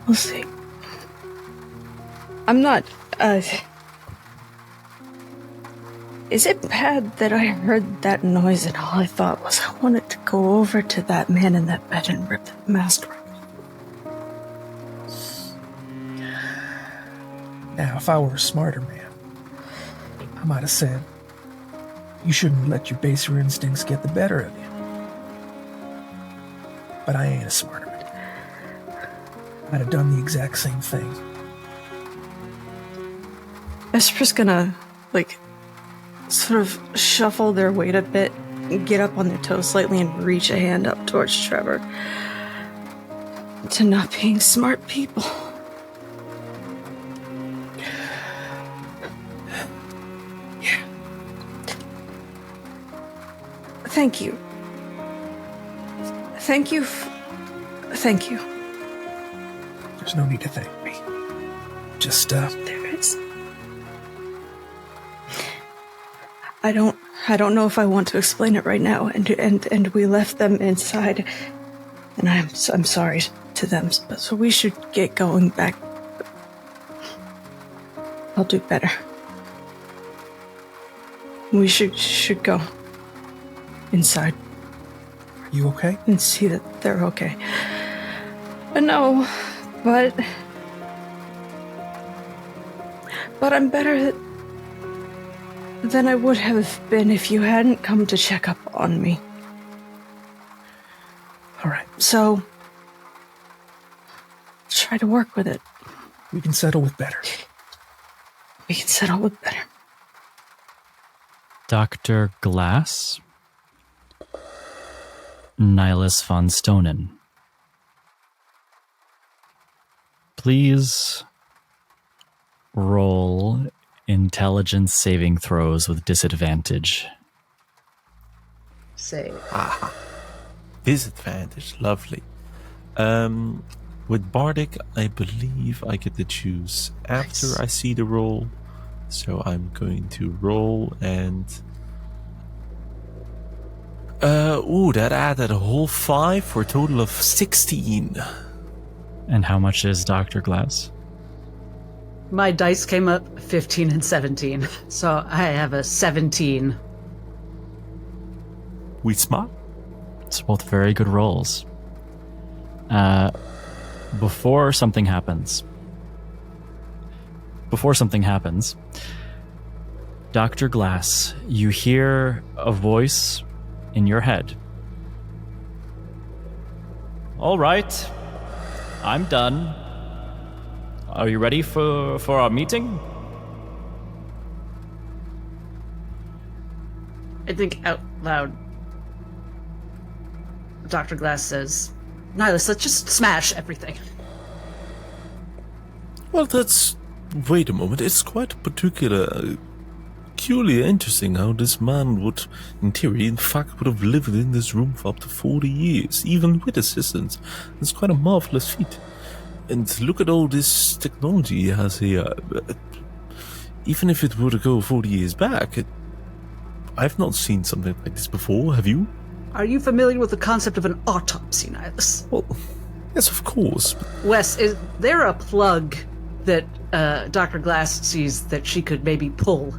We'll see. I'm not, Is it bad that I heard that noise and all I thought was I wanted to go over to that man in that bed and rip the mask off? Now, if I were a smarter man, I might have said, you shouldn't let your baser instincts get the better of you. But I ain't a smarter man. I'd have done the exact same thing. Esper's gonna, sort of shuffle their weight a bit, get up on their toes slightly, and reach a hand up towards Trevor. To not being smart people. Yeah. Thank you. Thank you. There's no need to thank me. Just, There is. I don't know if I want to explain it right now. And we left them inside, and I'm sorry to them. But so we should get going back. I'll do better. We should go inside are you okay? and see that they're okay. No, but I'm better than I would have been if you hadn't come to check up on me. All right. So, try to work with it. We can settle with better. We can settle with better. Dr. Glass? Nihilus von Stonen. Please roll intelligence saving throws with disadvantage. Save. Disadvantage, lovely. With Bardic, I believe I get to choose after Nice. I see the roll. So I'm going to roll and... that added a whole 5 for a total of 16. And how much is Dr. Glass? My dice came up 15 and 17, so I have a 17. We smart? It's both very good rolls. Before something happens, Dr. Glass, you hear a voice in your head. All right, I'm done. Are you ready for our meeting? I think out loud, Dr. Glass says, Nihilus, let's just smash everything. Well, that's... Wait a moment, it's quite peculiar interesting how this man would, in theory, in fact, would have lived in this room for up to 40 years, even with assistance. It's quite a marvelous feat. And look at all this technology he has here. Even if it were to go 40 years back, I've not seen something like this before, have you? Are you familiar with the concept of an autopsy, Nihilus? Well, yes, of course. Wes, is there a plug that Dr. Glass sees that she could maybe pull?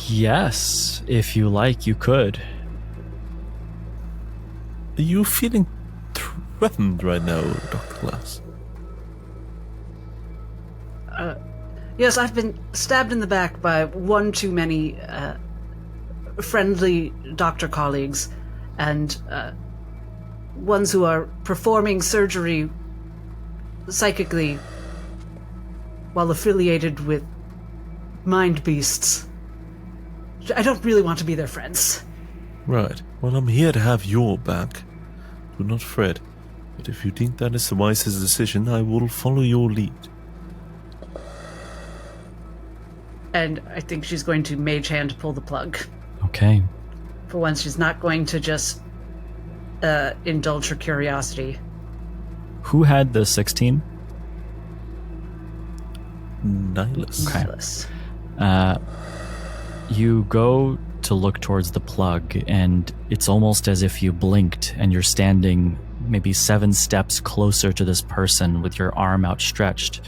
Yes, if you like, you could. Are you feeling threatened right now, Dr. Glass? Yes, I've been stabbed in the back by one too many friendly doctor colleagues, and ones who are performing surgery psychically while affiliated with mind beasts. I don't really want to be their friends. Right. Well, I'm here to have your back. Do not fret. But if you think that is the wisest decision, I will follow your lead. And I think she's going to mage hand pull the plug. Okay. For once, she's not going to just indulge her curiosity. Who had the 16? Nihilus. Okay. Nihilus. You go to look towards the plug, and it's almost as if you blinked and you're standing maybe 7 steps closer to this person with your arm outstretched.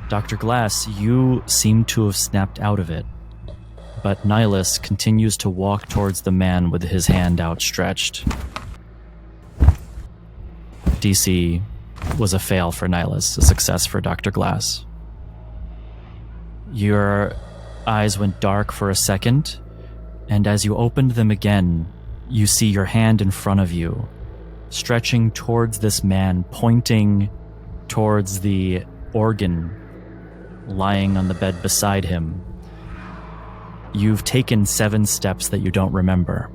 Dr. Glass, you seem to have snapped out of it, but Nihilus continues to walk towards the man with his hand outstretched. DC was a fail for Nihilus, a success for Dr. Glass. Your eyes went dark for a second, and as you opened them again, you see your hand in front of you, stretching towards this man, pointing towards the organ lying on the bed beside him. You've taken 7 steps that you don't remember.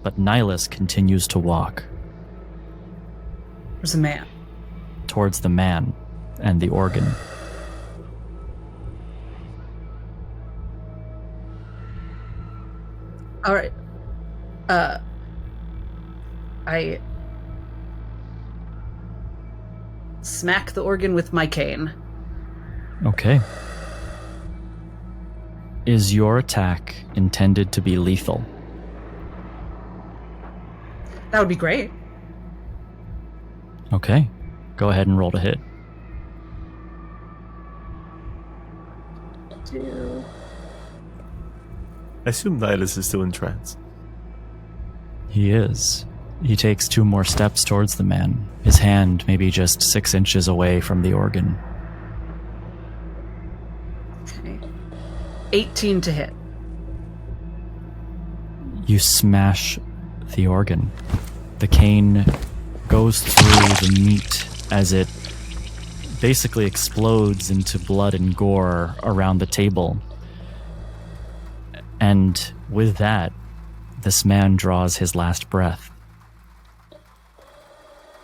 But Nihilus continues to walk There's a man. towards the man and the organ. All right. I smack the organ with my cane. Okay. Is your attack intended to be lethal? That would be great. Okay. Go ahead and roll to hit. I assume Nihilus is still in trance. He is. He takes 2 more steps towards the man, his hand maybe just 6 inches away from the organ. Okay. 18 to hit. You smash the organ. The cane goes through the meat as it basically explodes into blood and gore around the table. And with that, this man draws his last breath.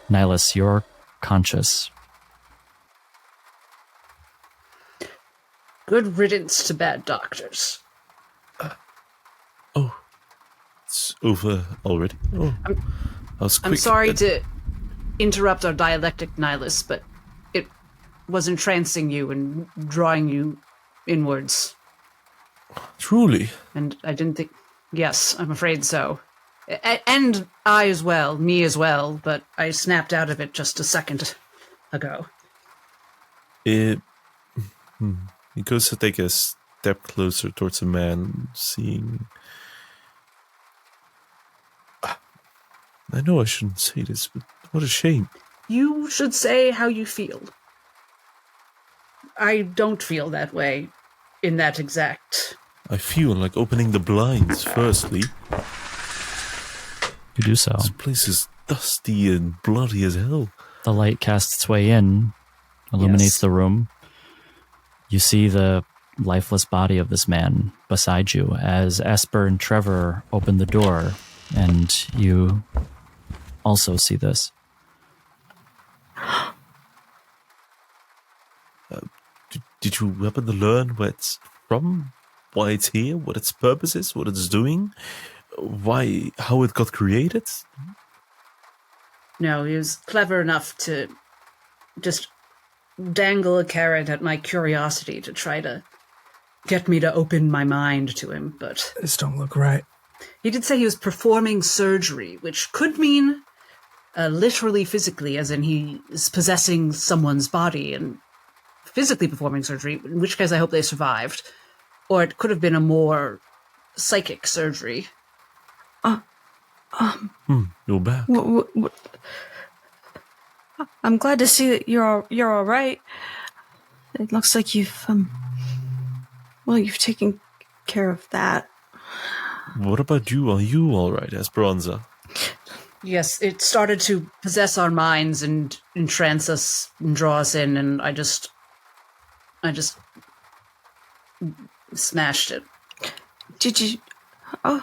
Nihilus, you're conscious. Good riddance to bad doctors. Oh, it's over already. Oh, I was quick. I'm sorry to interrupt our dialectic, Nihilus, but it was entrancing you and drawing you inwards. Truly. And I didn't think... Yes, I'm afraid so. And I as well, me as well, but I snapped out of it just a second ago. He goes to take a step closer towards the man, seeing... I know I shouldn't say this, but what a shame. You should say how you feel. I don't feel that way in that exact... I feel like opening the blinds, firstly. You do so. This place is dusty and bloody as hell. The light casts its way in, illuminates the room. You see the lifeless body of this man beside you as Esper and Trevor open the door, and you also see this. Did you happen to learn where it's from? Why it's here? What its purpose is? What it's doing? How it got created? No, he was clever enough to just dangle a carrot at my curiosity to try to get me to open my mind to him, but... This don't look right. He did say he was performing surgery, which could mean literally physically, as in he is possessing someone's body and physically performing surgery, in which case I hope they survived. Or it could have been a more psychic surgery. You're back. What? I'm glad to see that you're all right. It looks like you've taken care of that. What about you? Are you all right, Esperanza? Yes, it started to possess our minds and entrance us and draw us in, and I just smashed it. Did you? Oh,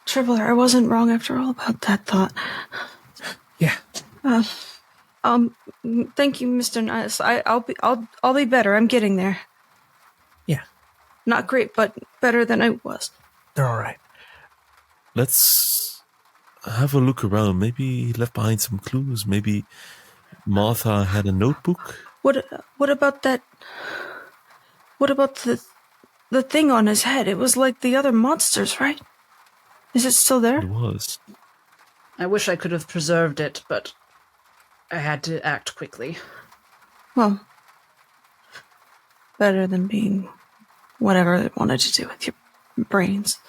Trevor, I wasn't wrong after all about that thought. Yeah. Thank you, Mr. Nice. I'll be better. I'm getting there. Yeah. Not great, but better than I was. They're all right. Let's have a look around. Maybe he left behind some clues. Maybe Martha had a notebook. What about that? What about the thing on his head? It was like the other monsters, right? Is it still there? It was. I wish I could have preserved it, but I had to act quickly. Well, better than being whatever it wanted to do with your brains.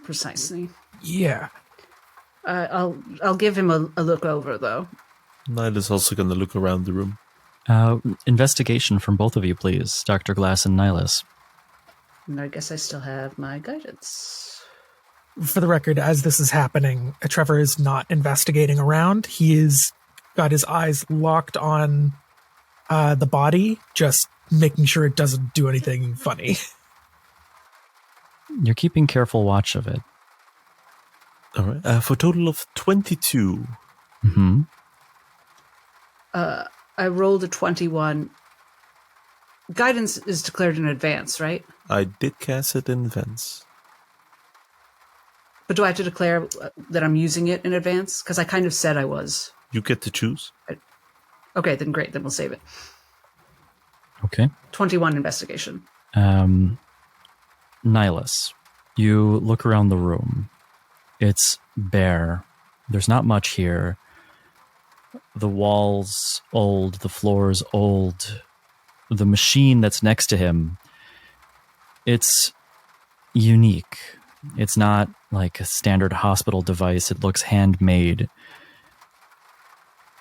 Precisely. Yeah. I'll give him a look over, though. Nyla's also going to look around the room. Investigation from both of you, please, Dr. Glass and Nihilus. And I guess I still have my guidance. For the record, as this is happening, Trevor is not investigating around. He is got his eyes locked on the body, just making sure it doesn't do anything funny. You're keeping careful watch of it. All right. For a total of 22. Mm-hmm. I rolled a 21. Guidance is declared in advance, right? I did cast it in advance. But do I have to declare that I'm using it in advance? Because I kind of said I was. You get to choose. Okay, then great. Then we'll save it. Okay. 21 investigation. Nihilus, you look around the room. It's bare. There's not much here. The walls old, the floors old. The machine that's next to him, it's unique. It's not like a standard hospital device. It looks handmade.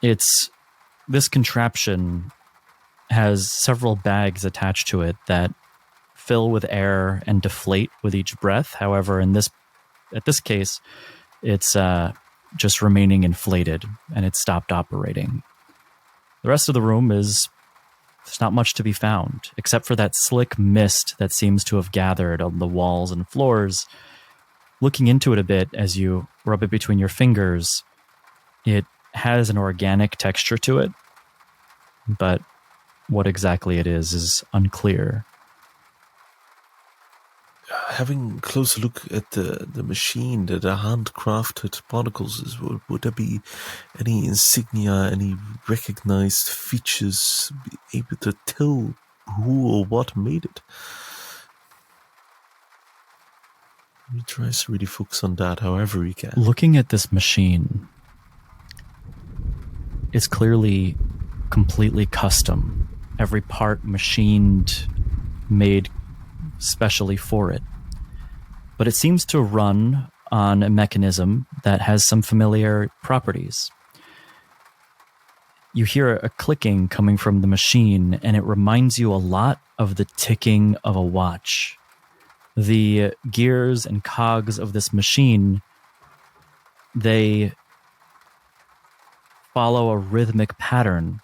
This contraption has several bags attached to it that fill with air and deflate with each breath. However, at this case, it's just remaining inflated, and it stopped operating. The rest of the room there's not much to be found, except for that slick mist that seems to have gathered on the walls and floors. Looking into it a bit as you rub it between your fingers, it has an organic texture to it, but what exactly it is unclear. Having a closer look at the machine, the handcrafted particles, would there be any insignia, any recognized features, be able to tell who or what made it? He tries to really focus on that however he can. Looking at this machine, it's clearly completely custom. Every part machined, made specially for it. But it seems to run on a mechanism that has some familiar properties. You hear a clicking coming from the machine, and it reminds you a lot of the ticking of a watch. The gears and cogs of this machine, they follow a rhythmic pattern,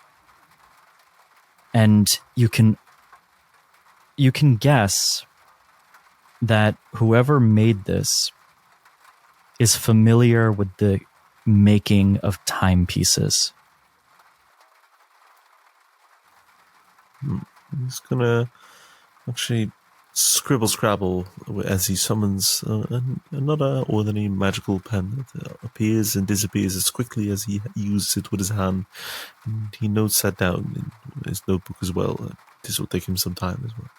and you can guess that whoever made this is familiar with the making of timepieces. He's gonna actually scrabble as he summons another ordinary magical pen that appears and disappears as quickly as he uses it with his hand. And he notes that down in his notebook as well. This will take him some time as well.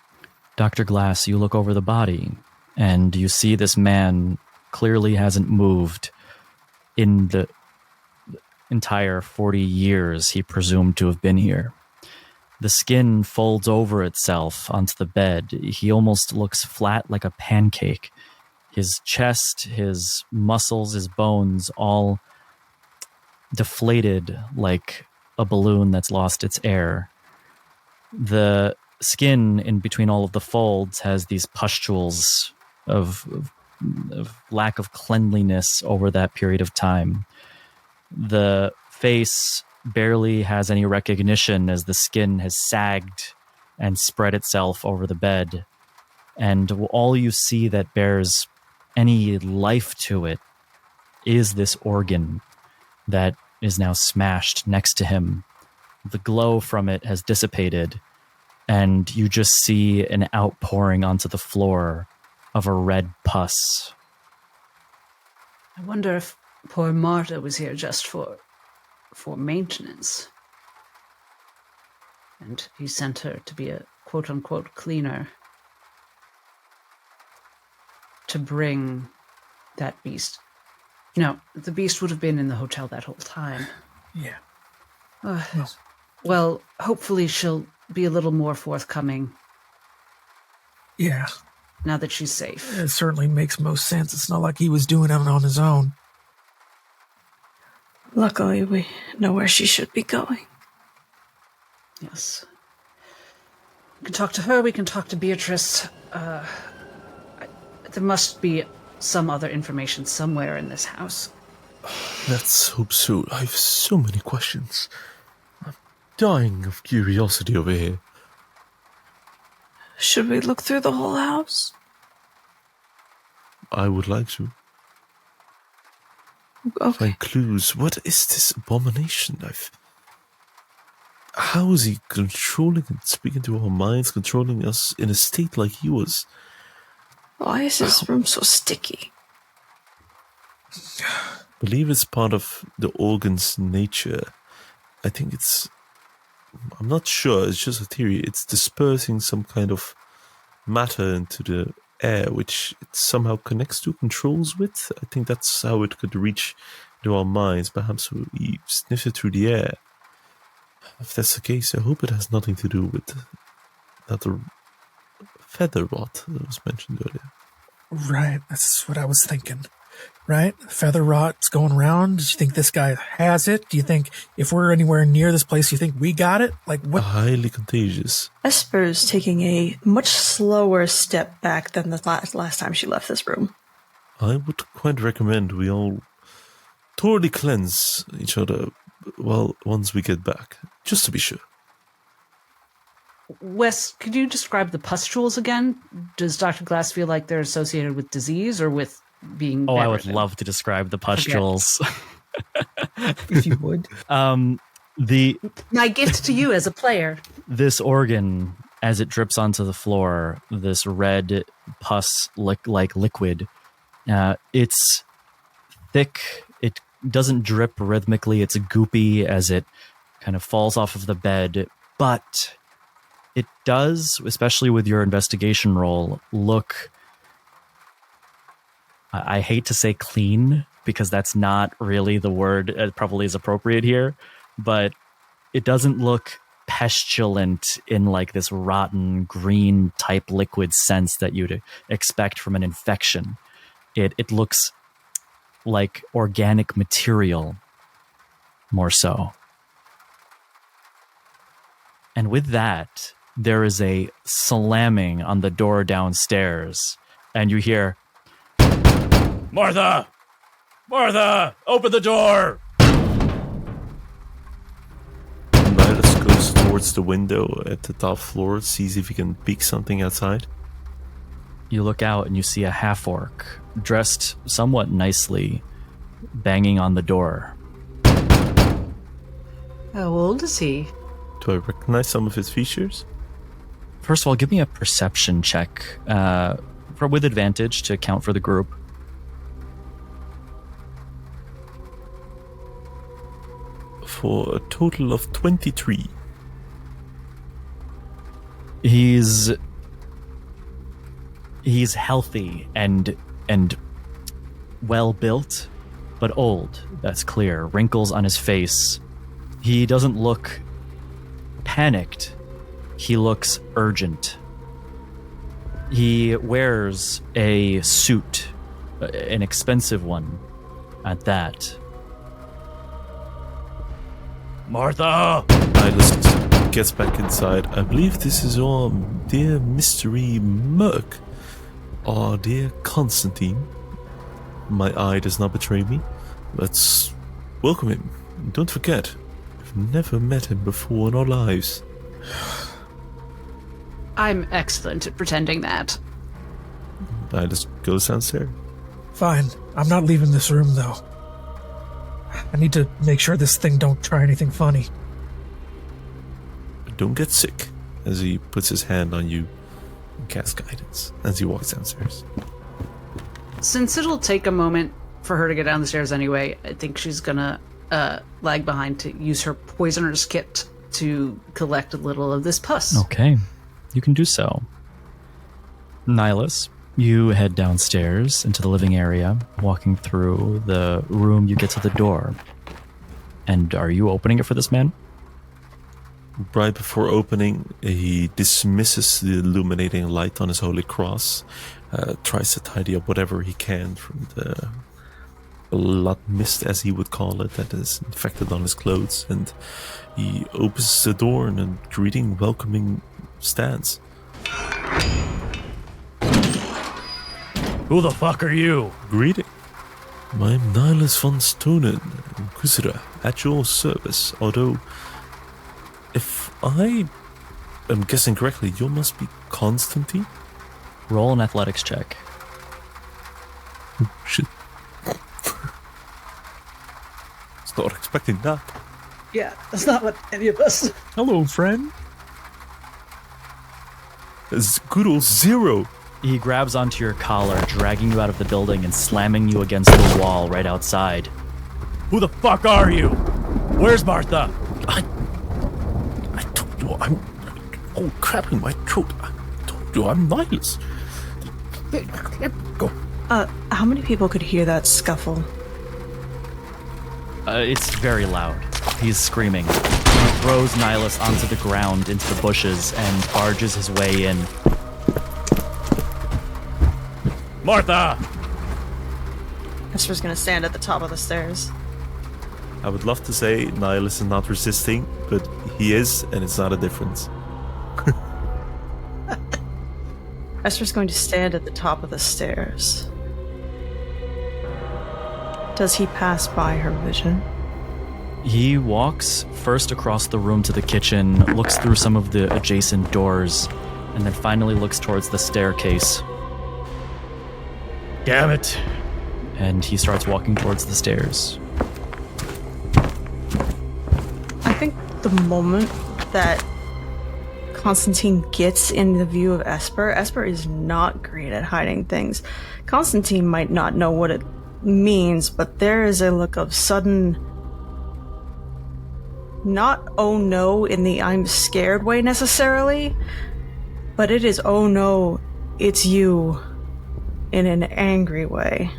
Dr. Glass, you look over the body, and you see this man clearly hasn't moved in the entire 40 years he presumed to have been here. The skin folds over itself onto the bed. He almost looks flat like a pancake. His chest, his muscles, his bones, all deflated like a balloon that's lost its air. The skin in between all of the folds has these pustules of lack of cleanliness over that period of time. The face barely has any recognition as the skin has sagged and spread itself over the bed. And all you see that bears any life to it is this organ that is now smashed next to him. The glow from it has dissipated, and you just see an outpouring onto the floor of a red pus. I wonder if poor Marta was here just for maintenance. And he sent her to be a quote-unquote cleaner to bring that beast. No, the beast would have been in the hotel that whole time. Yeah. Well, hopefully she'll be a little more forthcoming Yeah. now that she's safe. It certainly makes most sense. It's not like he was doing it on his own. Luckily, we know where she should be going. Yes. We can talk to her, we can talk to Beatrice. There must be some other information somewhere in this house. Let's hope so. I have so many questions. I'm dying of curiosity over here. Should we look through the whole house? I would like to. Okay. Find clues. What is this abomination? How is he controlling and speaking to our minds, controlling us in a state like he was? Why is this room so sticky? believe it's part of the organ's nature. I think I'm not sure, it's just a theory. It's dispersing some kind of matter into the air, which it somehow connects to, controls with. I think that's how it could reach into our minds. Perhaps we sniff it through the air. If that's the case, I hope it has nothing to do with that feather rot that was mentioned earlier. Right, that's what I was thinking. Right? Feather rot's going around. Do you think this guy has it? Do you think if we're anywhere near this place, you think we got it? Like what? Highly contagious. Esper's taking a much slower step back than the last time she left this room. I would quite recommend we all thoroughly cleanse each other once we get back, just to be sure. Wes, could you describe the pustules again? Does Dr. Glass feel like they're associated with disease or with being I would bedridden? love to describe the pustules. If you would. My gift to you as a player. This organ, as it drips onto the floor, this red pus like liquid, it's thick. It doesn't drip rhythmically. It's goopy as it kind of falls off of the bed, but it does, especially with your investigation roll, look, I hate to say clean, because that's not really the word that probably is appropriate here, but it doesn't look pestilent in like this rotten green type liquid sense that you'd expect from an infection. It looks like organic material, more so. And with that, there is a slamming on the door downstairs, and you hear, "Martha! Martha! Open the door!" Nihilus goes towards the window at the top floor, sees if he can peek something outside. You look out and you see a half-orc, dressed somewhat nicely, banging on the door. How old is he? Do I recognize some of his features? First of all, give me a perception check with advantage to account for the group. For a total of 23. He's healthy and well built, but old. That's clear. Wrinkles on his face. He doesn't look panicked. He looks urgent. He wears a suit, an expensive one at that. Martha! Nihilus gets back inside. I believe this is our dear mystery Merc. Our dear Constantine. My eye does not betray me. Let's welcome him. Don't forget, we've never met him before in our lives. I'm excellent at pretending that. Nihilus goes downstairs. Fine. I'm not leaving this room, though. I need to make sure this thing don't try anything funny. Don't get sick, as he puts his hand on you and casts guidance as he walks downstairs. Since it'll take a moment for her to get down the stairs anyway, I think she's gonna lag behind to use her poisoner's kit to collect a little of this pus. Okay, you can do so. Nihilus, you head downstairs into the living area, walking through the room. You get to the door. And are you opening it for this man? Right before opening, he dismisses the illuminating light on his holy cross, tries to tidy up whatever he can from the blood mist, as he would call it, that is infected on his clothes, and he opens the door in a greeting, welcoming stance. Who the fuck are you? Greeting. I'm Nihilus von Stonen, Inquisitor, at your service. Although, if I am guessing correctly, you must be Constantine? Roll an athletics check. Shit. Was not expecting that. Yeah, that's not what any of us. Hello, friend. It's good old 0. He grabs onto your collar, dragging you out of the building and slamming you against the wall right outside. Who the fuck are you? Where's Martha? I told you I'm... Oh, crap in my throat. I told you I'm Nihilus. Go. How many people could hear that scuffle? It's very loud. He's screaming. He throws Nihilus onto the ground into the bushes and barges his way in. Martha! Esper's gonna stand at the top of the stairs. I would love to say Nihilus is not resisting, but he is, and it's not a difference. Esper's going to stand at the top of the stairs. Does he pass by her vision? He walks first across the room to the kitchen, looks through some of the adjacent doors, and then finally looks towards the staircase. Damn it! And he starts walking towards the stairs. I think the moment that Constantine gets in the view of Esper is not great at hiding things. Constantine might not know what it means, but there is a look of sudden, not oh no in the I'm scared way necessarily, but it is oh no, it's you in an angry way.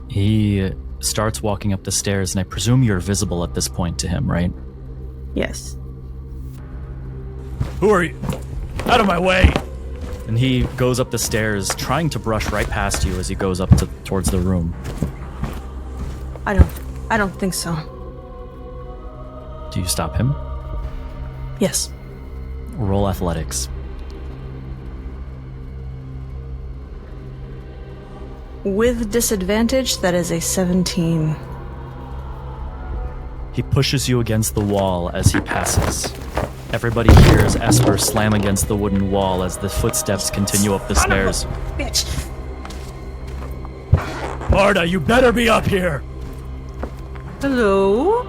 He starts walking up the stairs, and I presume you're visible at this point to him, right? Yes. Who are you? Out of my way! And he goes up the stairs, trying to brush right past you as he goes up towards the room. I don't think so. Do you stop him? Yes. Roll athletics. With disadvantage, that is a 17. He pushes you against the wall as he passes. Everybody hears Esper slam against the wooden wall as the footsteps continue up the stairs. Bitch. Marta, you better be up here! Hello?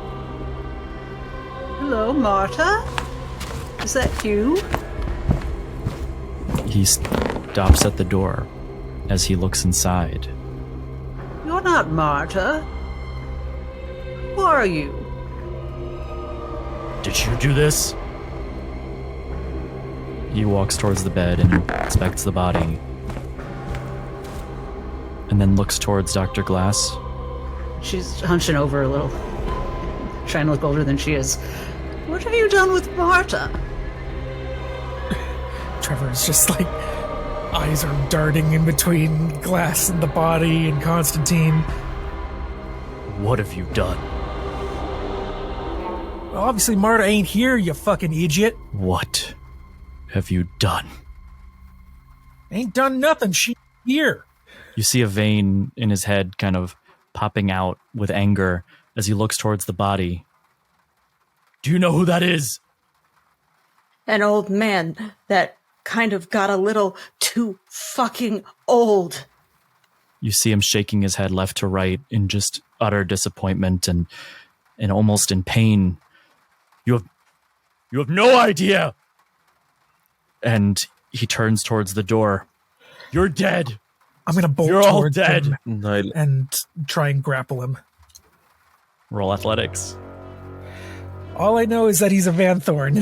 Hello, Marta? Is that you? He stops at the door as he looks inside. You're not Marta. Who are you? Did you do this? He walks towards the bed and inspects the body. And then looks towards Dr. Glass. She's hunching over a little, trying to look older than she is. What have you done with Marta? Trevor's just like, eyes are darting in between Glass and the body and Constantine. What have you done? Well, obviously Marta ain't here, you fucking idiot. What have you done? Ain't done nothing, she here. You see a vein in his head kind of popping out with anger as he looks towards the body. Do you know who that is? An old man that kind of got a little too fucking old. You see him shaking his head left to right in just utter disappointment and almost in pain. You have no idea. And he turns towards the door. You're dead. I'm gonna bolt You're all towards dead. him and try and grapple him. Roll athletics. All I know is that he's a Van Thorn.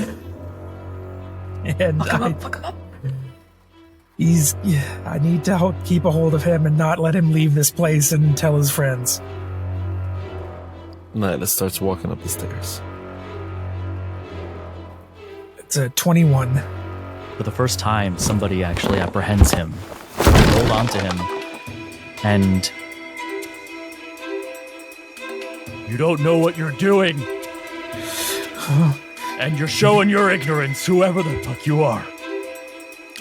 And Fuck him up. I need to keep a hold of him and not let him leave this place and tell his friends. Nihilus starts walking up the stairs. It's a 21. For the first time, somebody actually apprehends him. They hold on to him. And you don't know what you're doing. And you're showing your ignorance, whoever the fuck you are.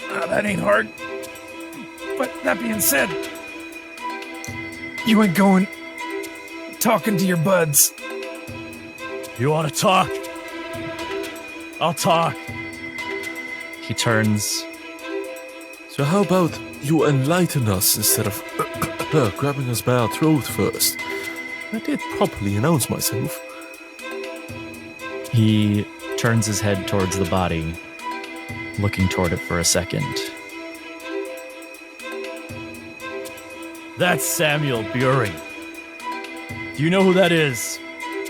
That ain't hard. But that being said, you ain't going talking to your buds. You want to talk? I'll talk. He turns. So how about you enlighten us instead of grabbing us by our throat first? I did properly announce myself. He turns his head towards the body, looking toward it for a second. That's Samuel Buring. Do you know who that is?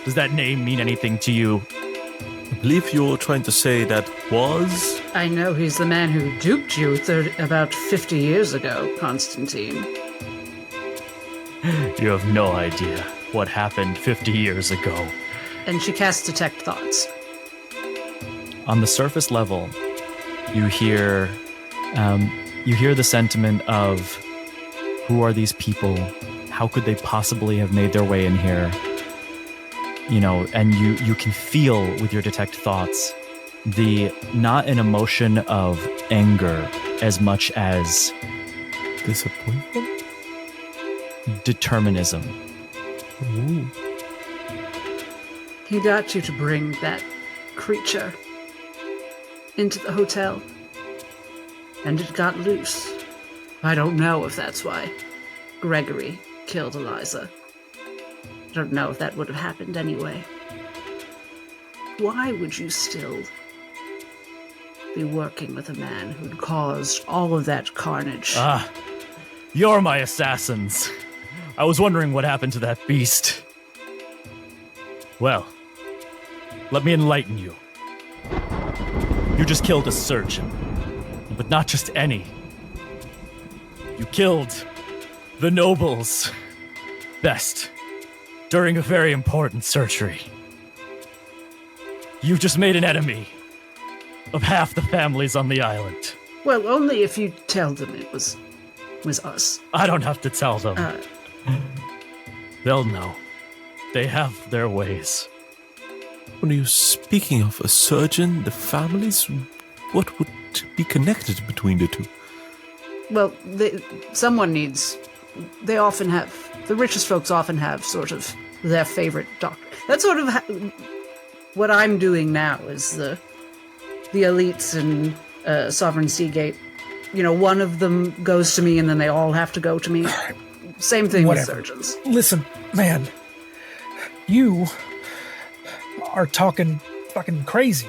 Does that name mean anything to you? I believe you're trying to say that was... I know he's the man who duped you about 50 years ago, Constantine. You have no idea what happened 50 years ago. And she casts Detect Thoughts. On the surface level, you hear the sentiment of, who are these people? How could they possibly have made their way in here? You know, and you can feel with your Detect Thoughts not an emotion of anger as much as disappointment? Determinism. Ooh. He got you to bring that creature into the hotel, and it got loose. I don't know if that's why Gregory killed Eliza. I don't know if that would have happened anyway. Why would you still be working with a man who'd caused all of that carnage? Ah, you're my assassins. I was wondering what happened to that beast. Well, let me enlighten you. You just killed a surgeon, but not just any. You killed the noble's best during a very important surgery. You just made an enemy of half the families on the island. Well, only if you tell them it was us. I don't have to tell them. They'll know. They have their ways. When you're speaking of a surgeon, the families, what would be connected between the two? Well, someone needs... They often have... The richest folks often have sort of their favorite doctor. That's sort of what I'm doing now is the elites in Sovereign Seagate. You know, one of them goes to me and then they all have to go to me. Same thing with surgeons. Listen, man. You are talking fucking crazy.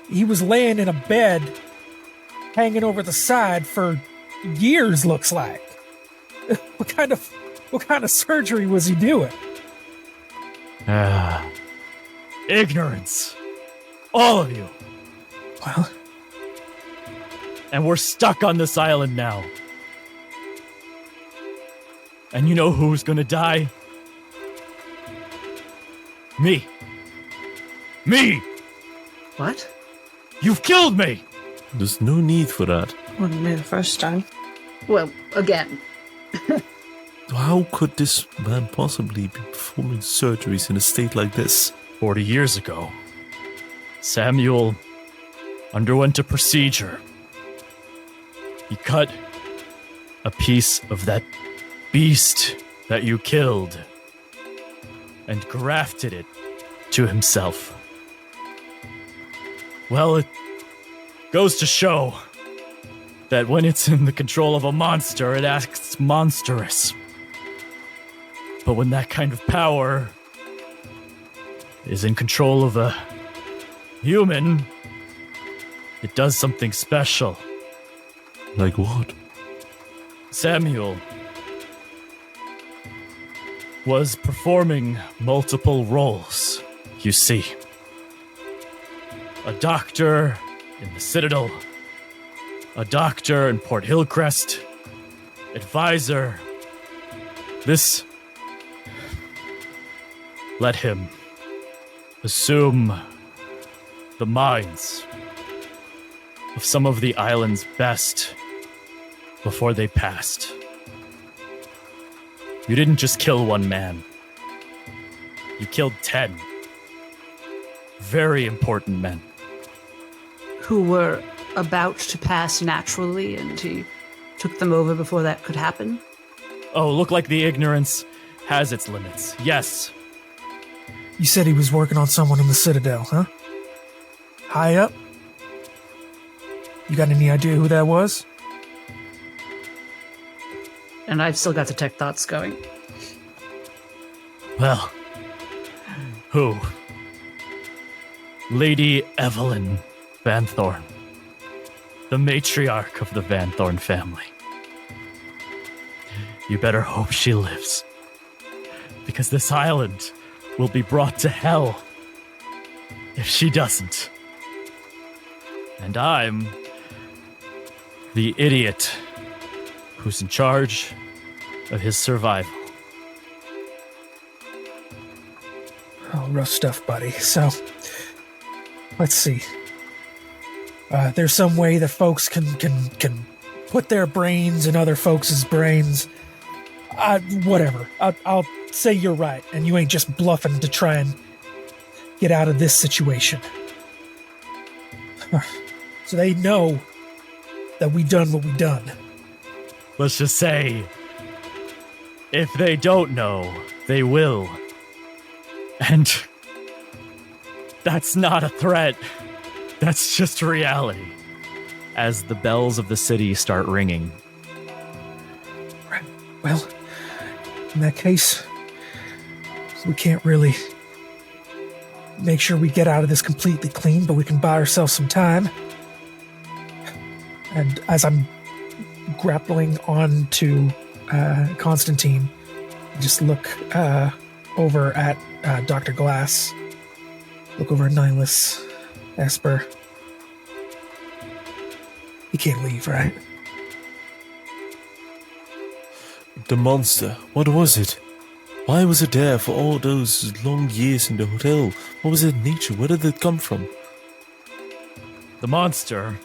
He was laying in a bed, hanging over the side for years, looks like. What kind of surgery was he doing? Ignorance. All of you. Well, and we're stuck on this island now. And you know who's gonna die? Me. Me! What? You've killed me! There's no need for that. Wouldn't be the first time. Well, again. How could this man possibly be performing surgeries in a state like this? 40 years ago, Samuel underwent a procedure. He cut a piece of that beast that you killed and grafted it to himself. Well, it goes to show that when it's in the control of a monster, it acts monstrous. But when that kind of power is in control of a human, it does something special. Like what? Samuel was performing multiple roles, you see. A doctor in the Citadel, a doctor in Port Hillcrest, advisor. This let him assume the minds of some of the island's best before they passed. You didn't just kill one man. You killed 10 very important men. Who were about to pass naturally, and he took them over before that could happen? Oh, look like the ignorance has its limits. Yes. You said he was working on someone in the Citadel, huh? High up? You got any idea who that was? And I've still got the tech thoughts going. Well, who? Lady Evelyn Van Thorn, the matriarch of the Van Thorn family. You better hope she lives, Because this island will be brought to hell if she doesn't. And I'm the idiot who's in charge of his survival. Oh, rough stuff, buddy. So, let's see. There's some way that folks can put their brains in other folks' brains. Whatever. I'll say you're right, and you ain't just bluffing to try and get out of this situation. So they know that we done what we done. Let's just say, if they don't know, they will. And that's not a threat. That's just reality. As the bells of the city start ringing. Right. Well, in that case, we can't really make sure we get out of this completely clean, but we can buy ourselves some time. And as I'm grappling onto Constantine, I just look over at Dr. Glass, look over at Nihilus, Esper. You can't leave, right? The monster, what was it? Why was it there for all those long years in the hotel? What was its nature? Where did it come from? The monster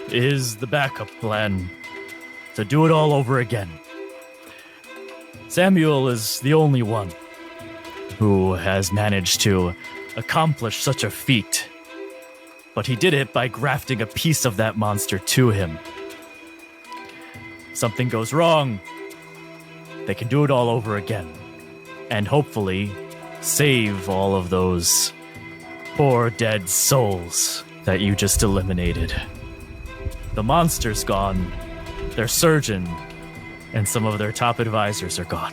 is the backup plan to do it all over again. Samuel is the only one who has managed to accomplish such a feat, but he did it by grafting a piece of that monster to him. Something goes wrong, they can do it all over again, and hopefully save all of those poor dead souls that you just eliminated. The monster's gone, their surgeon and some of their top advisors are gone.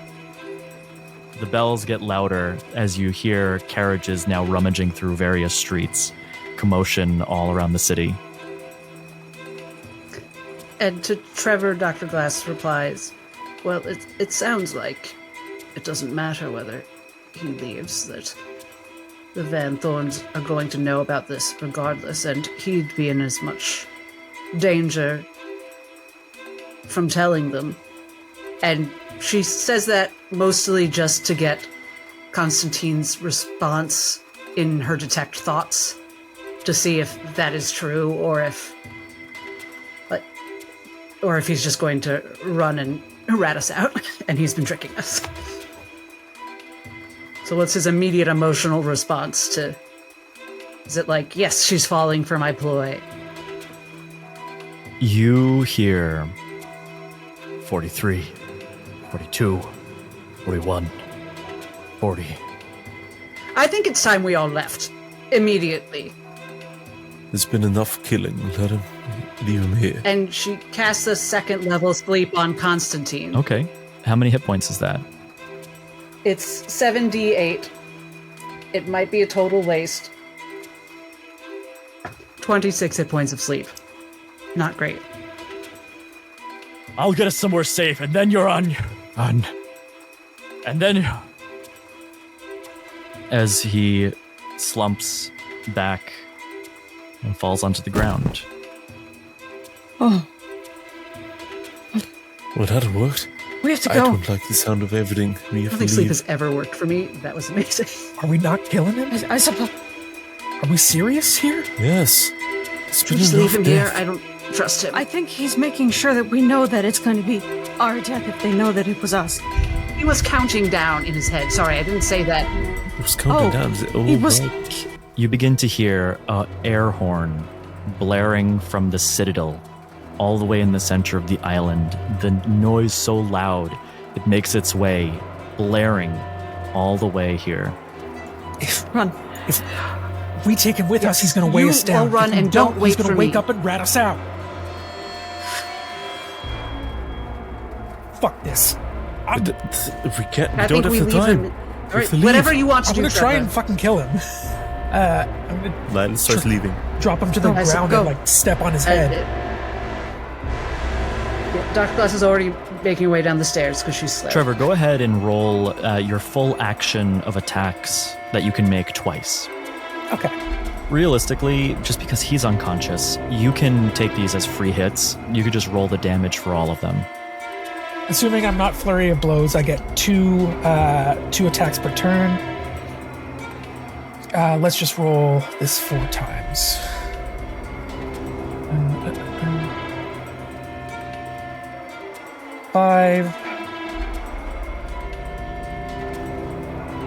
The bells get louder as you hear carriages now rummaging through various streets, commotion all around the city. And to Trevor, Dr. Glass replies, well, it sounds like it doesn't matter whether he leaves, that the Van Thorns are going to know about this regardless, and he'd be in as much danger from telling them. And she says that mostly just to get Constantine's response in her detect thoughts to see if that is true, or if he's just going to run and rat us out and he's been tricking us. So what's his immediate emotional response to... Is it like, yes, she's falling for my ploy? You hear 43, 42, 41, 40. I think it's time we all left. Immediately. There's been enough killing. Leave him here. And she casts a second level sleep on Constantine. Okay. How many hit points is that? It's 7d8. It might be a total waste. 26 hit points of sleep. Not great. I'll get us somewhere safe, and then you're on. And then... As he slumps back and falls onto the ground. Oh, Well, that worked. we have to I go. don't like the sound of everything. We I have don't to think sleep leave. has ever worked for me. That was amazing. Are we not killing him? I suppose. Are we serious here? Yes. It's been Just enough leave him here. death. I don't trust him. I think he's making sure that we know that it's going to be our death if they know that it was us. He was counting down in his head. Sorry, I didn't say that. It was counting Oh, down. Oh, He was. right. You begin to hear an air horn blaring from the citadel all the way in the center of the island. The noise so loud, it makes its way, blaring all the way here. Run. If we take him with us, he's going to weigh You us down. will run If we and don't he's wait going for to wake me. up and rat us out. Fuck this. If we can't, we I don't think we have the leave time. him. We All have right, to leave. whatever you want to I'm do, going to try Trevor. and fucking kill him. I'm going to Lyle starts leaving. drop him to the I said ground go. and like step on his head. Yeah, Dr. Glass is already making her way down the stairs because she's slow. Trevor, go ahead and roll your full action of attacks that you can make twice. Okay. Realistically, just because he's unconscious, you can take these as free hits. You could just roll the damage for all of them. Assuming I'm not flurry of blows, I get two attacks per turn. Let's just roll this 4 times. 5,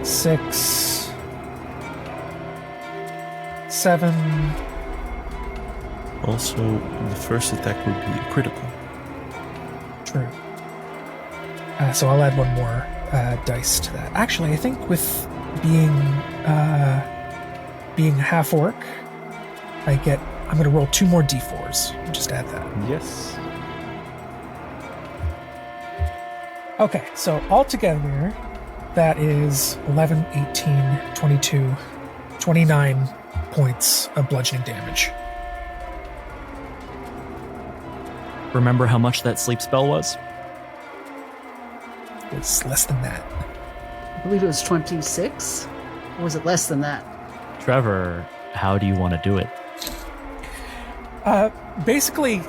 6, 7. Also, the first attack would be a critical. True. So I'll add one more dice to that. Actually, I think with being half orc, I'm going to roll 2 more d4s. Just add that. Yes. Okay, so altogether, that is 11, 18, 22, 29 points of bludgeoning damage. Remember how much that sleep spell was? It's less than that. I believe it was 26? Or was it less than that? Trevor, how do you want to do it? Basically,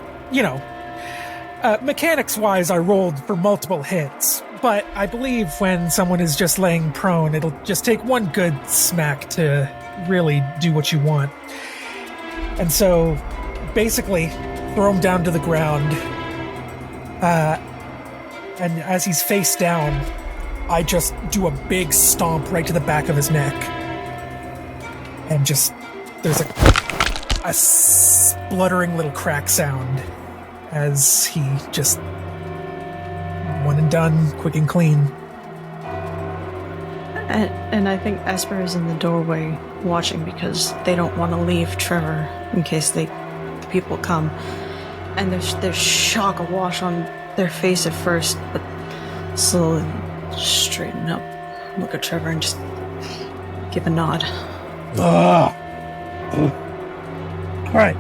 mechanics-wise, I rolled for multiple hits, but I believe when someone is just laying prone, it'll just take one good smack to really do what you want. And so, basically, throw him down to the ground, and as he's face down, I just do a big stomp right to the back of his neck. And just, there's a spluttering little crack sound as he just one and done, quick and clean. And I think Esper is in the doorway watching because they don't want to leave Trevor in case the people come. And there's shock awash on their face at first, but slowly straighten up, look at Trevor, and just give a nod. All right,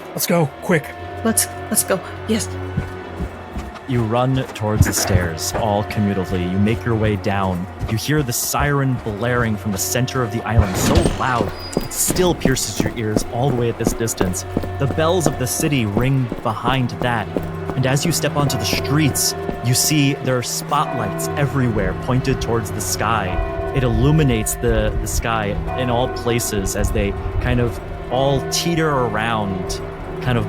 let's go, quick. Let's go. Yes. You run towards the stairs, all commutatively. You make your way down. You hear the siren blaring from the center of the island so loud, it still pierces your ears all the way at this distance. The bells of the city ring behind that. And as you step onto the streets, you see there are spotlights everywhere pointed towards the sky. It illuminates the sky in all places as they kind of all teeter around, kind of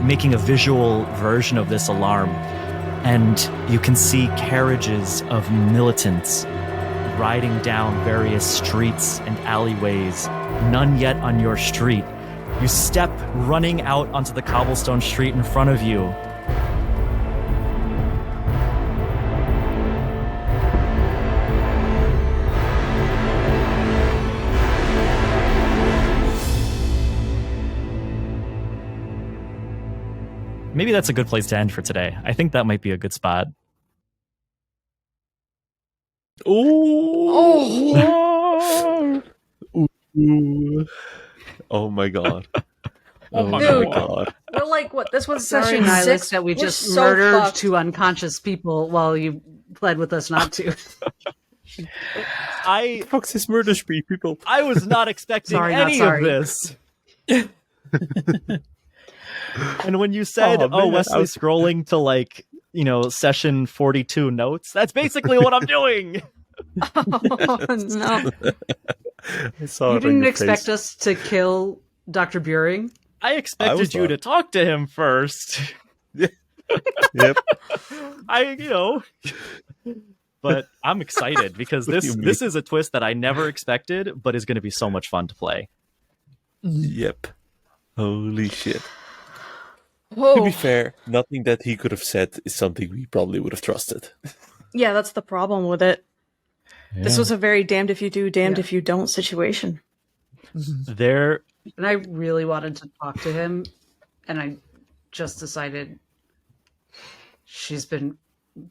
making a visual version of this alarm. And you can see carriages of militants riding down various streets and alleyways, none yet on your street. You step running out onto the cobblestone street in front of you. Maybe that's a good place to end for today. I think that might be a good spot. Oh! Oh my god. Oh my Dude. god. We're like, what? This was Sorry, session Nihilus, 6. that we We're just so murdered fucked. 2 unconscious people while you pled with us not to. I Fuck's this murder spree, people? was not expecting Sorry, not any sorry. of this. And when you said, Oh, man, Wesley I was- scrolling to session 42 notes, that's basically what I'm doing. Oh, no. I saw You it on didn't your expect face. us to kill Dr. Buring? I expected was you not. to talk to him first. Yep. But I'm excited because What do you this is a twist that I never expected, but is going to be so much fun to play. Yep. Holy shit. To Whoa. be fair, nothing that he could have said is something we probably would have trusted. Yeah, that's the problem with it. This Yeah. was a very damned if you do, damned Yeah. if you don't situation. There, And I really wanted to talk to him, and I just decided she's been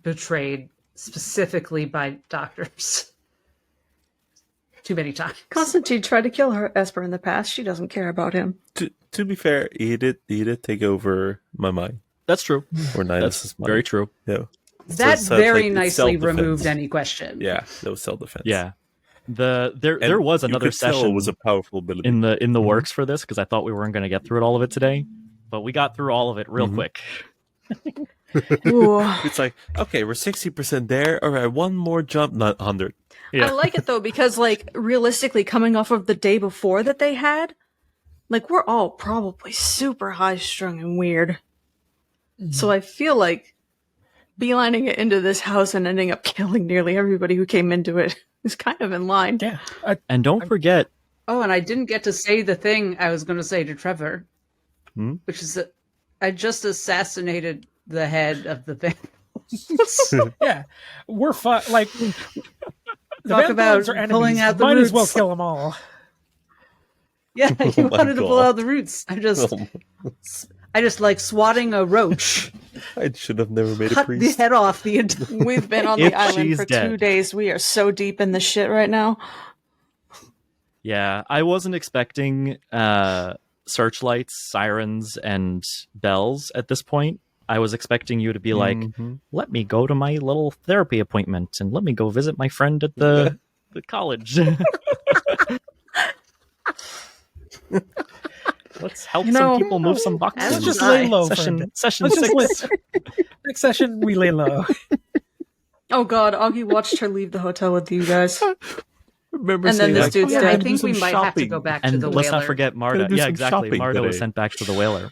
betrayed specifically by doctors too many times. Constantine tried to kill her Esper in the past. She doesn't care about him. To be fair, he did take over my mind. That's true. Or Nihilus' money. Very true. Yeah. That So it's very it's nicely self-defense. removed any question. Yeah, that was self-defense. Yeah. There And was you another could tell session it was a powerful ability. in the works for this because I thought we weren't going to get through all of it today, but we got through all of it real quick. Ooh. It's like, okay, we're 60% there. All right, one more jump, not 100. Yeah. I like it though because, like, realistically, coming off of the day before that they had, like, we're all probably super high strung and weird. So I feel like beelining it into this house and ending up killing nearly everybody who came into it is kind of in line. Yeah. And don't forget, Oh, and I didn't get to say the thing I was going to say to Trevor, which is that I just assassinated the head of the thing. Yeah. We're fine. Like, the Talk Van about Thorns are pulling enemies. out the Might as well roots. kill them all. Yeah, you my wanted to pull God. out the roots. I just like swatting a roach, I should have never made a cut the priest. head off the entire. We've been on If the island she's for dead. 2 days. We are so deep in the shit right now. yeah, I wasn't expecting searchlights, sirens, and bells at this point. I was expecting you to be like, let me go to my little therapy appointment and let me go visit my friend at the college. Let's help some people move some boxes. Let's just lay low for a Session bit. session Let's just 6. Next session, we lay low. Oh god, Augie watched her leave the hotel with you guys. Remember And then saying, this like, dude's "Yeah, dead. I I'm gonna think do we some might have to shopping." go back to And the let's whaler. not forget Marta. Gonna do Yeah, some exactly. shopping Marta was today. sent back to the whaler.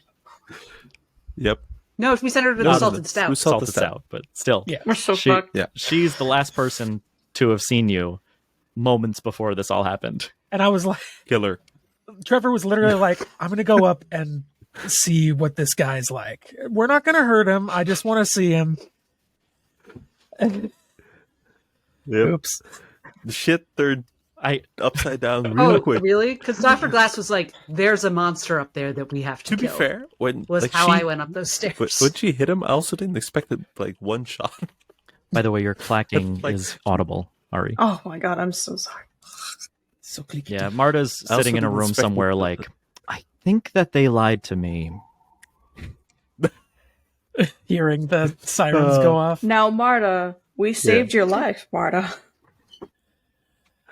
Yep. No, we sent her to the No, salted it stout. was Salted stout. stout, but still. Yeah. We're so She- fucked. Yeah. She's the last person to have seen you moments before this all happened. And I was like, Killer. Trevor was literally like, I'm going to go up and see what this guy's like. We're not going to hurt him. I just want to see him. Yep. Oops. The shit turned I upside down real Oh, quick. really? Because Dr. Glass was like, "There's a monster up there that we have to To be kill." fair, when was like, how she, I went up those stairs. when she hit him, I also didn't expect it, like one shot. by the way, your clacking Like- is audible, Ari. Oh my god, I'm so sorry. So clicky. Yeah, Marta's I also sitting in a didn't room expect somewhere it. like, I think that they lied to me. Hearing the sirens go off. Now, Marta, we saved your life, Marta.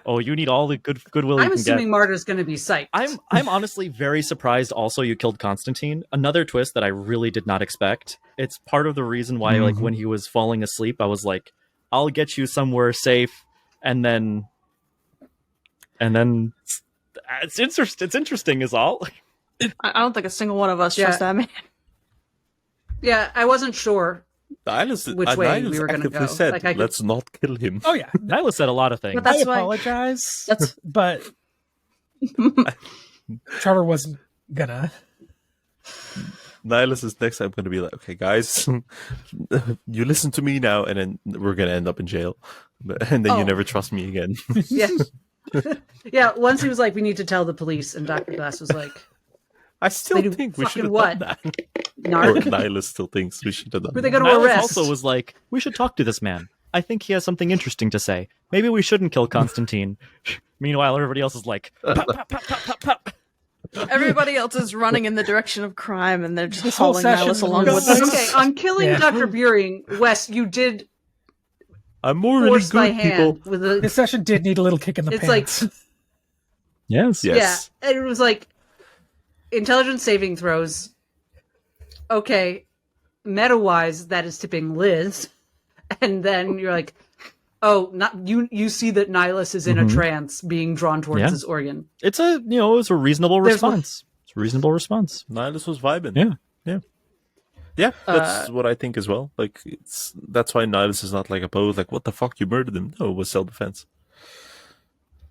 Oh, you need all the goodwill you I'm can assuming get. Marta's going to be psyched. I'm honestly very surprised also you killed Constantine. Another twist that I really did not expect. It's part of the reason why like when he was falling asleep, I was like, I'll get you somewhere safe, and then it's interesting is all. I don't think a single one of us Yeah. trust that man. Yeah, I wasn't sure. Nihilus, Which way Nihilus we were gonna actively go. said, Like, I could- let's not kill him. Oh, yeah. Nyla said a lot of things. But that's I why- apologize. That's- But Trevor wasn't gonna. Nihilus is next time going to be like, okay, guys, you listen to me now, and then we're going to end up in jail. And then Oh. you never trust me again. Yeah. Yeah, once he was like, "We need to tell the police," and Dr. Glass was like, I still They do think we should have fucking done that. "Narc, Or Nihilus still thinks we should have done who are they that. going to Nihilus arrest?" also was like, we should talk to this man. I think he has something interesting to say. Maybe we shouldn't kill Constantine. Meanwhile, everybody else is like, pop, pop, pop, pop, pop, pop. Everybody else is running in the direction of crime, and they're just This whole hauling session Nihilus along was- with them. Okay, on killing Yeah. Dr. Buring, Wes, you did I'm morally force my good, hand people. with a This session did need a little kick in the It's like- pants. Yes. Yes. Yeah, and it was like intelligence saving throws. Okay, meta-wise, that is tipping Liz, and then you're like, "Oh, not you." You see that Nihilus is in a trance, being drawn towards Yeah. his organ. It's a it's a reasonable There's response. It's a reasonable response. Nihilus was vibing. Yeah. Yeah, that's what I think as well. Like, that's why Nihilus is not like opposed. Like, what the fuck, you murdered him? No, it was self-defense.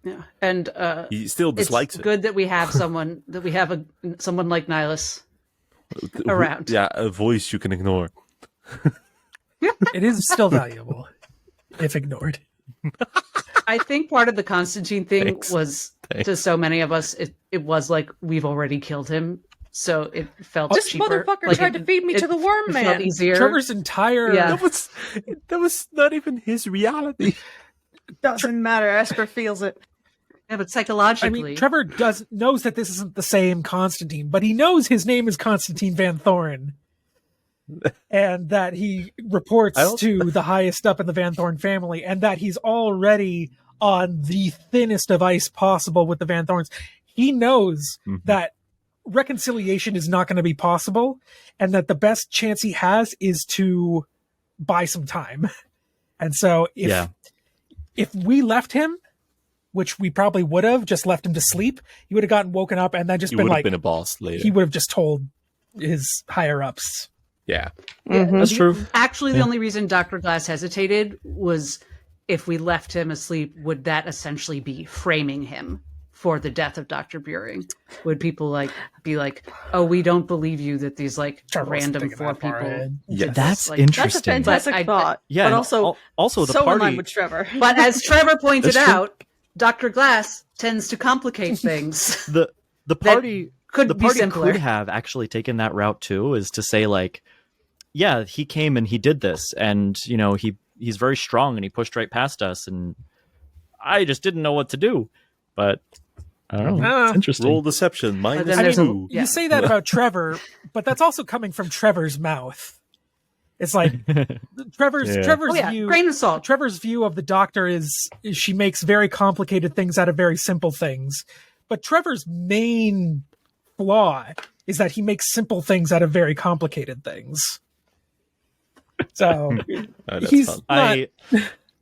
Yeah, and He still it's dislikes it. good that we have someone someone like Nihilus around. Yeah, a voice you can ignore. It is still valuable, if ignored. I think part of the Constantine thing Thanks. was to Thanks. so many of us. It was like we've already killed him, so it felt This cheaper. motherfucker Like, tried to feed me to the worm it man. Felt easier. Trevor's entire Yeah. That was not even his reality. Doesn't matter. Esper feels it. Yeah, but I psychologically, mean, Trevor knows that this isn't the same Constantine, but he knows his name is Constantine Van Thoren. and that he I reports don't- to the highest up in the Van Thorn family, and that he's already on the thinnest of ice possible with the Van Thorns. He knows Mhm. that reconciliation is not going to be possible, and that the best chance he has is to buy some time. And so if we left him, which we probably would have just left him to sleep, he would have gotten woken up and then just He been would have like, been a boss later. he would have just told his higher ups. Yeah, Mhm. that's true. Actually, the Yeah. only reason Dr. Glass hesitated was if we left him asleep, would that essentially be framing him for the death of Dr. Buring? Would people be like, oh, we don't believe you that these Trevor wasn't random thinking four that far people. ahead. Yeah. did That's this? Like, interesting. That's a fantastic But I- thought. Yeah, but and also also the so in party. line with Trevor. But as Trevor pointed That's true. out, Dr. Glass tends to complicate things. the party Could the be party simpler. could have actually taken that route too, is to say like, yeah, he came and he did this, and he's very strong and he pushed right past us, and I just didn't know what to do. But I don't know. It's interesting. Roll deception But minus then I there's mean, two. Yeah. you say that about Trevor, but that's also coming from Trevor's mouth. It's like Trevor's Yeah. Trevor's Oh yeah, view. grain of salt. Trevor's view of the Doctor is she makes very complicated things out of very simple things. But Trevor's main flaw is that he makes simple things out of very complicated things. So Oh, that's he's fun. not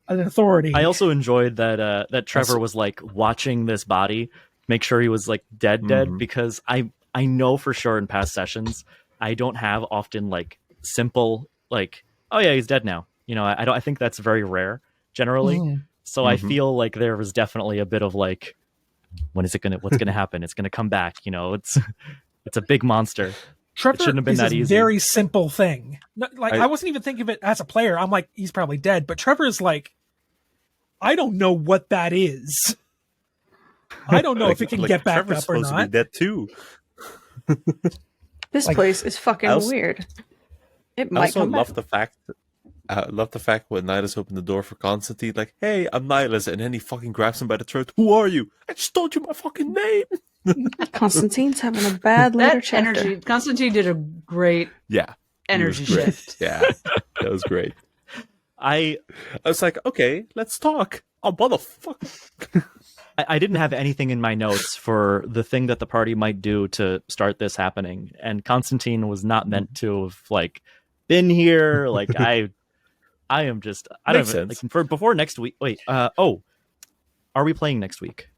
an authority. I also enjoyed that Trevor was like watching this body, make sure he was like dead, Mhm. because I know for sure in past sessions I don't have often like simple like, oh yeah, he's dead now. I think that's very rare generally. Mm. So I Mhm. feel like there was definitely a bit of like, what's gonna happen? It's gonna come back. It's a big monster. Trevor shouldn't have been is that a easy. very simple thing. I I- wasn't even thinking of it as a player. I'm like, he's probably dead. But Trevor is like, I don't know what that is. I don't know if it can get back Trevor's up or supposed to not. be dead too. This Like- place is fucking I also- weird. It I might also come love back. the fact. Love the fact when Nihilus opened the door for Constantine, like, "Hey, I'm Nihilus," and then he fucking grabs him by the throat. "Who are you? I just told you my fucking name." Constantine's having a bad later That chapter. energy. Constantine did a great Yeah, he energy was great. shift. Yeah, that was great. I I was like, "Okay, let's talk." Oh, motherfucker! I didn't have anything in my notes for the thing that the party might do to start this happening, and Constantine was not meant to have like been here. Like I am just I don't Makes even, sense. like for before next week. Wait, are we playing next week?